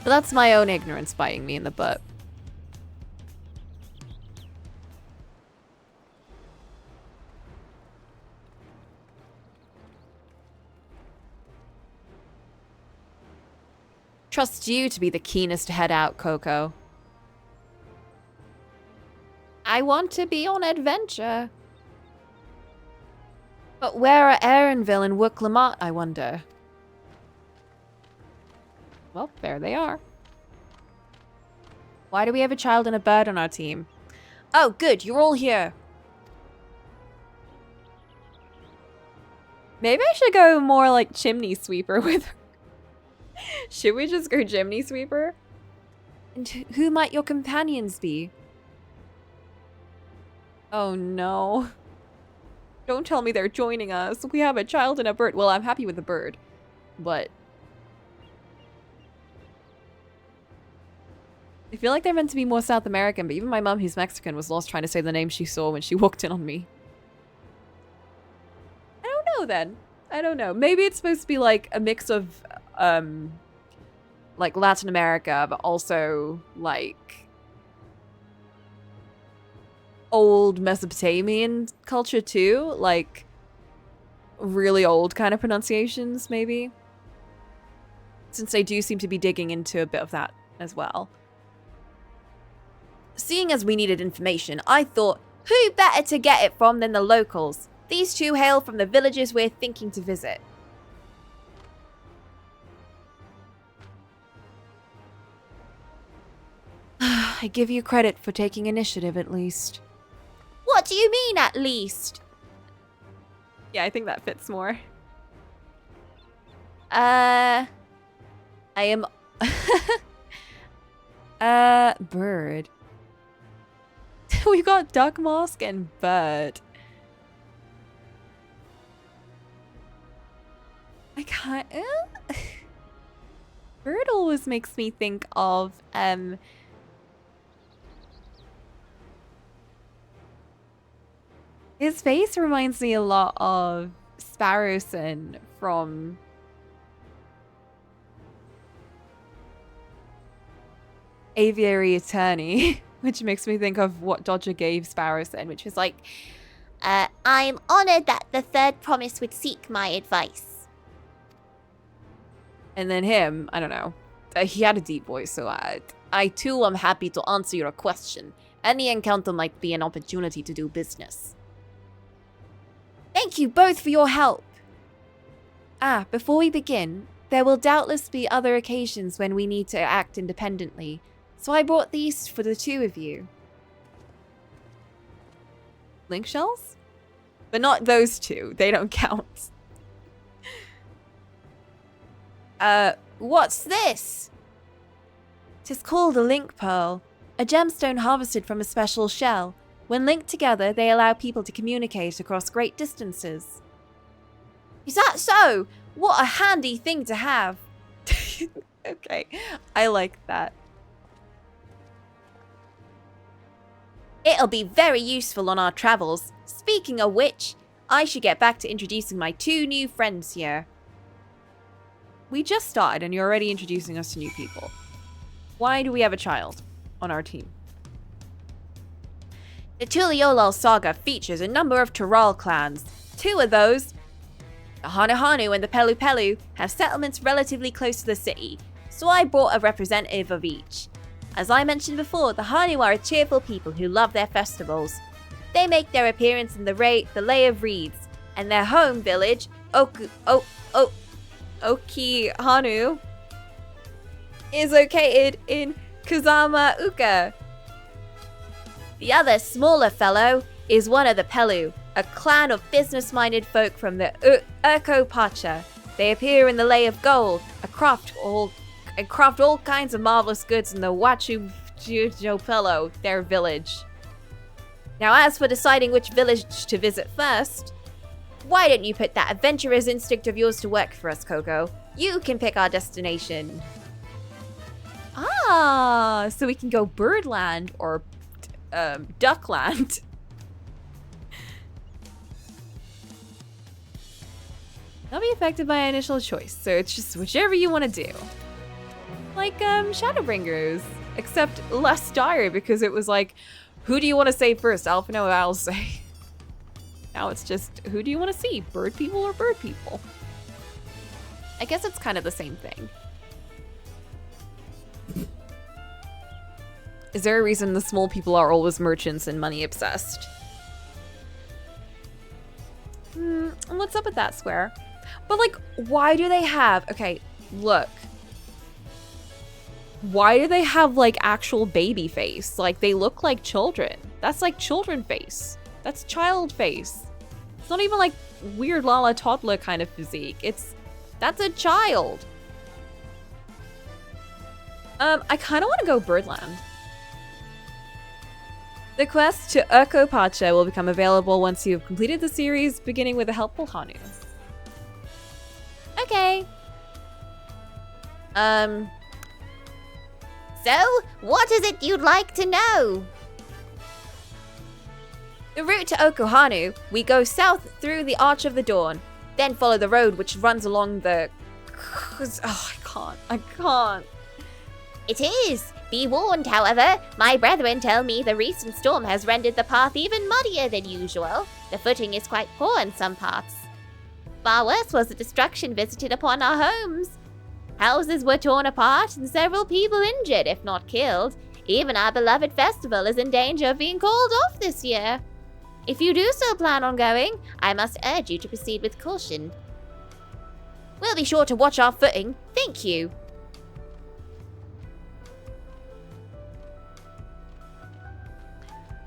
But that's my own ignorance biting me in the butt. Trust you to be the keenest to head out, Coco. I want to be on adventure. But where are Erinville and Wook-Lamont, I wonder? Well, there they are. Why do we have a child and a bird on our team? Oh, good, you're all here. Maybe I should go more like chimney sweeper with her. Should we just go chimney sweeper? And who might your companions be? Oh no. Don't tell me they're joining us. We have a child and a bird. Well, I'm happy with the bird, but I feel like they're meant to be more South American, but even my mum, who's Mexican, was lost trying to say the name she saw when she walked in on me. I don't know then. I don't know. Maybe it's supposed to be like a mix of like Latin America, but also like old Mesopotamian culture too, like really old kind of pronunciations maybe, since they do seem to be digging into a bit of that as well. Seeing as we needed information, I thought, who better to get it from than the locals? These two hail from the villages we're thinking to visit. I give you credit for taking initiative at least. What do you mean, at least? Yeah, I think that fits more. I am... Bird. We got duck mask and bird. I can't... Bird always makes me think of, his face reminds me a lot of Sparrowson from Aviary Attorney, which makes me think of what Dodger gave Sparrowson, which was like, I'm honored that the third promise would seek my advice. And then him, I don't know. He had a deep voice, so I too am happy to answer your question. Any encounter might be an opportunity to do business. Thank you both for your help. Ah, before we begin, there will doubtless be other occasions when we need to act independently, so I brought these for the two of you. Link shells? But not those two, they don't count. What's this? 'Tis called a link pearl, a gemstone harvested from a special shell. When linked together, they allow people to communicate across great distances. Is that so? What a handy thing to have. Okay, I like that. It'll be very useful on our travels. Speaking of which, I should get back to introducing my two new friends here. We just started and you're already introducing us to new people. Why do we have a child on our team? The Tuliolal saga features a number of Tural clans. Two of those, the Hanu and the Pelu Pelu, have settlements relatively close to the city, so I brought a representative of each. As I mentioned before, the Hanu are a cheerful people who love their festivals. They make their appearance in the Lay of Reeds, and their home village, Oki Hanu, is located in Kuzama Uka. The other, smaller fellow, is one of the Pelu, a clan of business-minded folk from the Urko Pacha. They appear in the Lay of Gold, and craft all kinds of marvelous goods in the Wachu Jopelo, their village. Now, as for deciding which village to visit first, why don't you put that adventurer's instinct of yours to work for us, Coco? You can pick our destination. Ah, so we can go Birdland or Duckland. Not be affected by initial choice, so it's just whichever you want to do. Like Shadowbringers, except less dire because it was like, who do you want to save first? Alpha, no, I'll say. Now it's just, who do you want to see? Bird people or bird people? I guess it's kind of the same thing. Is there a reason the small people are always merchants and money obsessed? What's up with that, Square? But like, why do they have, okay, look. Why do they have like actual baby face? Like they look like children. That's like children face. That's child face. It's not even like weird Lala toddler kind of physique. That's a child. I kind of want to go Birdland. The quest to Urko Pacha will become available once you have completed the series, beginning with a helpful Hanu. Okay. So, what is it you'd like to know? The route to Okohanu, we go south through the Arch of the Dawn, then follow the road which runs along the... Oh, I can't. It is. Be warned, however. My brethren tell me the recent storm has rendered the path even muddier than usual. The footing is quite poor in some parts. Far worse was the destruction visited upon our homes. Houses were torn apart and several people injured, if not killed. Even our beloved festival is in danger of being called off this year. If you do still plan on going, I must urge you to proceed with caution. We'll be sure to watch our footing. Thank you.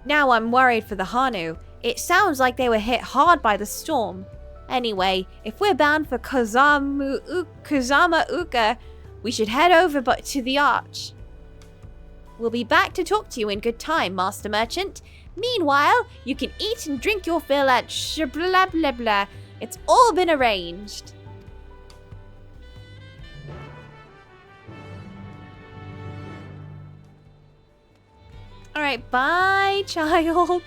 Now I'm worried for the Hanu. It sounds like they were hit hard by the storm. Anyway, if we're bound for Kozama-uka, we should head over to the Arch. We'll be back to talk to you in good time, Master Merchant. Meanwhile, you can eat and drink your fill at Shablablabla. It's all been arranged. Alright, bye, child.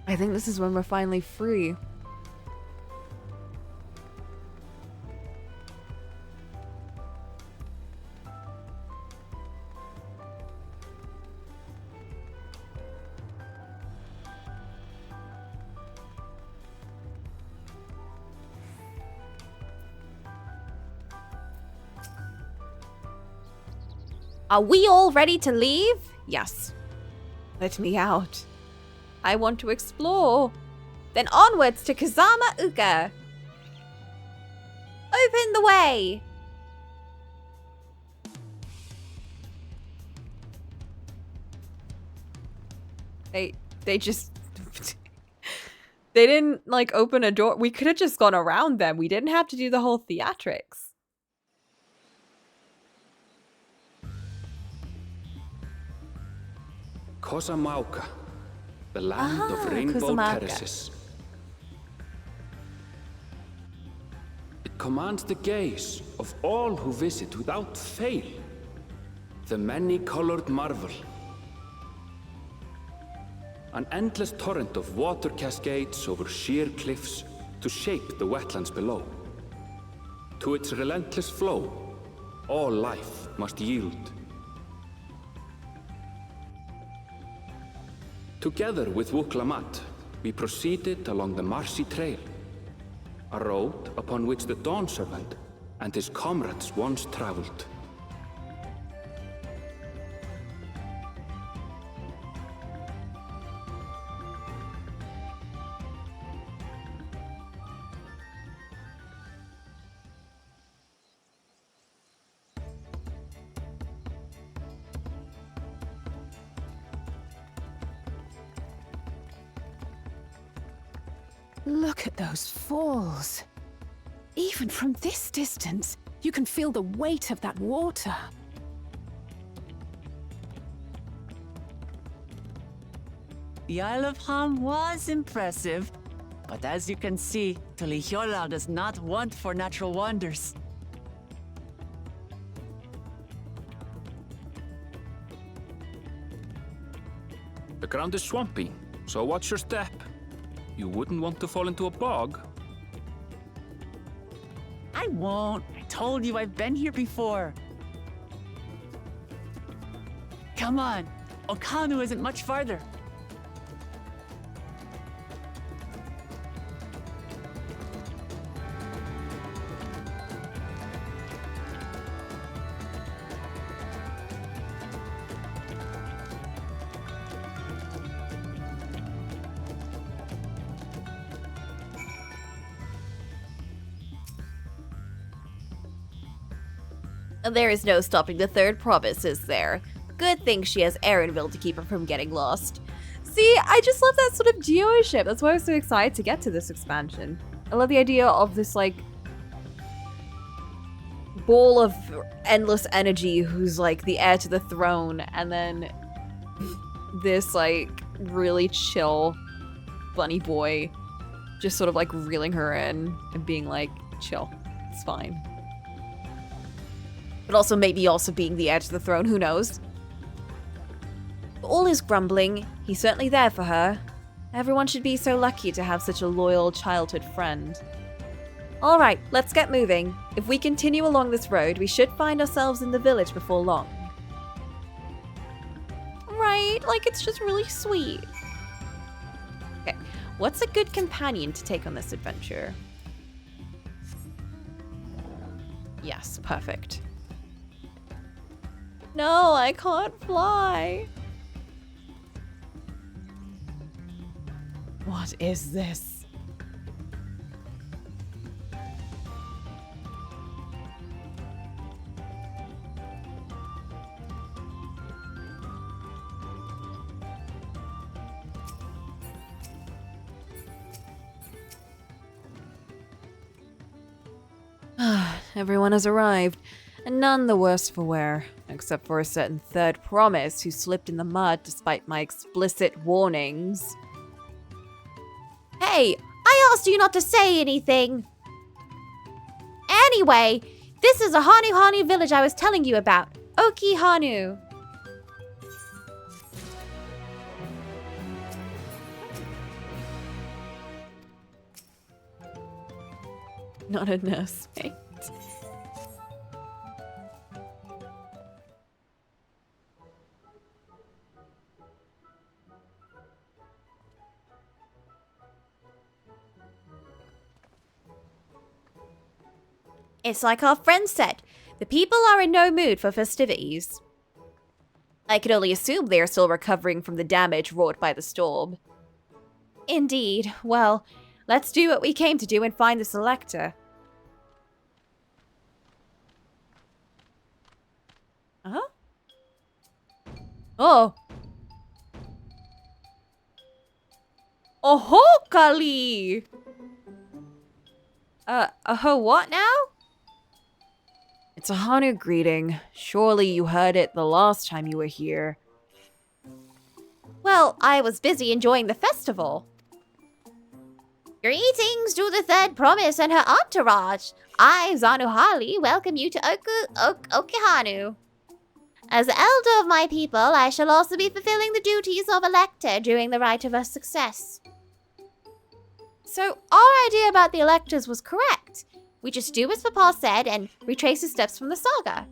I think this is when we're finally free. Are we all ready to leave? Yes. Let me out. I want to explore. Then onwards to Kozama-uka. Open the way. They just... they didn't, like, open a door. We could have just gone around them. We didn't have to do the whole theatrics. Cocolamoco, the land of rainbow terraces. It commands the gaze of all who visit without fail. The many-colored marvel. An endless torrent of water cascades over sheer cliffs to shape the wetlands below. To its relentless flow, all life must yield. Together with Wuklamat, we proceeded along the marshy trail, a road upon which the Dawn Servant and his comrades once traveled. Look at those falls. Even from this distance, you can feel the weight of that water. The Isle of Ham was impressive, but as you can see, Tuliyollal does not want for natural wonders. ground is swampy, so watch your step. You wouldn't want to fall into a bog. I won't. I told you I've been here before. Come on. Okanu isn't much farther. There is no stopping the third promise, is there? Good thing she has Erinville to keep her from getting lost. See, I just love that sort of geo-ship. That's why I was so excited to get to this expansion. I love the idea of this, like, ball of endless energy who's, like, the heir to the throne, and then this, like, really chill bunny boy just sort of, like, reeling her in and being like, chill, it's fine. But also maybe also being the heir to the throne, who knows? For all his grumbling, he's certainly there for her. Everyone should be so lucky to have such a loyal childhood friend. Alright, let's get moving. If we continue along this road, we should find ourselves in the village before long. Right, like it's just really sweet. Okay, what's a good companion to take on this adventure? Yes, perfect. No, I can't fly. What is this? Everyone has arrived, and none the worse for wear, except for a certain third promise who slipped in the mud despite my explicit warnings. Hey, I asked you not to say anything. Anyway, this is a Hanu Hanu village I was telling you about. Oki Hanu. Not a nursemaid. It's like our friend said, the people are in no mood for festivities. I can only assume they are still recovering from the damage wrought by the storm. Indeed. Well, let's do what we came to do and find the selector. Huh? Oh. Oh, Kali! What now? It's a Hanu greeting. Surely you heard it the last time you were here. Well, I was busy enjoying the festival. Greetings to the third promise and her entourage. I, Zanuhali, welcome you to Okihanu. As the elder of my people, I shall also be fulfilling the duties of elector during the rite of our success. So, our idea about the electors was correct. We just do as Papa said and retrace the steps from the saga.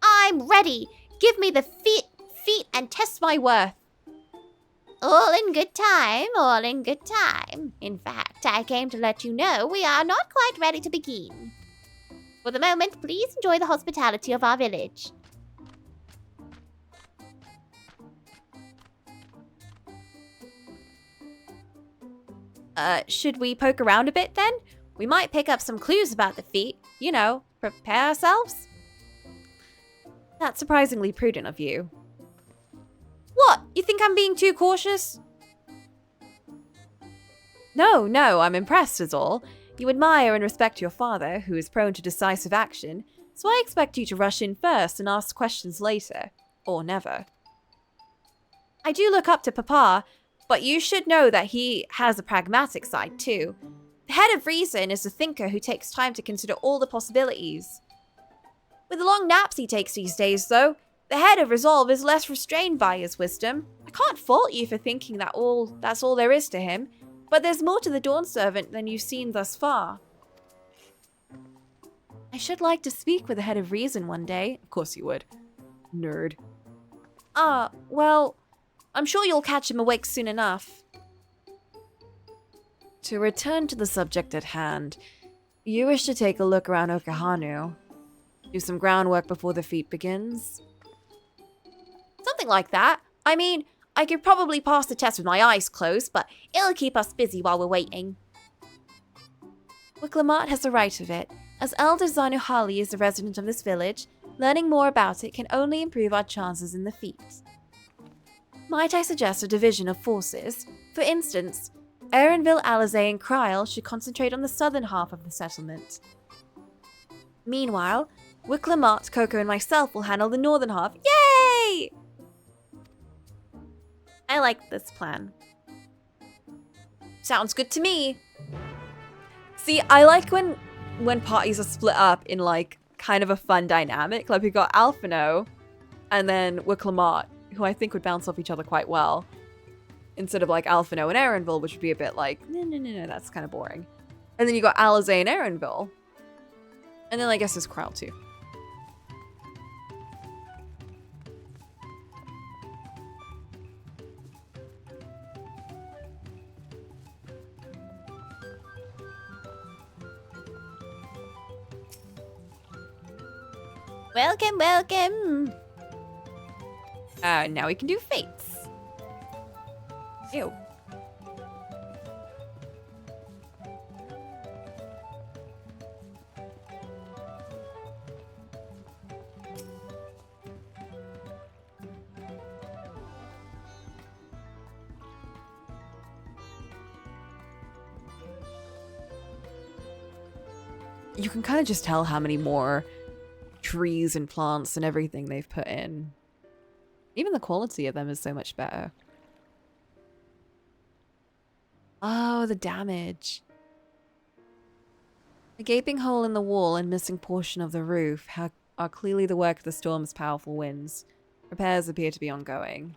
I'm ready. Give me the feet and test my worth. All in good time, all in good time. In fact, I came to let you know we are not quite ready to begin. For the moment, please enjoy the hospitality of our village. Should we poke around a bit then? We might pick up some clues about the feat. You know, prepare ourselves. That's surprisingly prudent of you. What? You think I'm being too cautious? No, I'm impressed is all. You admire and respect your father, who is prone to decisive action, so I expect you to rush in first and ask questions later. Or never. I do look up to Papa, but you should know that he has a pragmatic side too. The head of reason is a thinker who takes time to consider all the possibilities. With the long naps he takes these days, though, the The head of Resolve is less restrained by his wisdom. I can't fault you for thinking that's all there is to him, but there's more to the Dawn Servant than you've seen thus far. I should like to speak with the head of Reason one day. Of course you would. Nerd. Well, I'm sure you'll catch him awake soon enough. To return to the subject at hand, you wish to take a look around Okahanu. Do some groundwork before the feat begins. Something like that. I mean, I could probably pass the test with my eyes closed, but it'll keep us busy while we're waiting. Wicklamat has the right of it. As Elder Zanuhali is a resident of this village, learning more about it can only improve our chances in the feat. Might I suggest a division of forces? For instance, Erenville, Alizé, and Kryl should concentrate on the southern half of the settlement. Meanwhile, Wicklamat, Coco, and myself will handle the northern half. Yay! I like this plan. Sounds good to me. See, I like when parties are split up in like kind of a fun dynamic. Like we got Alphino and then Wicklamat, who I think would bounce off each other quite well. Instead of like Alphino and Erenville, which would be a bit like, no, that's kind of boring. And then you got Alizé and Erenville. And then I guess there's Kryl too. Welcome, welcome. Now we can do fates. Ew. You can kind of just tell how many more trees and plants and everything they've put in. Even the quality of them is so much better. Oh, the damage. The gaping hole in the wall and missing portion of the roof are clearly the work of the storm's powerful winds. Repairs appear to be ongoing.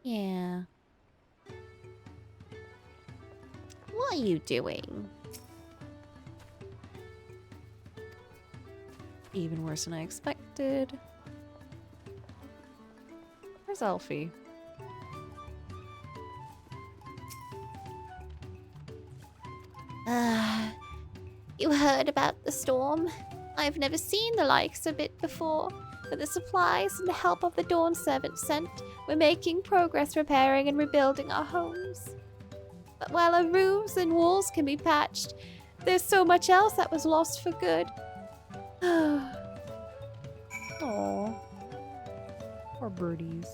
Yeah. What are you doing? Even worse than I expected. Where's Elfie? You heard about the storm? I've never seen the likes of it before. With the supplies and the help of the Dawn Servant sent, we're making progress repairing and rebuilding our homes. But while our roofs and walls can be patched, there's so much else that was lost for good. Aww. Poor birdies.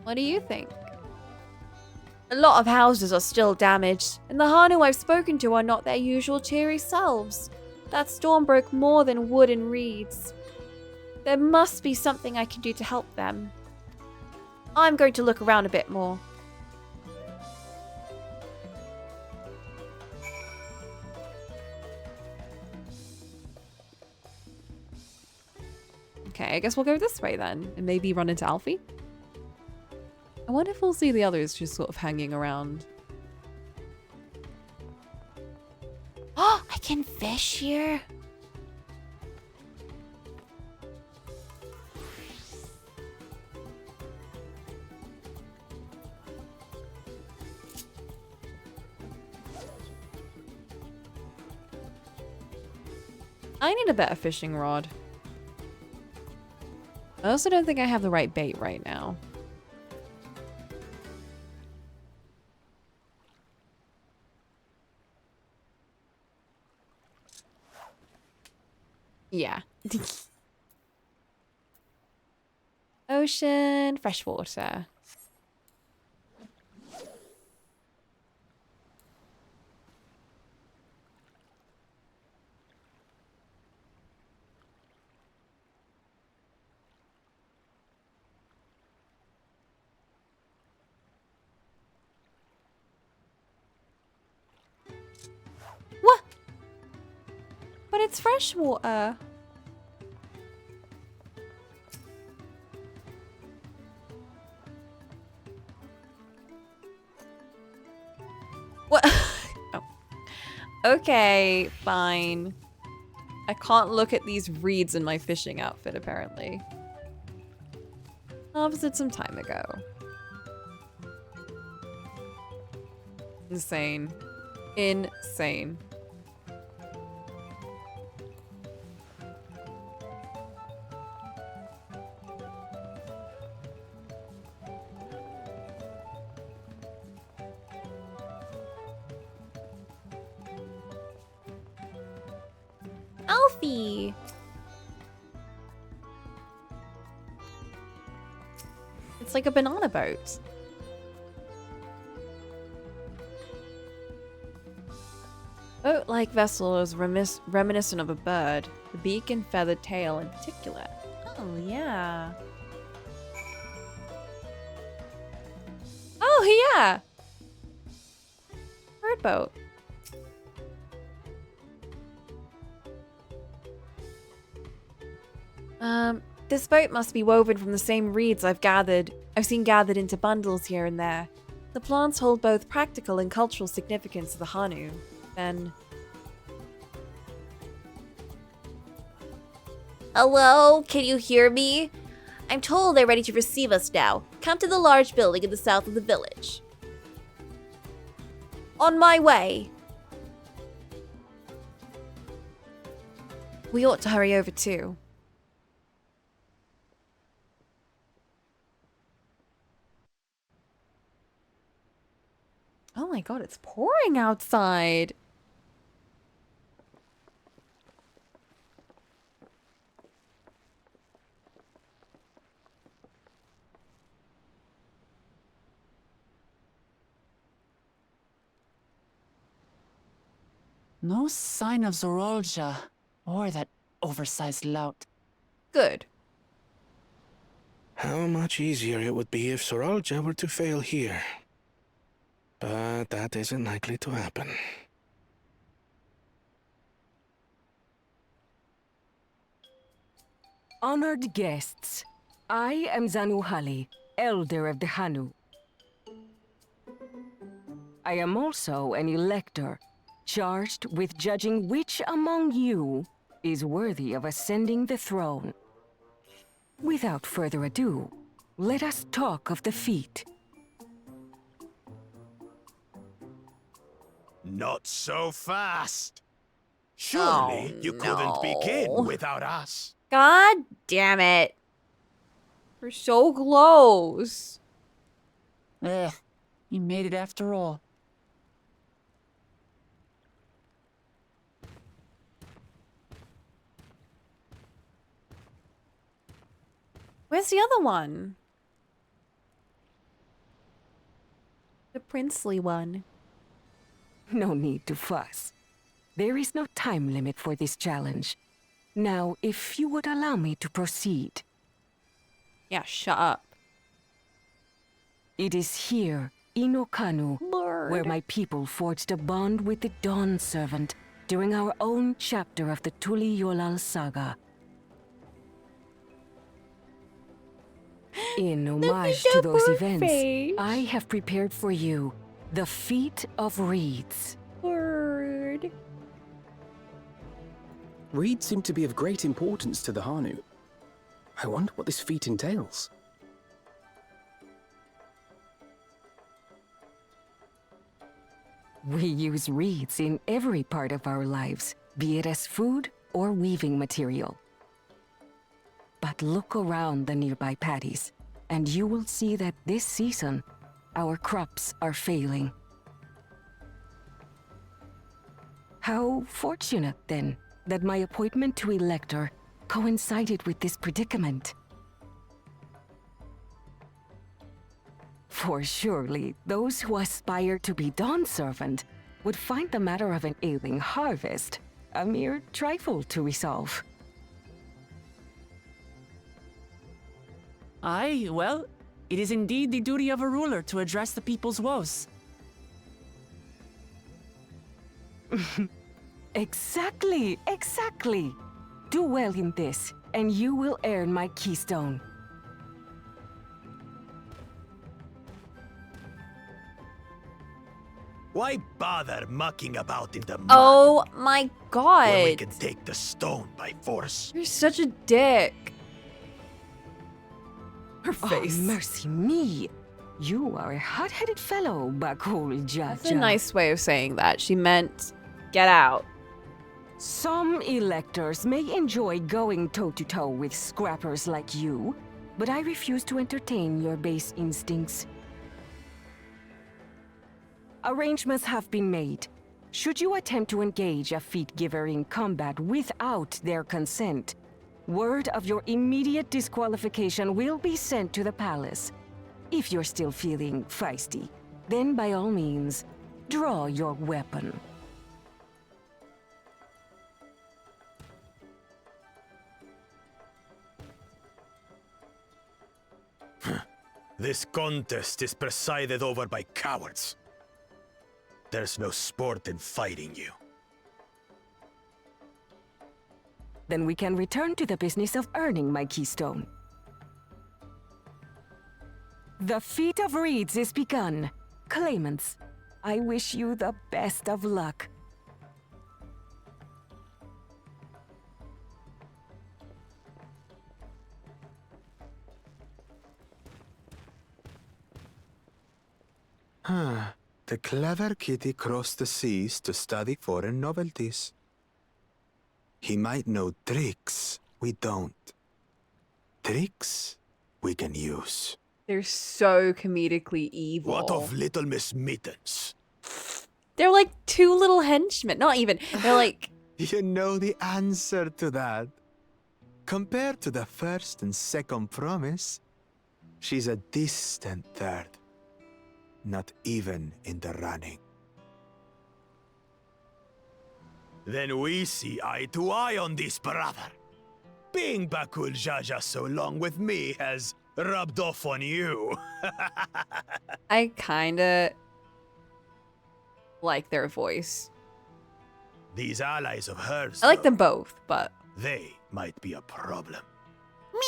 What do you think? A lot of houses are still damaged, and the Hanu I've spoken to are not their usual cheery selves. That storm broke more than wood and reeds. There must be something I can do to help them. I'm going to look around a bit more. Okay, I guess we'll go this way then, and maybe run into Alfie. I wonder if we'll see the others just sort of hanging around. Oh, I can fish here. I need a better fishing rod. I also don't think I have the right bait right now. Yeah. Ocean, freshwater. But it's fresh water. What? Oh. Okay, fine. I can't look at these reeds in my fishing outfit, apparently. Harvested some time ago. Insane. Insane. Alfie! It's like a banana boat. Boat-like vessel is reminiscent of a bird, the beak and feathered tail in particular. Oh, yeah. Oh, yeah! Bird boat. This boat must be woven from the same reeds I've seen gathered into bundles here and there. The plants hold both practical and cultural significance to the Hanu. Then... Hello? Can you hear me? I'm told they're ready to receive us now. Come to the large building in the south of the village. On my way. We ought to hurry over too. Oh my god, it's pouring outside. No sign of Zorolja or that oversized lout. Good. How much easier it would be if Soralja were to fail here. But that isn't likely to happen. Honored guests, I am Zanuhali, Elder of the Hanu. I am also an elector, charged with judging which among you is worthy of ascending the throne. Without further ado, let us talk of the feat. Not so fast. Surely you couldn't begin without us. God damn it. We're so close. You made it after all. Where's the other one? The princely one. No need to fuss. There is no time limit for this challenge. Now, if you would allow me to proceed. Yeah, shut up. It is here, in Okanu, where my people forged a bond with the Dawn Servant during our own chapter of the Tuli Yolal saga. In homage to those events, I have prepared for you the Feat of Reeds. Word. Reeds seem to be of great importance to the Hanu. I wonder what this feat entails. We use reeds in every part of our lives, be it as food or weaving material. But look around the nearby paddies, and you will see that this season, our crops are failing. How fortunate, then, that my appointment to Elector coincided with this predicament. For surely, those who aspire to be Dawn Servant would find the matter of an ailing harvest a mere trifle to resolve. Aye, well, it is indeed the duty of a ruler to address the people's woes. Exactly, exactly. Do well in this, and you will earn my keystone. Why bother mucking about in the mud? Oh my god. When we can take the stone by force. You're such a dick. Her face. Oh, mercy me. You are a hot-headed fellow, Bakul Jaja. That's a nice way of saying that. She meant, get out. Some electors may enjoy going toe-to-toe with scrappers like you, but I refuse to entertain your base instincts. Arrangements have been made. Should you attempt to engage a feat giver in combat without their consent, word of your immediate disqualification will be sent to the palace. If you're still feeling feisty, then by all means, draw your weapon. This contest is presided over by cowards. There's no sport in fighting you. Then we can return to the business of earning my keystone. The feat of reeds is begun. Claimants, I wish you the best of luck. The clever kitty crossed the seas to study foreign novelties. He might know tricks we don't. Tricks we can use. They're so comedically evil. What of Little Miss Mittens? They're like two little henchmen. Not even. They're like... You know the answer to that. Compared to the first and second promise, she's a distant third. Not even in the running. Then we see eye to eye on this, brother. Being Bakul Jaja so long with me has rubbed off on you. I kinda like their voice. These allies of hers, I like though, them both, but... they might be a problem.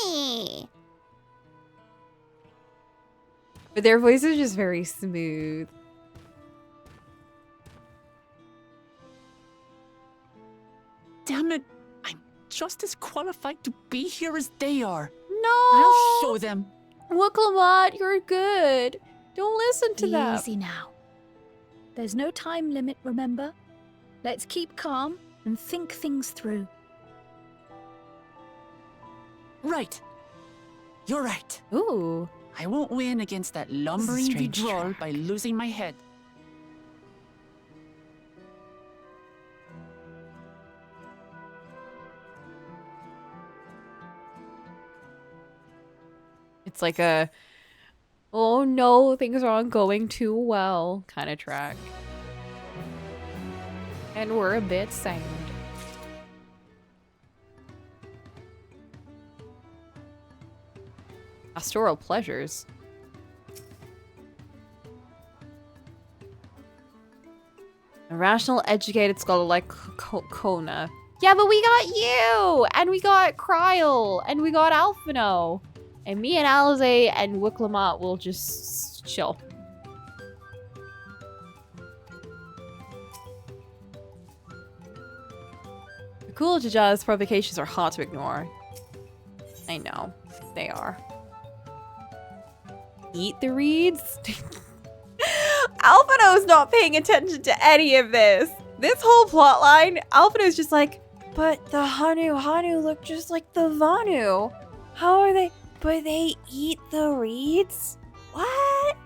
Me. But their voice is just very smooth. Damn it! I'm just as qualified to be here as they are. No! I'll show them. Cocolamoco, you're good. Don't listen to them. Easy now. There's no time limit, remember? Let's keep calm and think things through. Right. You're right. Ooh. I won't win against that lumbering strange droll by losing my head. It's like a, oh no, things aren't going too well kind of track. And we're a bit sad. Pastoral pleasures. A rational, educated scholar like Kona. Yeah, but we got you! And we got Kryl! And we got Alphino! And me and Alize and Wiklamat will just chill. The cool Jaja's provocations are hard to ignore. I know. They are. Eat the reeds? Alphino's not paying attention to any of this. This whole plotline, Alphino's just like, but the Hanu look just like the Vanu. How are they? But they eat the reeds? What?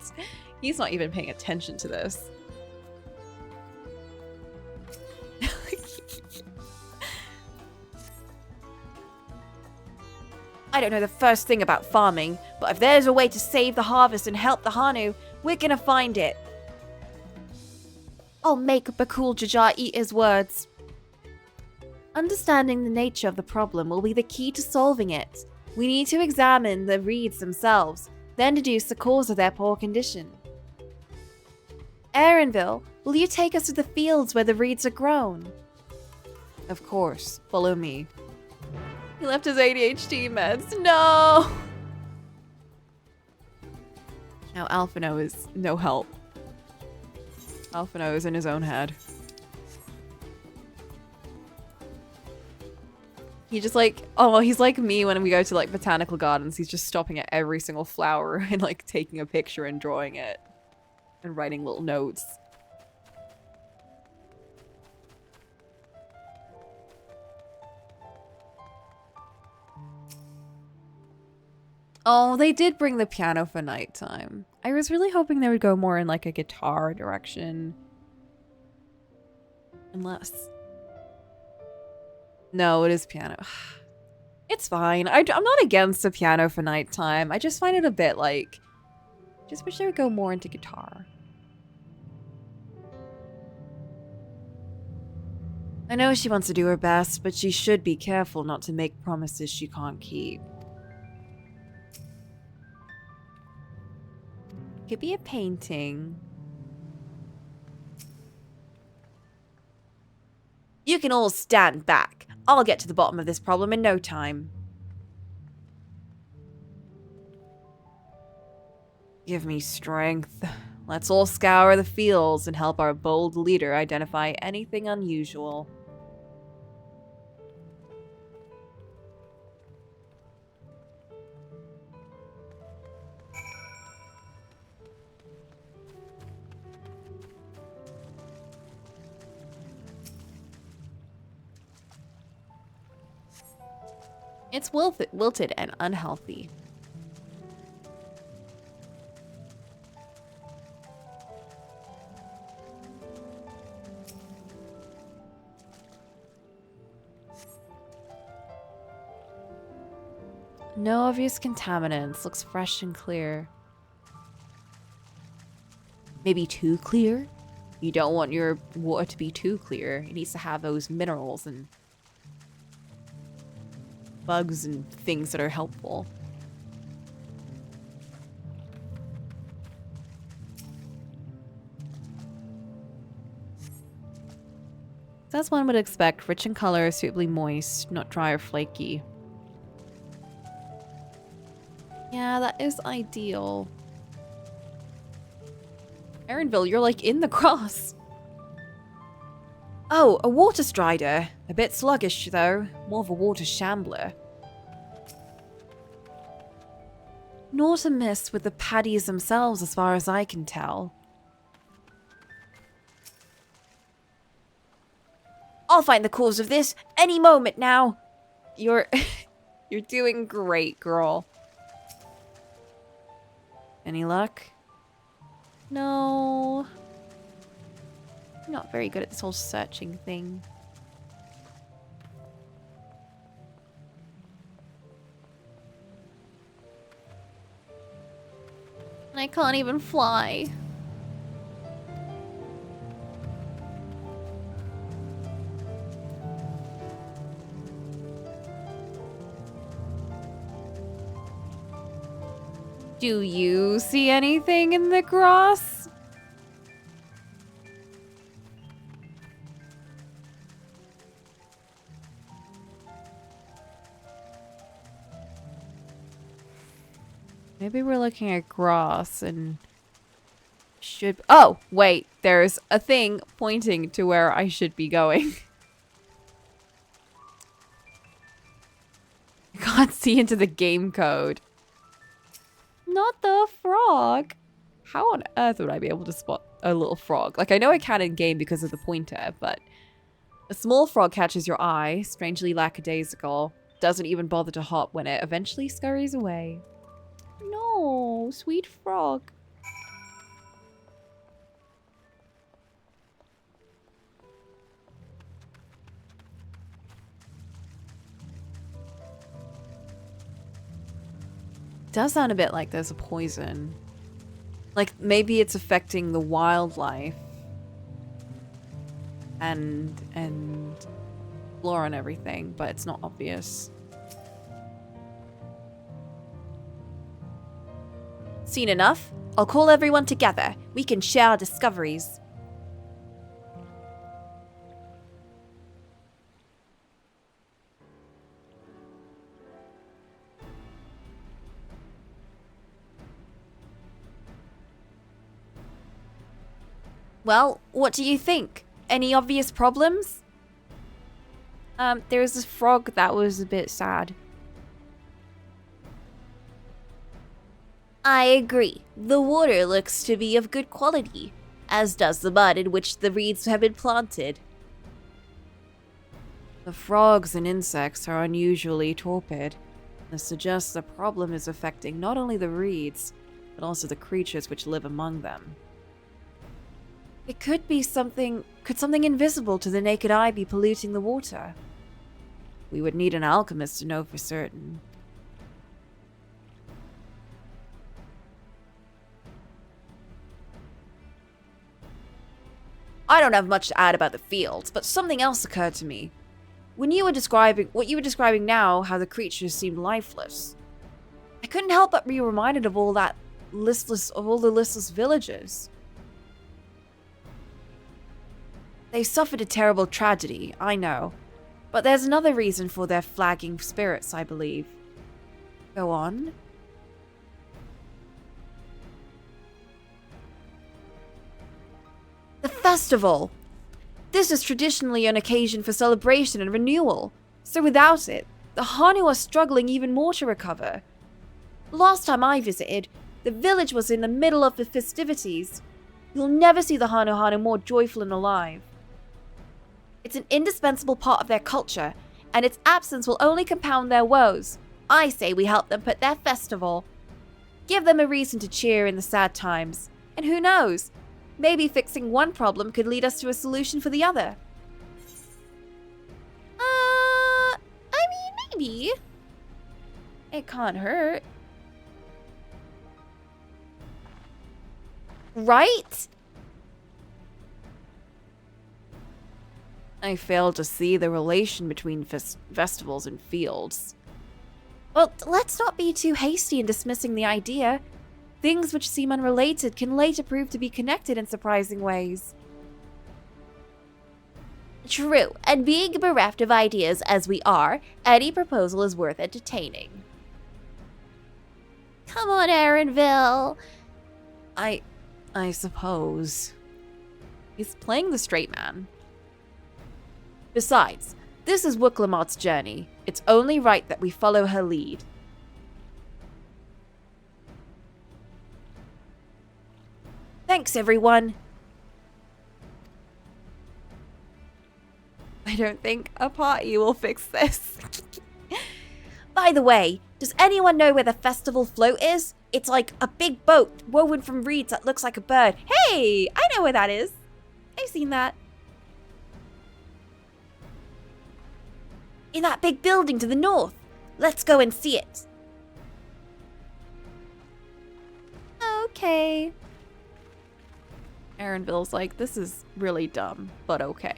He's not even paying attention to this. I don't know the first thing about farming, but if there's a way to save the harvest and help the Hanu, we're gonna find it. I'll make Bakul Jaja eat his words. Understanding the nature of the problem will be the key to solving it. We need to examine the reeds themselves, then deduce the cause of their poor condition. Aaronville, will you take us to the fields where the reeds are grown? Of course. Follow me. He left his ADHD meds. No! Now Alphino is no help. Alphino is in his own head. He just like, oh, he's like me when we go to like botanical gardens. He's just stopping at every single flower and like taking a picture and drawing it. And writing little notes. Oh, they did bring the piano for nighttime. I was really hoping they would go more in like a guitar direction. Unless... No, it is piano. It's fine. I'm not against the piano for nighttime. I just find it a bit like... Just wish they would go more into guitar. I know she wants to do her best, but she should be careful not to make promises she can't keep. Could be a painting. You can all stand back. I'll get to the bottom of this problem in no time. Give me strength. Let's all scour the fields and help our bold leader identify anything unusual. It's wilted and unhealthy. No obvious contaminants. Looks fresh and clear. Maybe too clear? You don't want your water to be too clear. It needs to have those minerals and bugs and things that are helpful. As one would expect, rich in color, suitably moist, not dry or flaky. Yeah, that is ideal. Erinville, you're like in the cross. Oh, a water strider. A bit sluggish, though. More of a water shambler. Not amiss with the paddies themselves, as far as I can tell. I'll find the cause of this any moment now. You're doing great, girl. Any luck? No. I'm not very good at this whole searching thing. And I can't even fly. Do you see anything in the grass? Maybe we're looking at grass and should... Oh, wait. There's a thing pointing to where I should be going. I can't see into the game code. Not the frog. How on earth would I be able to spot a little frog? Like, I know I can in game because of the pointer, but a small frog catches your eye, strangely lackadaisical, doesn't even bother to hop when it eventually scurries away. No, sweet frog. Does sound a bit like there's a poison. Like, maybe it's affecting the wildlife. And flora and everything, but it's not obvious. Seen enough? I'll call everyone together. We can share our discoveries. Well, what do you think? Any obvious problems? There was this frog that was a bit sad. I agree. The water looks to be of good quality, as does the mud in which the reeds have been planted. The frogs and insects are unusually torpid. This suggests the problem is affecting not only the reeds, but also the creatures which live among them. It could be something invisible to the naked eye be polluting the water? We would need an alchemist to know for certain. I don't have much to add about the fields, but something else occurred to me. When you were describing what you were describing now, how the creatures seemed lifeless, I couldn't help but be reminded of all the listless villagers. They suffered a terrible tragedy, I know, but there's another reason for their flagging spirits, I believe. Go on. The festival! This is traditionally an occasion for celebration and renewal, so without it, the Hanu are struggling even more to recover. Last time I visited, the village was in the middle of the festivities. You'll never see the Hanu more joyful and alive. It's an indispensable part of their culture, and its absence will only compound their woes. I say we help them put their festival. Give them a reason to cheer in the sad times, and who knows? Maybe fixing one problem could lead us to a solution for the other. I mean, maybe. It can't hurt. Right? I fail to see the relation between festivals and fields. Well, let's not be too hasty in dismissing the idea. Things which seem unrelated can later prove to be connected in surprising ways. True, and being bereft of ideas as we are, any proposal is worth entertaining. Come on, Aaronville. I suppose. He's playing the straight man. Besides, this is Cocolamoco's journey. It's only right that we follow her lead. Thanks, everyone. I don't think a party will fix this. By the way, does anyone know where the festival float is? It's like a big boat woven from reeds that looks like a bird. Hey, I know where that is. I've seen that. In that big building to the north. Let's go and see it. Okay. Aaronville's like, this is really dumb, but okay.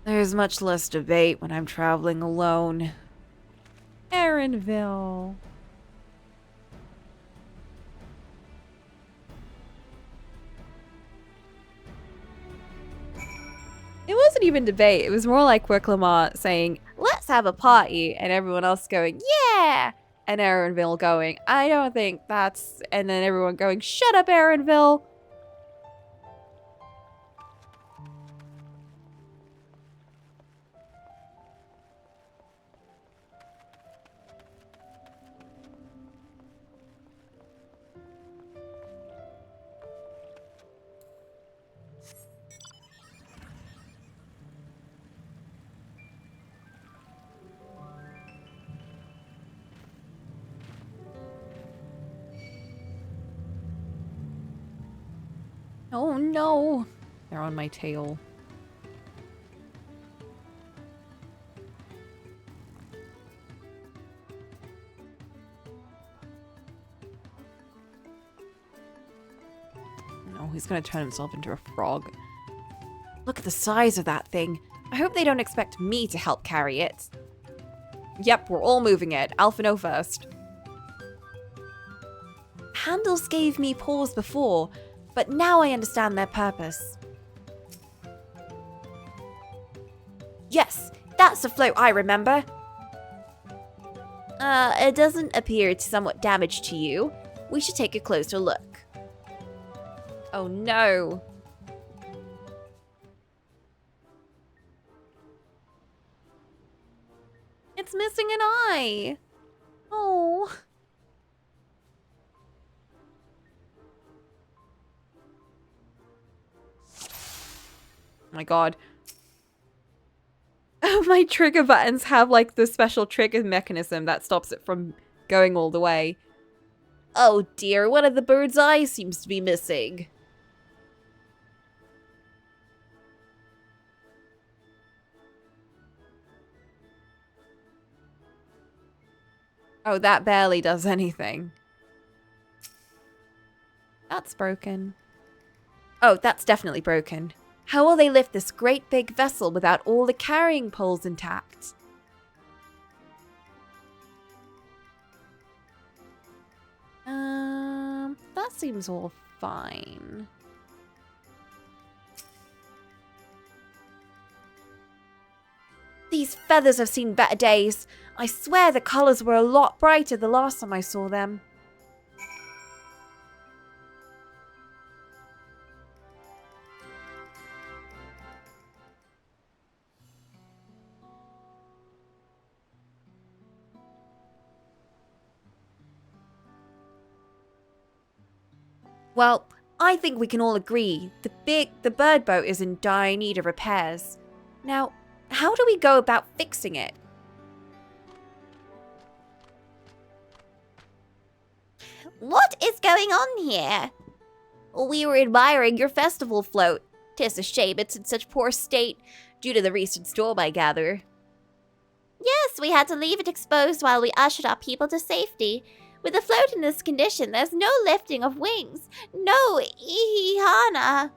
There's much less debate when I'm traveling alone. Aaronville. It wasn't even debate. It was more like Cocolamoco saying, let's have a party, and everyone else going, yeah! And Aaronville going, I don't think that's... And then everyone going, shut up, Aaronville! Oh no! They're on my tail. No, he's gonna turn himself into a frog. Look at the size of that thing. I hope they don't expect me to help carry it. Yep, we're all moving it. Alphino first. Handles gave me pause before, but now I understand their purpose. Yes, that's the float I remember. It doesn't appear it's somewhat damaged to you. We should take a closer look. Oh no. It's missing an eye. Oh. My god. My trigger buttons have like the special trigger mechanism that stops it from going all the way. Oh dear, one of the bird's eyes seems to be missing. Oh, that barely does anything. That's broken. Oh, that's definitely broken. How will they lift this great big vessel without all the carrying poles intact? That seems all fine. These feathers have seen better days. I swear the colours were a lot brighter the last time I saw them. Well, I think we can all agree the bird boat is in dire need of repairs. Now, how do we go about fixing it? What is going on here? We were admiring your festival float. 'Tis a shame it's in such poor state, due to the recent storm, I gather. Yes, we had to leave it exposed while we ushered our people to safety. With the float in this condition, there's no lifting of wings. No Ihihana.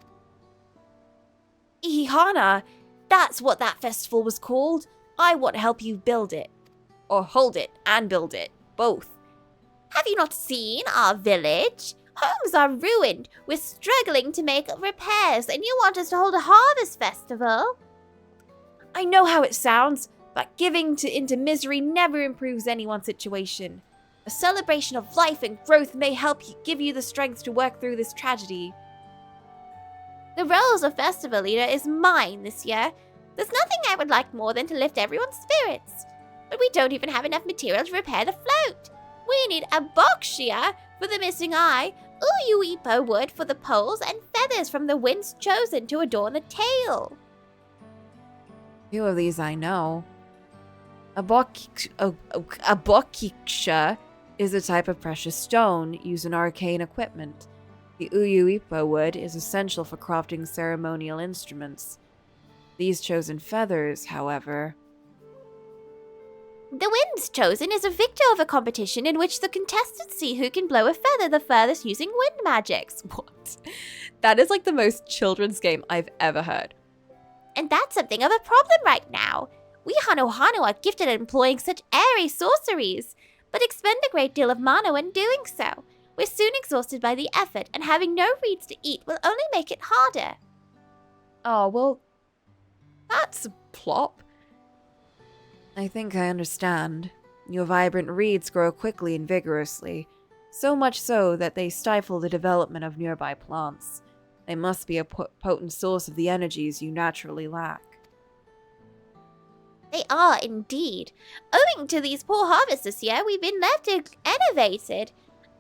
Ihihana? That's what that festival was called. I want to help you build it. Or hold it and build it. Both. Have you not seen our village? Homes are ruined. We're struggling to make repairs, and you want us to hold a harvest festival? I know how it sounds, but giving into misery never improves anyone's situation. A celebration of life and growth may help you give you the strength to work through this tragedy. The role of festival leader is mine this year. There's nothing I would like more than to lift everyone's spirits. But we don't even have enough material to repair the float. We need a boxia for the missing eye, uyuipo wood for the poles, and feathers from the winds chosen to adorn the tail. Few of these I know. A bokiksha is a type of precious stone used in arcane equipment. The uyuipo wood is essential for crafting ceremonial instruments. These chosen feathers, however... The winds chosen is a victor of a competition in which the contestants see who can blow a feather the furthest using wind magics. What? That is like the most children's game I've ever heard. And that's something of a problem right now. We Hano are gifted at employing such airy sorceries, but expend a great deal of mana when doing so. We're soon exhausted by the effort, and having no reeds to eat will only make it harder. Oh, well, that's a plop. I think I understand. Your vibrant reeds grow quickly and vigorously, so much so that they stifle the development of nearby plants. They must be a potent source of the energies you naturally lack. They are indeed. Owing to these poor harvests this year, we've been left innovated.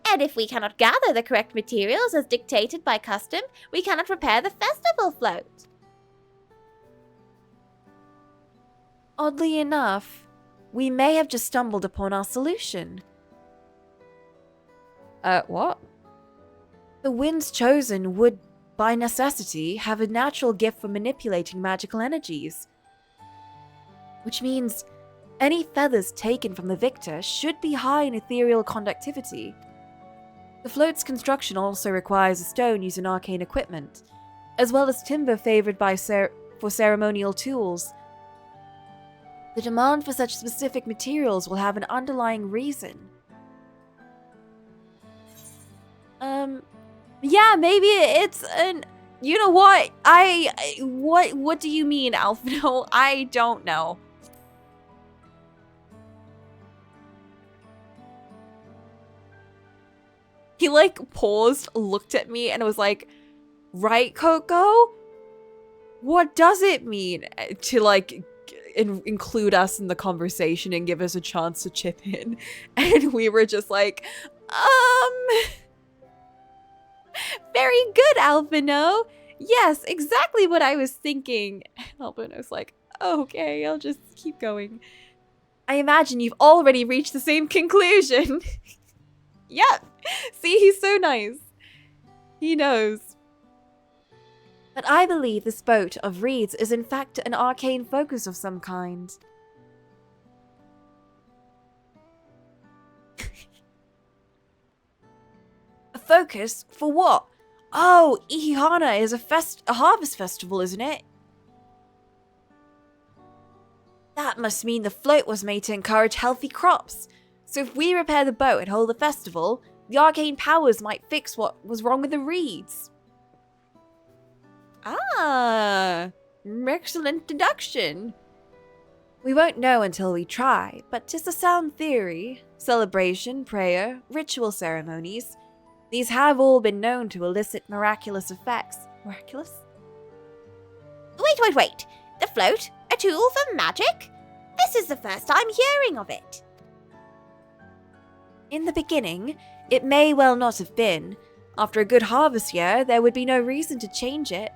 And if we cannot gather the correct materials as dictated by custom, we cannot prepare the festival float. Oddly enough, we may have just stumbled upon our solution. What? The winds chosen would, by necessity, have a natural gift for manipulating magical energies. Which means any feathers taken from the victor should be high in ethereal conductivity. The float's construction also requires a stone used in arcane equipment, as well as timber favored for ceremonial tools. The demand for such specific materials will have an underlying reason. Yeah, maybe it's an... You know what? What do you mean, Alphino? I don't know. He, like, paused, looked at me, and was like, Right, Coco? What does it mean to, like, include us in the conversation and give us a chance to chip in? And we were just like, very good, Albino. Yes, exactly what I was thinking. Albino's like, okay, I'll just keep going. I imagine you've already reached the same conclusion. Yep. See, he's so nice. He knows. But I believe this boat of reeds is in fact an arcane focus of some kind. A focus? For what? Oh, Ihihana is a harvest festival, isn't it? That must mean the float was made to encourage healthy crops. So if we repair the boat and hold the festival, the arcane powers might fix what was wrong with the reeds. Ah, excellent deduction. We won't know until we try, but 'tis a sound theory. Celebration, prayer, ritual ceremonies. These have all been known to elicit miraculous effects. Miraculous? Wait. The float? A tool for magic? This is the first I'm hearing of it. In the beginning, it may well not have been. After a good harvest year, there would be no reason to change it.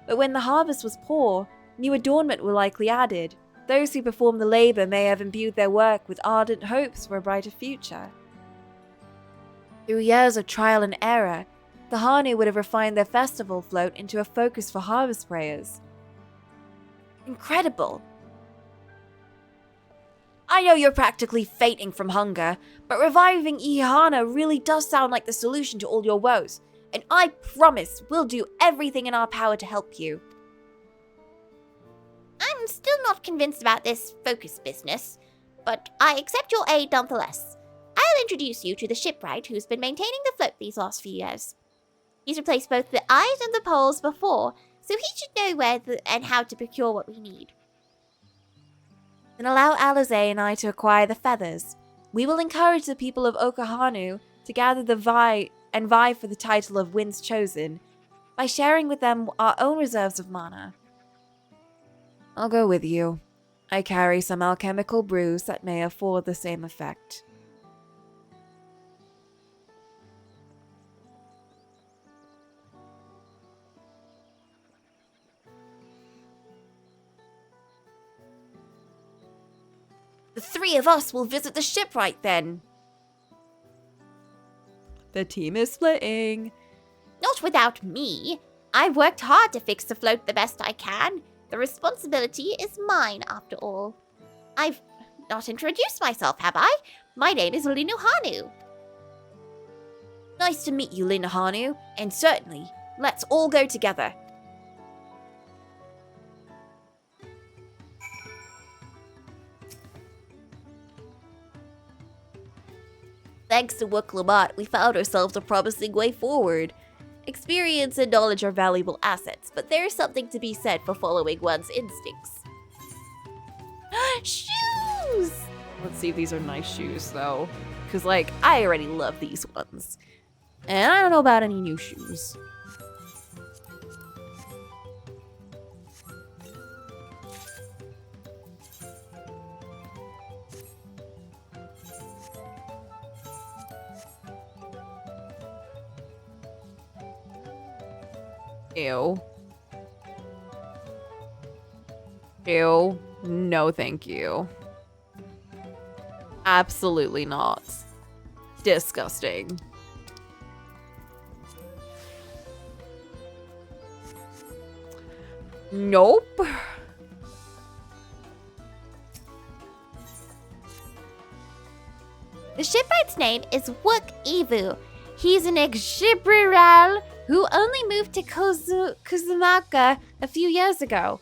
But when the harvest was poor, new adornment were likely added. Those who performed the labor may have imbued their work with ardent hopes for a brighter future. Through years of trial and error, the Hanu would have refined their festival float into a focus for harvest prayers. Incredible! I know you're practically fainting from hunger, but reviving Ihihana really does sound like the solution to all your woes. And I promise we'll do everything in our power to help you. I'm still not convinced about this focus business, but I accept your aid nonetheless. I'll introduce you to the shipwright who's been maintaining the float these last few years. He's replaced both the eyes and the poles before, so he should know where and how to procure what we need. Then allow Alize and I to acquire the feathers. We will encourage the people of Okahanu to gather the vie for the title of Winds Chosen by sharing with them our own reserves of mana. I'll go with you. I carry some alchemical brews that may afford the same effect. The three of us will visit the shipwright then. The team is splitting. Not without me. I've worked hard to fix the float the best I can. The responsibility is mine, after all. I've not introduced myself, have I? My name is Linuhanu. Nice to meet you, Linuhanu, and certainly, let's all go together. Thanks to Cocolamoco, we found ourselves a promising way forward. Experience and knowledge are valuable assets, but there is something to be said for following one's instincts. Shoes! Let's see if these are nice shoes, though. Because, like, I already love these ones. And I don't know about any new shoes. Ew. Ew. No, thank you. Absolutely not. Disgusting. Nope. The shipwright's name is Wook Ivu. He's an ex-shipwright who only moved to Cocolamoco a few years ago,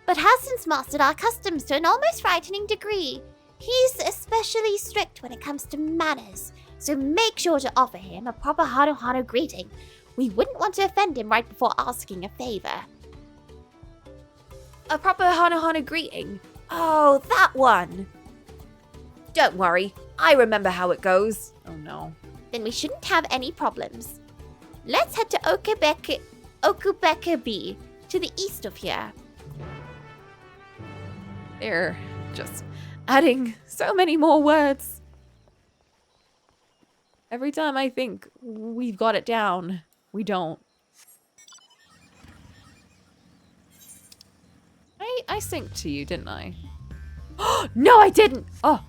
but has since mastered our customs to an almost frightening degree. He's especially strict when it comes to manners, so make sure to offer him a proper Hano greeting. We wouldn't want to offend him right before asking a favor. A proper Hano greeting? Oh, that one! Don't worry, I remember how it goes. Oh no. Then we shouldn't have any problems. Let's head to Okubekabi, to the east of here. They're just adding so many more words. Every time I think we've got it down, we don't. I synced to you, didn't I? No, I didn't! Oh,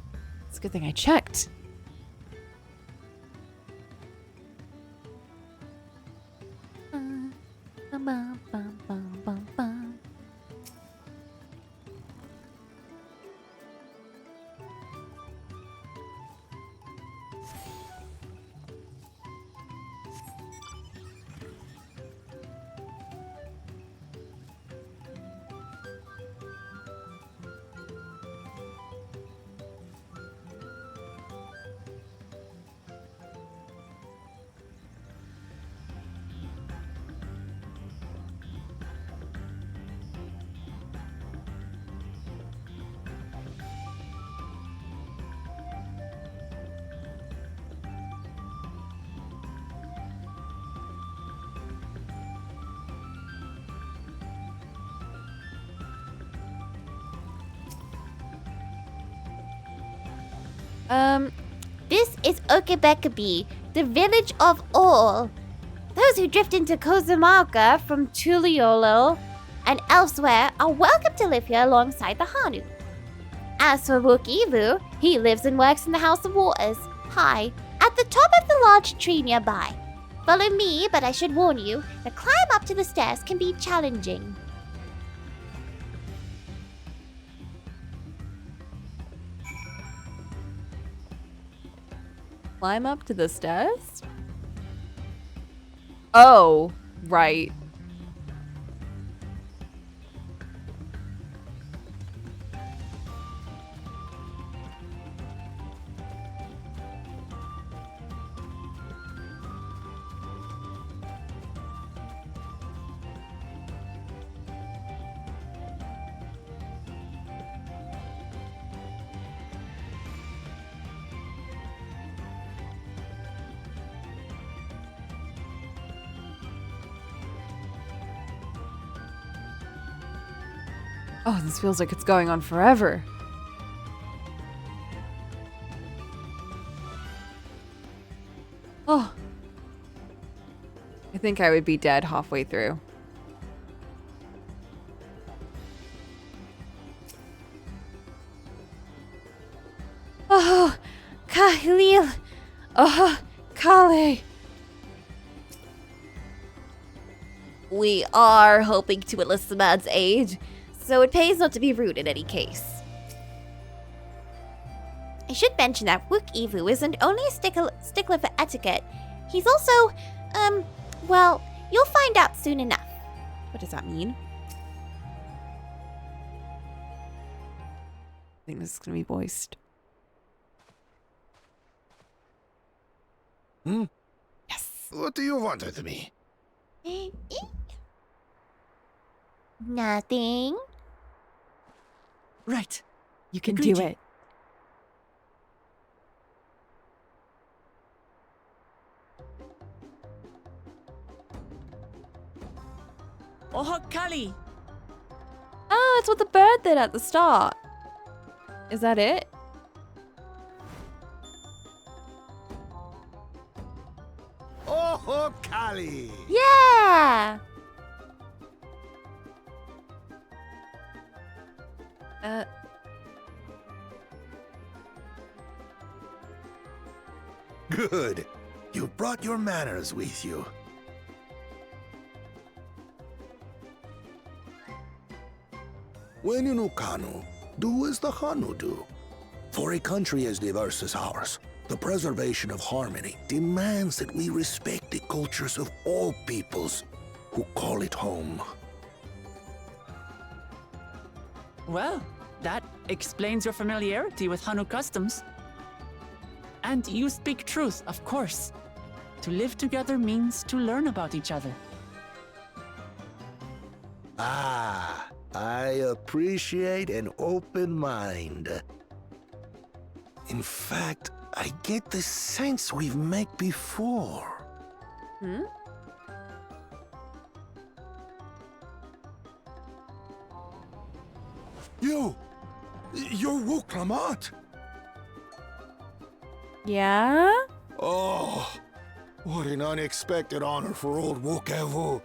it's a good thing I checked. This is Okebekabi, the village of all. Those who drift into Cocolamoco from Tuliolo and elsewhere are welcome to live here alongside the Hanu. As for Wukivu, he lives and works in the House of Waters, high, at the top of the large tree nearby. Follow me, but I should warn you, the climb up to the stairs can be challenging. Climb up to the stairs? Oh, right. Oh, this feels like it's going on forever. Oh. I think I would be dead halfway through. Oh, Khalil. Oh, Kale. We are hoping to enlist the man's aid, so it pays not to be rude in any case. I should mention that Wukivu isn't only a stickler for etiquette, he's also, well, you'll find out soon enough. What does that mean? I think this is gonna be voiced. Yes. What do you want with me? Nothing. Right. You can Agreed. do it. Oh, Kali. Oh, it's what the bird did at the start. Is that it? Oh, Kali! Yeah! Good. You brought your manners with you. When in Ukanu, do as the Hanu do. For a country as diverse as ours, the preservation of harmony demands that we respect the cultures of all peoples who call it home. Well, that explains your familiarity with Hanu customs. And you speak truth, of course. To live together means to learn about each other. Ah, I appreciate an open mind. In fact, I get the sense we've met before. You're Cocolamoco. Yeah? Oh, what an unexpected honor for old Wokevu.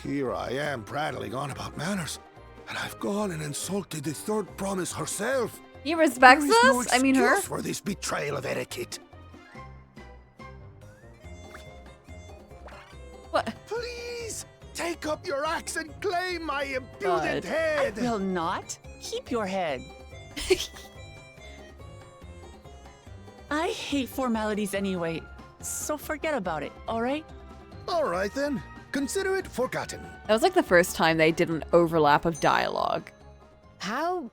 Here I am prattling on about manners, and I've gone and insulted the third promise herself. He respects There is no us? I mean her? excuse for this betrayal of etiquette. What? Please, take up your axe and claim my impudent Bud, head. I will not. Keep your head. I hate formalities anyway, so forget about it, alright? Alright then. Consider it forgotten. That was like the first time they did an overlap of dialogue. How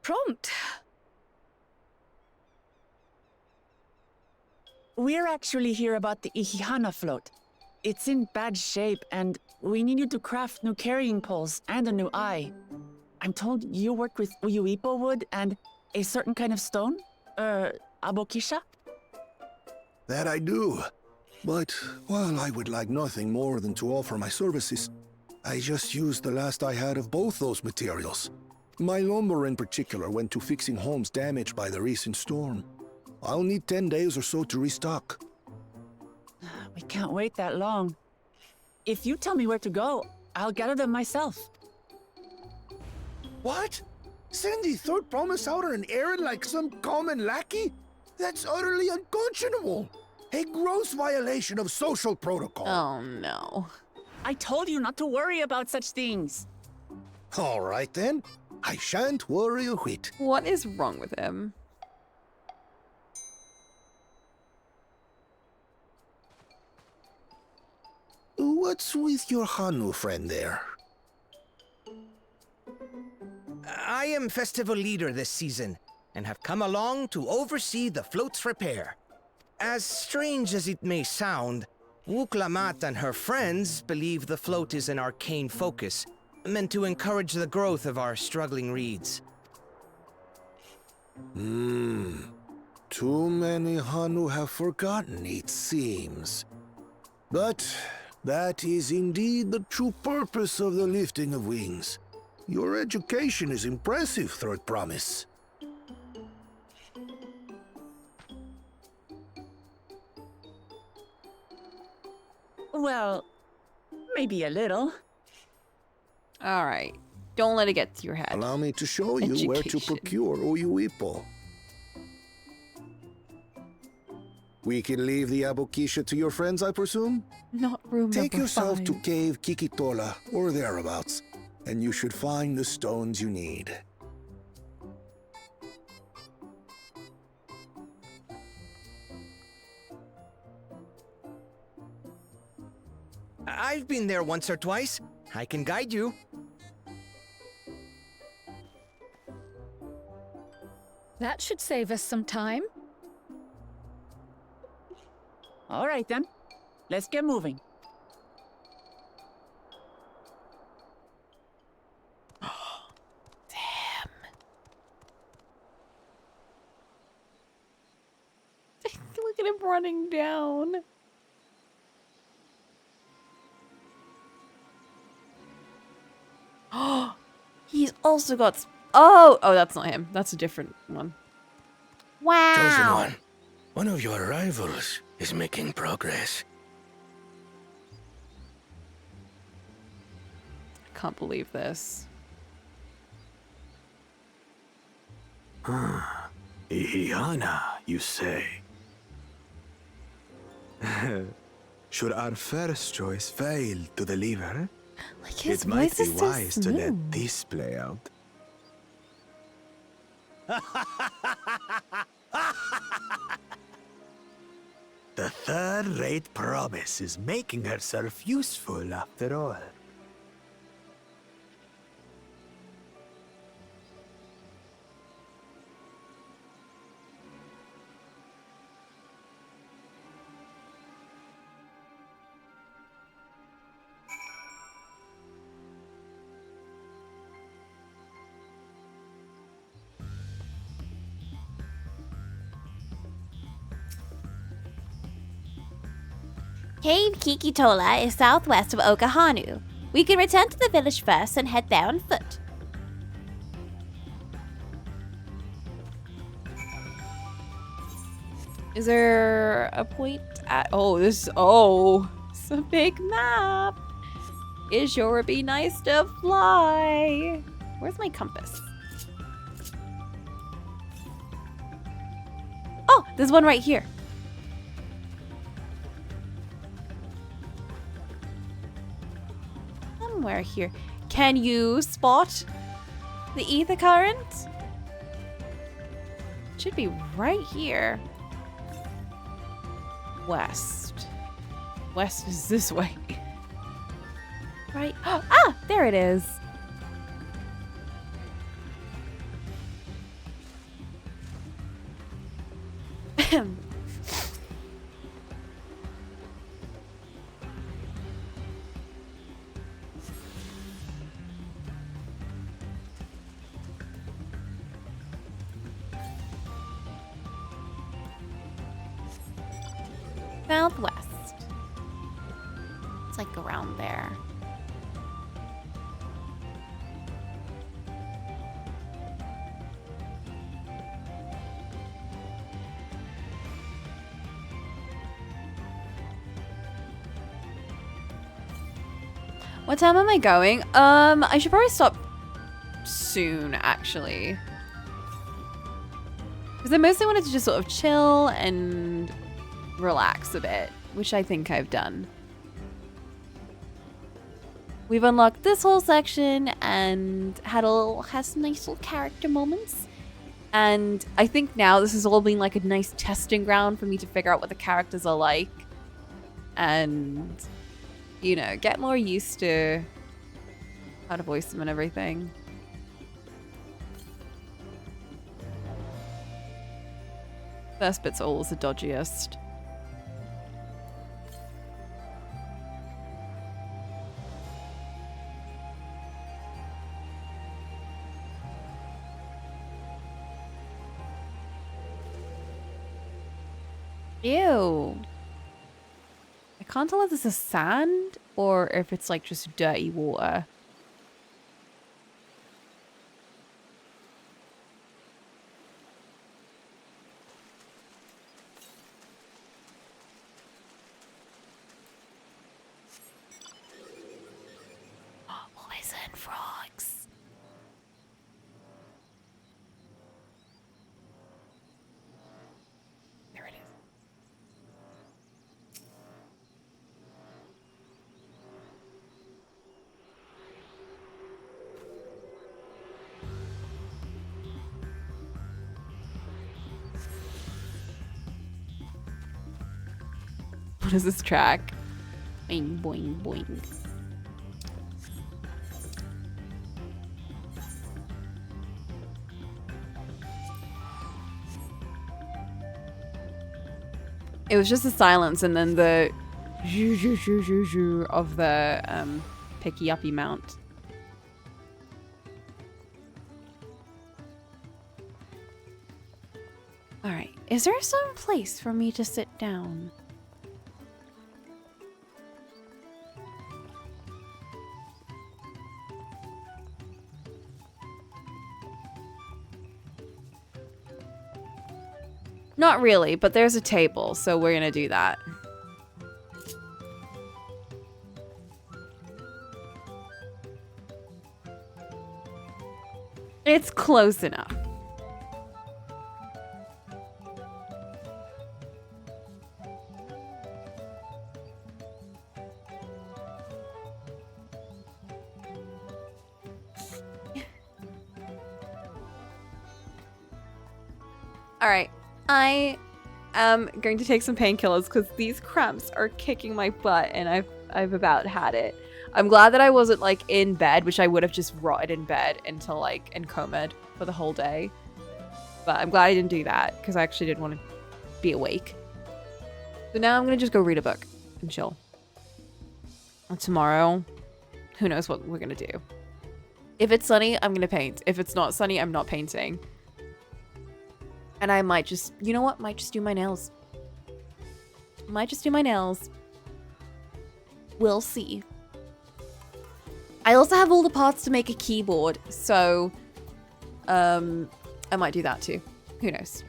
prompt. We're actually here about the Ihihana float. It's in bad shape, and we need you to craft new carrying poles and a new eye. I'm told you work with Uyuipo wood and a certain kind of stone? Abokisha? That I do. But while I would like nothing more than to offer my services, I just used the last I had of both those materials. My lumber in particular went to fixing homes damaged by the recent storm. I'll need 10 days or so to restock. We can't wait that long. If you tell me where to go, I'll gather them myself. What? Send the third promise out on an errand like some common lackey? That's utterly unconscionable. A gross violation of social protocol. Oh no. I told you not to worry about such things. All right then. I shan't worry a whit. What is wrong with him? What's with your Hanu friend there? I am festival leader this season, and have come along to oversee the float's repair. As strange as it may sound, Cocolamoco and her friends believe the float is an arcane focus, meant to encourage the growth of our struggling reeds. Too many Hanu have forgotten, it seems. But that is indeed the true purpose of the lifting of wings. Your education is impressive, Third Promise. Well, maybe a little. All right. Don't let it get to your head. Allow me to show you where to Education. procure Uyuipo. We can leave the Abokisha to your friends, I presume? Not room Take number yourself 5. to Cave Kikitola, or thereabouts, and you should find the stones you need. I've been there once or twice. I can guide you. That should save us some time. All right then. Let's get moving. Damn. Look at him running down. Oh, he's also got. Oh, that's not him. That's a different one. Wow. Chosen one, one of your rivals is making progress. I can't believe this. Ihihana, you say? Should our first choice fail to deliver, Like his it might voice be is so wise to let smooth. this play out. The third-rate promise is making herself useful after all. Cave Kikitola is southwest of Okahanu. We can return to the village first and head there on foot. Is there a point at... Oh, this... Oh, it's a big map. It sure be nice to fly. Where's my compass? Oh, there's one right here. Somewhere here. Can you spot the ether current? It should be right here. West. West is this way. Right. Ah, there it is. Southwest. It's like around there. What time am I going? I should probably stop soon, actually. Because I mostly wanted to just sort of chill and relax a bit, which I think I've done. We've unlocked this whole section and had some nice little character moments. And I think now this has all been like a nice testing ground for me to figure out what the characters are like. And, you know, get more used to how to voice them and everything. First bit's always the dodgiest. Ew. I can't tell if this is sand or if it's like just dirty water. Poison frogs. There it is. What is this track? Boing, boing, boing. It was just the silence and then the zhoo, zhoo, zhoo, zhoo, zhoo of the picky uppy mount. Alright, is there some place for me to sit down? Not really, but there's a table, so we're gonna do that. It's close enough. All right. I am going to take some painkillers because these cramps are kicking my butt and I've about had it. I'm glad that I wasn't like in bed, which I would have just rotted in bed until like in coma for the whole day. But I'm glad I didn't do that because I actually didn't want to be awake. So now I'm going to just go read a book and chill. And tomorrow, who knows what we're going to do. If it's sunny, I'm going to paint. If it's not sunny, I'm not painting. And I might just, you know what? Might just do my nails. Might just do my nails. We'll see. I also have all the parts to make a keyboard, so I might do that too. Who knows?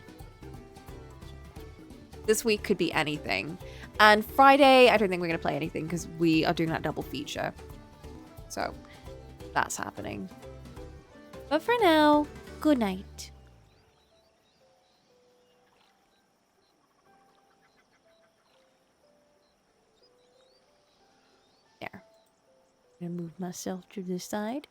this week could be anything. And Friday, I don't think we're going to play anything because we are doing that double feature. So that's happening. But for now, good night. There. I'm going to move myself to the side.